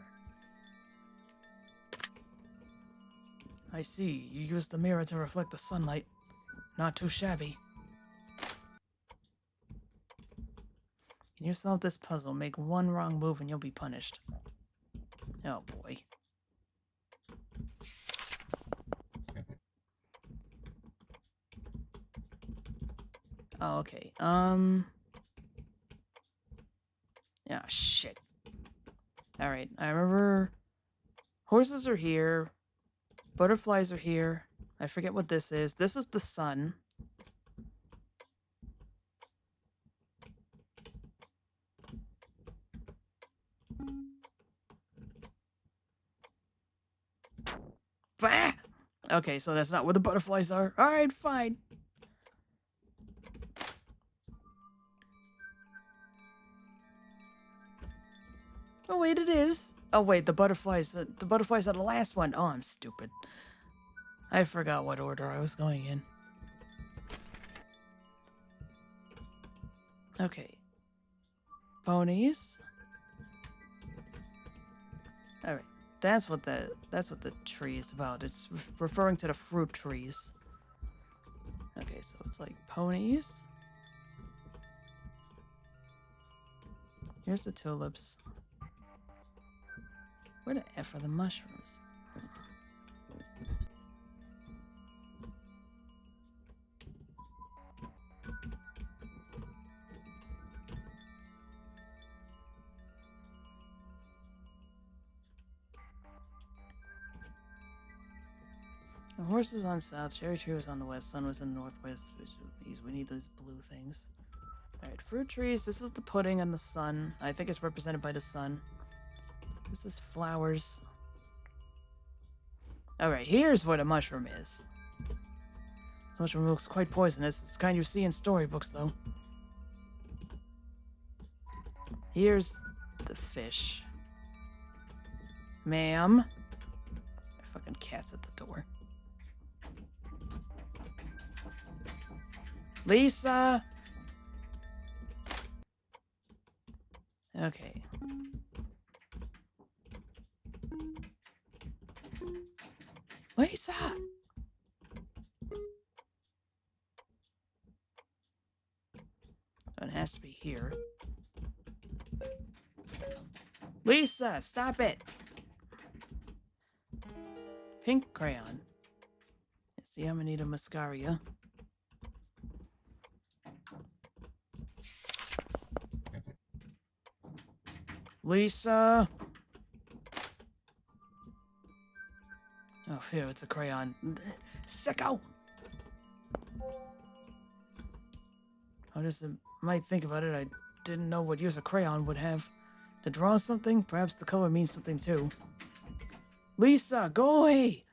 I see. You use the mirror to reflect the sunlight. Not too shabby. Can you solve this puzzle? Make one wrong move and you'll be punished. Oh boy. Oh, okay. Yeah, shit. Alright, I remember horses are here. Butterflies are here. I forget what this is. This is the sun. Bah! Okay, so that's not where the butterflies are. Alright, fine. Oh wait, it is. Oh wait, the butterflies are the last one. Oh, I'm stupid. I forgot what order I was going in. Okay. Ponies. Alright. That's what the tree is about. It's referring to the fruit trees. Okay, so it's like ponies. Here's the tulips. Where the F are the mushrooms? The horse is on south, cherry tree was on the west, sun was in the northwest. We need those blue things. Alright, fruit trees, this is the pudding and the sun. I think it's represented by the sun. This is flowers. Alright, here's what a mushroom is. The mushroom looks quite poisonous. It's the kind you see in storybooks, though. Here's the fish. Ma'am. Fucking cat's at the door. Lisa! Okay. Lisa! It has to be here. Lisa, stop it! Pink crayon. It's the Amanita muscaria. Lisa! Oh, phew, it's a crayon. Sicko! I just might think about it. I didn't know what use a crayon would have. To draw something? Perhaps the color means something too. Lisa, go away!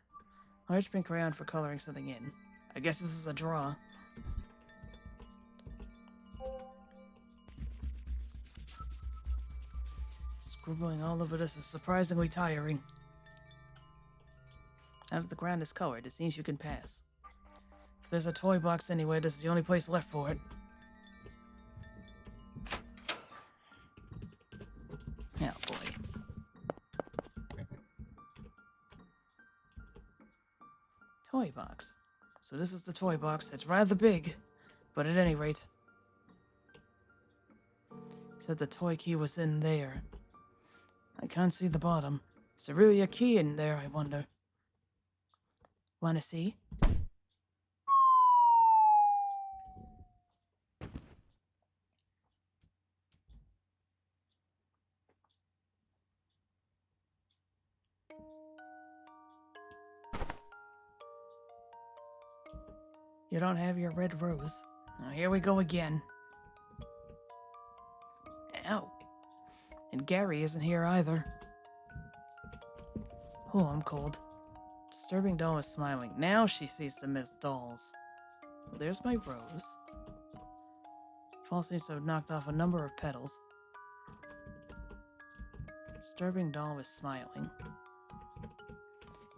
Large pink crayon for coloring something in. I guess this is a draw. Scribbling all over this is surprisingly tiring. Now that the ground is colored, it seems you can pass. If there's a toy box anywhere, this is the only place left for it. Oh boy. Toy box. So this is the toy box. It's rather big, but at any rate. Said the toy key was in there. I can't see the bottom. Is there really a key in there, I wonder? Wanna see? You don't have your red rose. Oh, here we go again. Ow. And Gary isn't here either. Oh, I'm cold. Disturbing doll is smiling. Now she sees them as dolls. Well, there's my rose. Fall seems to have knocked off a number of petals. Disturbing doll is smiling.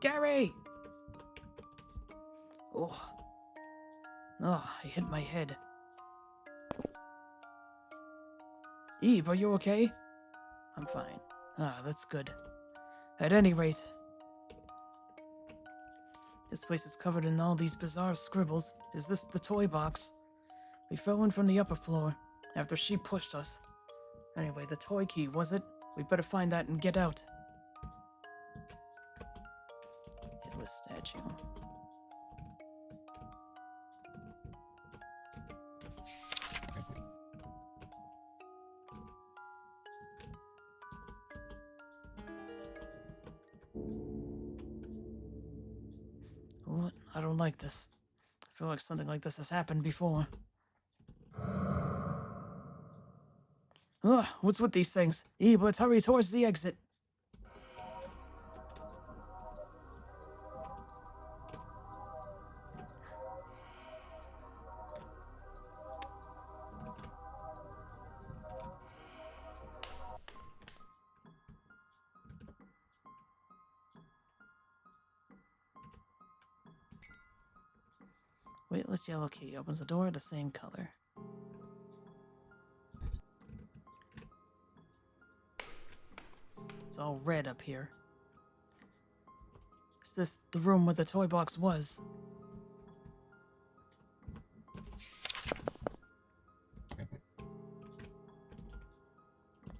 Gary! Oh. Oh, I hit my head. Eve, are you okay? I'm fine. Ah, that's good. At any rate, this place is covered in all these bizarre scribbles. Is this the toy box? We fell in from the upper floor after she pushed us. Anyway, the toy key, was it? We'd better find that and get out. Headless statue. What? I don't like this. I feel like something like this has happened before. Ugh, what's with these things? Eve, let's hurry towards the exit. Weightless yellow key opens the door the same color. It's all red up here. Is this the room where the toy box was?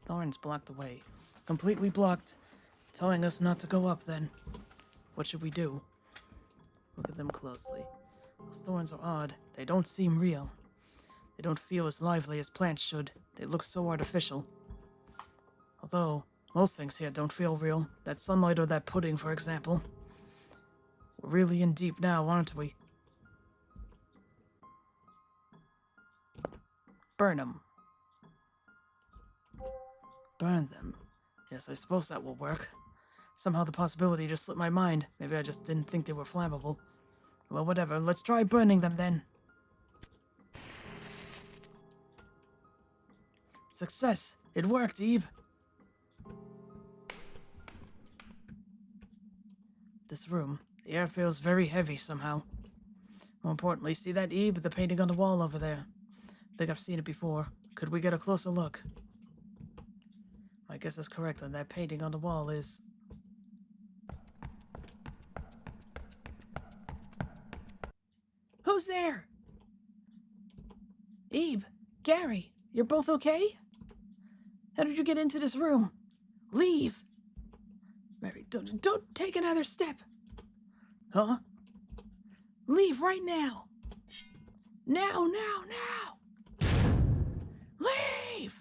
Thorns blocked the way. Completely blocked. Telling us not to go up then. What should we do? Look at them closely. Those thorns are odd. They don't seem real. They don't feel as lively as plants should. They look so artificial. Although, most things here don't feel real. That sunlight or that pudding, for example. We're really in deep now, aren't we? Burn them. Burn them. Yes, I suppose that will work. Somehow the possibility just slipped my mind. Maybe I just didn't think they were flammable. Well, whatever. Let's try burning them then. Success! It worked, Eve. This room. The air feels very heavy somehow. More importantly, see that, Eve? The painting on the wall over there. I think I've seen it before. Could we get a closer look? My guess is correct, and that painting on the wall is... Who's there? Eve, Gary, you're both okay? How did you get into this room? Leave! Mary, don't take another step. Huh? Leave right now. Now. Leave!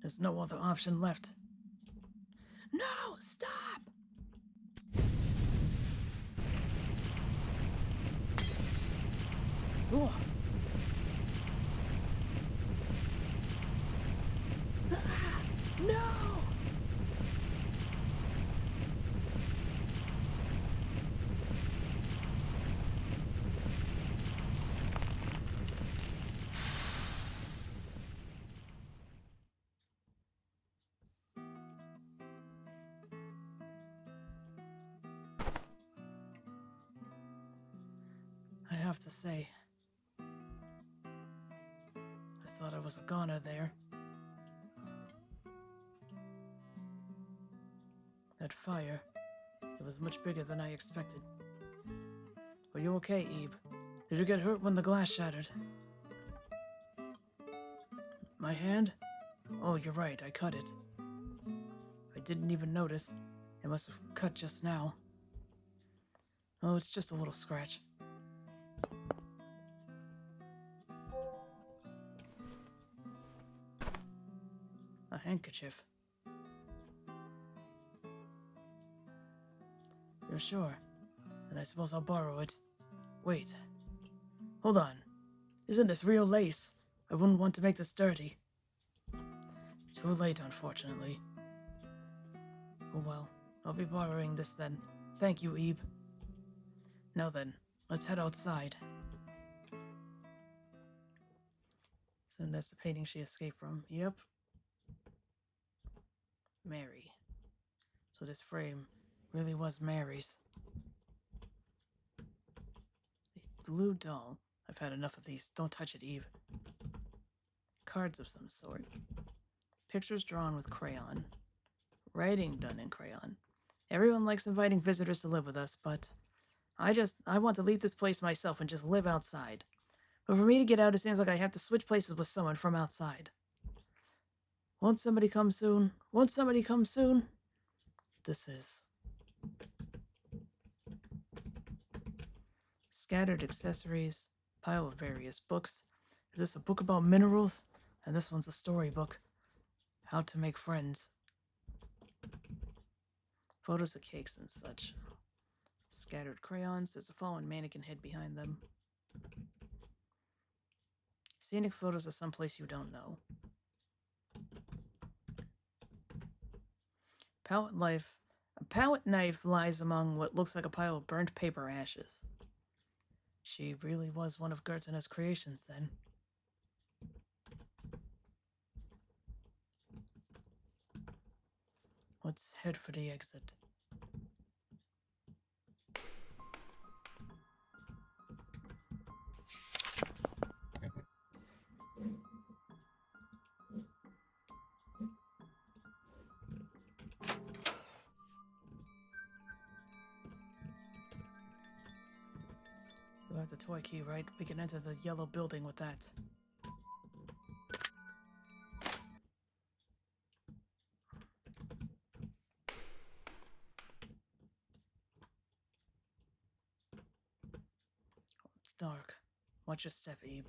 There's no other option left. No, stop! Oh. have to say. I thought I was a goner there. That fire, it was much bigger than I expected. Are you okay, Ebe? Did you get hurt when the glass shattered? My hand? Oh, you're right, I cut it. I didn't even notice. It must have cut just now. Oh, it's just a little scratch. A handkerchief. You're sure? Then I suppose I'll borrow it. Wait. Hold on. Isn't this real lace? I wouldn't want to make this dirty. Too late, unfortunately. Oh well, I'll be borrowing this then. Thank you, Ebe. Now then, let's head outside. So that's the painting she escaped from. Yep. Mary. So this frame really was Mary's. A blue doll. I've had enough of these. Don't touch it, Eve. Cards of some sort. Pictures drawn with crayon. Writing done in crayon. Everyone likes inviting visitors to live with us, but I want to leave this place myself and just live outside. But for me to get out, it seems like I have to switch places with someone from outside. Won't somebody come soon? Won't somebody come soon? This is... Scattered accessories, pile of various books. Is this a book about minerals? And this one's a storybook. How to make friends. Photos of cakes and such. Scattered crayons. There's a fallen mannequin head behind them. Scenic photos of someplace you don't know. A palette knife lies among what looks like a pile of burnt paper ashes. She really was one of Gertina's creations then. Let's head for the exit. You have the toy key, right? We can enter the yellow building with that. It's dark. Watch your step, Ebe.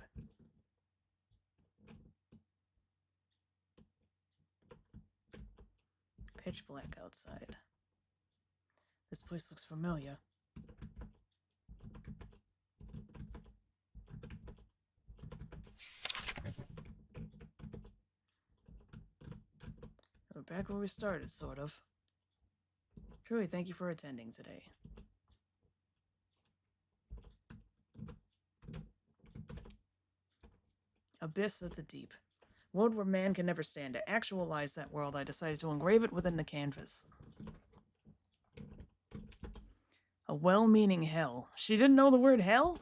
Pitch black outside. This place looks familiar. We're back where we started, sort of. Truly, thank you for attending today. Abyss of the Deep. World where man can never stand. To actualize that world, I decided to engrave it within the canvas. A well-meaning hell. She didn't know the word hell?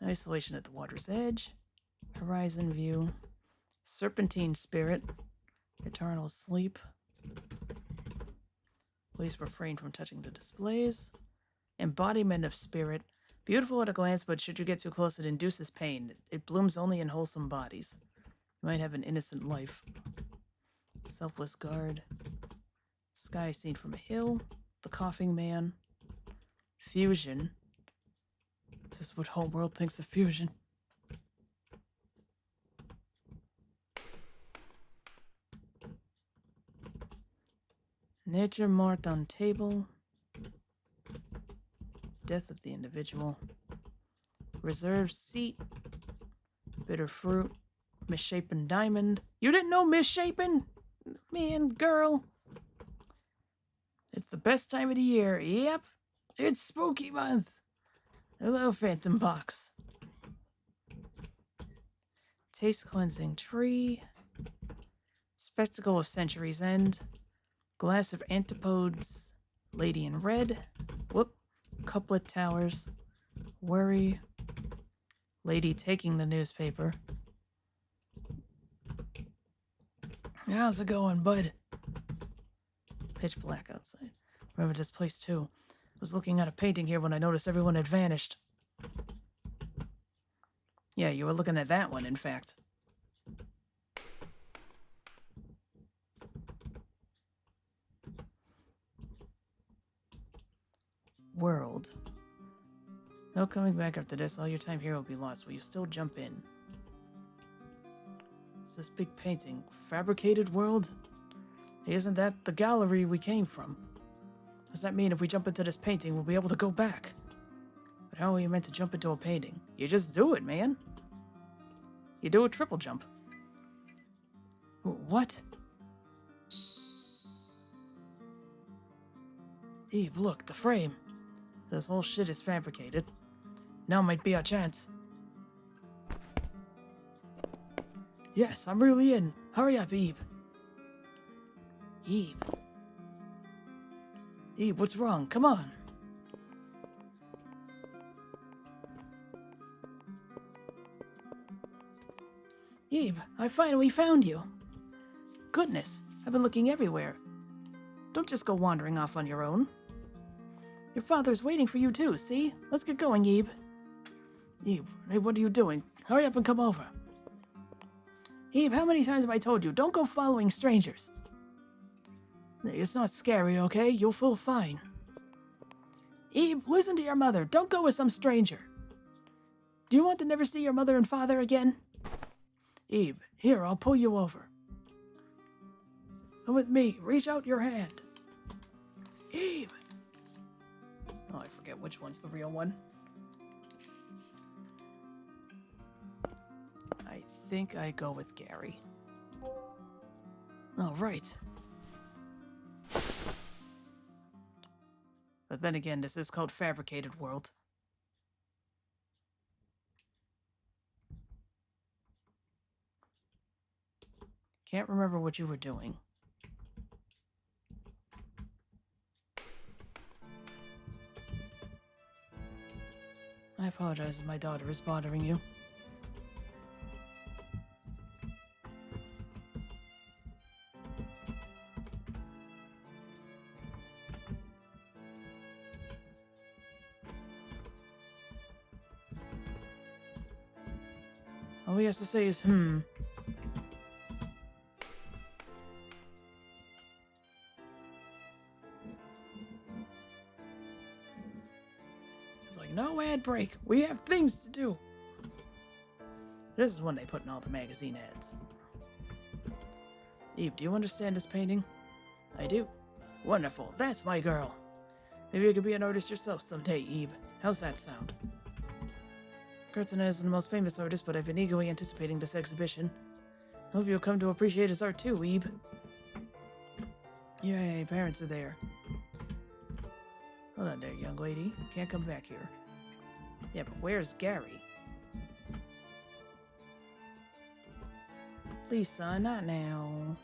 Isolation at the water's edge. Horizon view. Serpentine spirit. Eternal sleep. Please refrain from touching the displays. Embodiment of spirit. Beautiful at a glance, but should you get too close, it induces pain. It blooms only in wholesome bodies. You might have an innocent life. Selfless guard. Sky seen from a hill. The coughing man. Fusion. This is what Homeworld thinks of fusion. Nature marked on table. Death of the individual. Reserved seat. Bitter fruit. Misshapen diamond. You didn't know misshapen? Man, girl. It's the best time of the year. Yep. It's spooky month. Hello, Phantom Box. Taste cleansing tree. Spectacle of Century's End. Glass of Antipodes. Lady in red. Whoop. Couplet towers. Worry. Lady taking the newspaper. How's it going, bud? Pitch black outside. Remember this place too. I was looking at a painting here when I noticed everyone had vanished. Yeah, you were looking at that one, in fact. World. No coming back after this. All your time here will be lost. Will you still jump in? It's this big painting. Fabricated world? Isn't that the gallery we came from? Does that mean if we jump into this painting, we'll be able to go back? But how are you meant to jump into a painting? You just do it, man. You do a triple jump. What? Eve, look, the frame. This whole shit is fabricated. Now might be our chance. Yes, I'm really in. Hurry up, Eve. Eve. Eve, what's wrong? Come on. Eve, I finally found you. Goodness, I've been looking everywhere. Don't just go wandering off on your own. Your father's waiting for you too, see? Let's get going, Eve. Eve, hey, what are you doing? Hurry up and come over. Eve, how many times have I told you, don't go following strangers? It's not scary, okay? You'll feel fine. Eve, listen to your mother. Don't go with some stranger. Do you want to never see your mother and father again? Eve, here, I'll pull you over. Come with me. Reach out your hand. Eve! Oh, I forget which one's the real one. I think I go with Gary. All right. But then again, this is called Fabricated World. Can't remember what you were doing. I apologize if my daughter is bothering you. All he has to say is, It's like, no ad break. We have things to do. This is when they put in all the magazine ads. Eve, do you understand this painting? I do. Wonderful. That's my girl. Maybe you could be an artist yourself someday, Eve. How's that sound? Gertner isn't the most famous artist, but I've been eagerly anticipating this exhibition. Hope you'll come to appreciate his art too, Eve. Yay, parents are there. Hold on there, young lady. Can't come back here. Yeah, but where's Gary? Please, son, not now.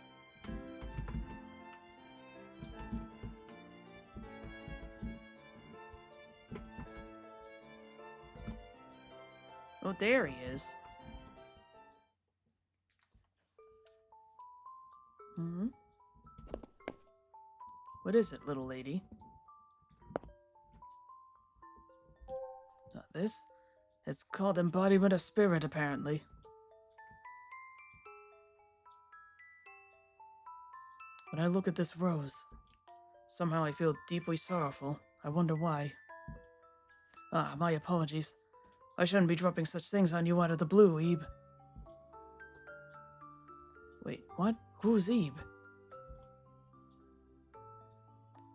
Oh, there he is. What is it, little lady? Not this? It's called Embodiment of Spirit, apparently. When I look at this rose, somehow I feel deeply sorrowful. I wonder why. Ah, my apologies. I shouldn't be dropping such things on you out of the blue, Ebe. Wait, what? Who's Ebe?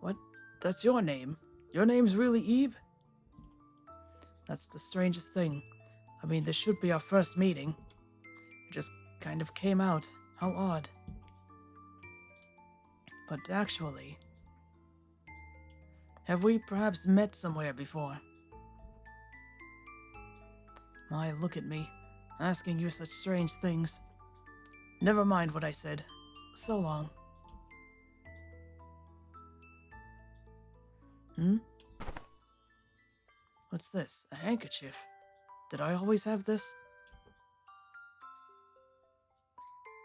What? That's your name? Your name's really Ebe? That's the strangest thing. I mean, this should be our first meeting. It just kind of came out. How odd. But actually... have we perhaps met somewhere before? My, look at me, asking you such strange things. Never mind what I said. So long. What's this? A handkerchief? Did I always have this?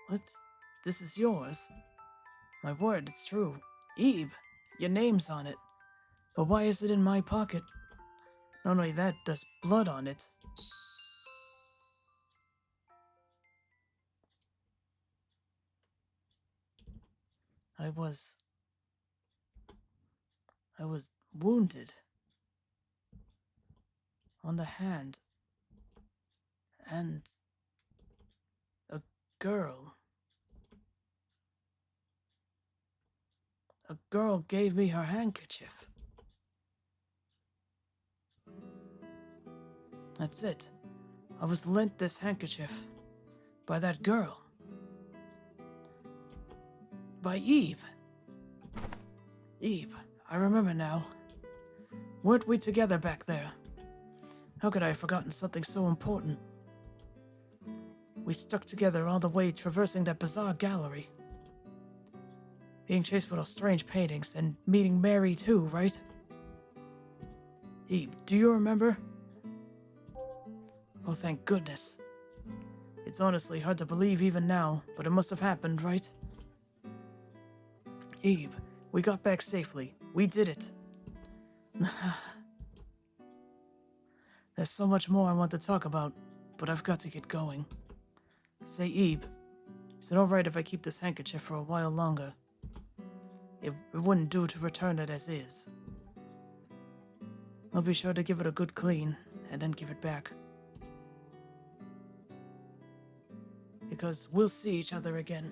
What? This is yours? My word, it's true. Ebe, your name's on it. But why is it in my pocket? Not only that, there's blood on it. I was wounded on the hand, and a girl gave me her handkerchief. That's it. I was lent this handkerchief by that girl. By Eve. Eve, I remember now. Weren't we together back there? How could I have forgotten something so important? We stuck together all the way traversing that bizarre gallery. Being chased with those strange paintings and meeting Mary too, right? Eve, do you remember? Oh, thank goodness. It's honestly hard to believe even now, but it must have happened, right? Eve, we got back safely. We did it. There's so much more I want to talk about, but I've got to get going. Say, Eve, is it alright if I keep this handkerchief for a while longer? It wouldn't do to return it as is. I'll be sure to give it a good clean, and then give it back. Because we'll see each other again.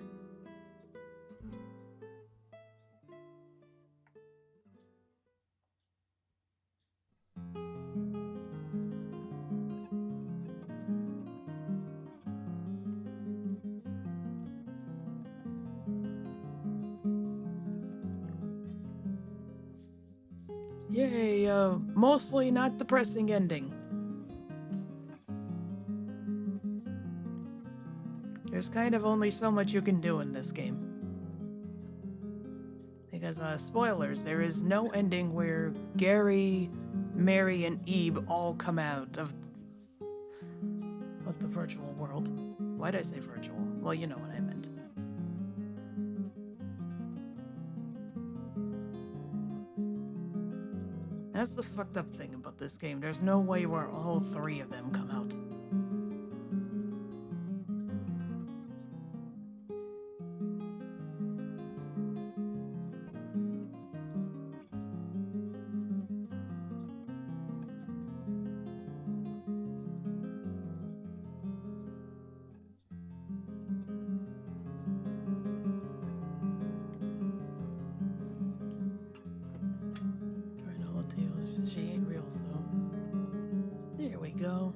Yay, mostly not depressing ending. There's kind of only so much you can do in this game. Because, spoilers, there is no ending where Gary, Mary, and Ebe all come out of the virtual world. Why'd I say virtual? Well, you know what I meant. That's the fucked up thing about this game. There's no way where all three of them come out. She ain't real, so... There we go.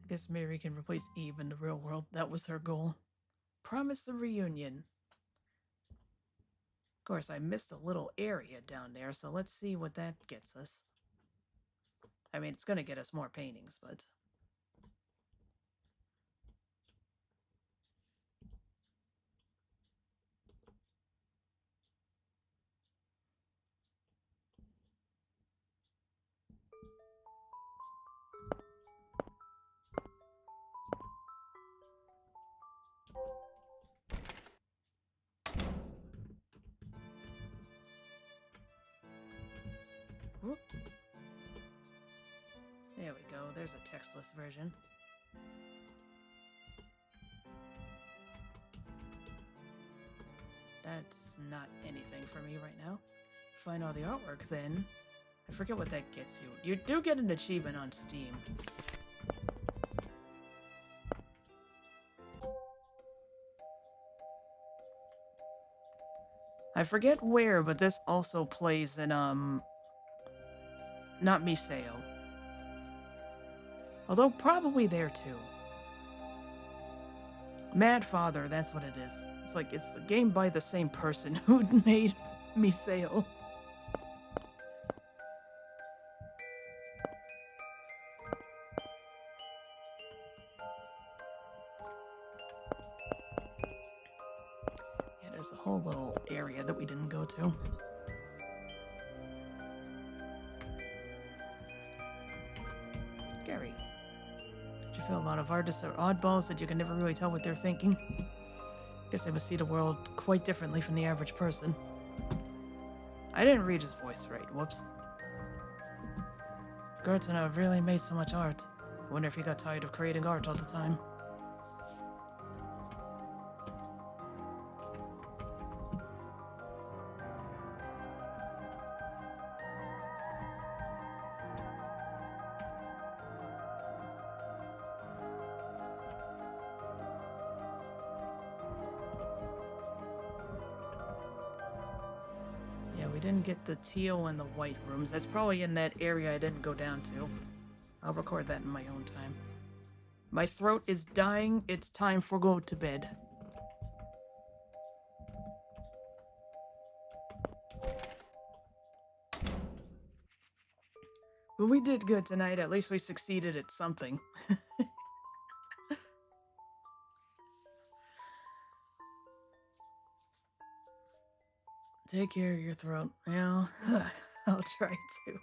I guess Mary can replace Eve in the real world. That was her goal. Promise a reunion. Of course, I missed a little area down there, so let's see what that gets us. I mean, it's gonna get us more paintings, but... Whoop. There we go, there's a textless version. That's not anything for me right now. Find all the artwork then. I forget what that gets you. You do get an achievement on Steam. I forget where, but this also plays in, not Miseo. Although probably there too. Mad Father, that's what it is. It's like, it's a game by the same person who made Miseo. Yeah, there's a whole little area that we didn't go to. lot of artists are oddballs that you can never really tell what they're thinking. Guess they must see the world quite differently from the average person. I didn't read his voice right, whoops. Gertner really made so much art. I wonder if he got tired of creating art all the time. Yeah, we didn't get the teal and the white rooms. That's probably in that area I didn't go down to. I'll record that in my own time. My throat is dying. It's time for go to bed. But we did good tonight. At least we succeeded at something. Take care of your throat. Yeah, I'll try to.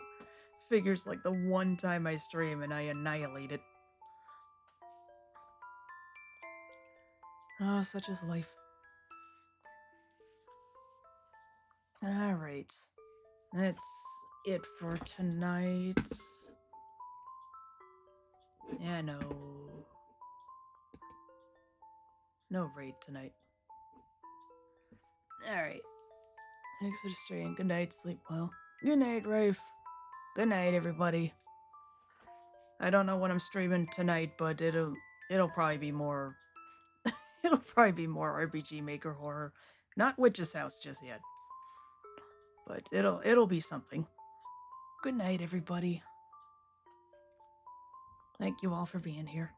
Figures like the one time I stream and I annihilate it. Oh, such is life. Alright. That's it for tonight. Yeah, no. No raid tonight. Alright. Thanks for the stream. Good night. Sleep well. Good night, Rafe. Good night, everybody. I don't know when I'm streaming tonight, but it'll probably be more. It'll probably be more RPG Maker horror. Not Witch's House just yet. But it'll be something. Good night, everybody. Thank you all for being here.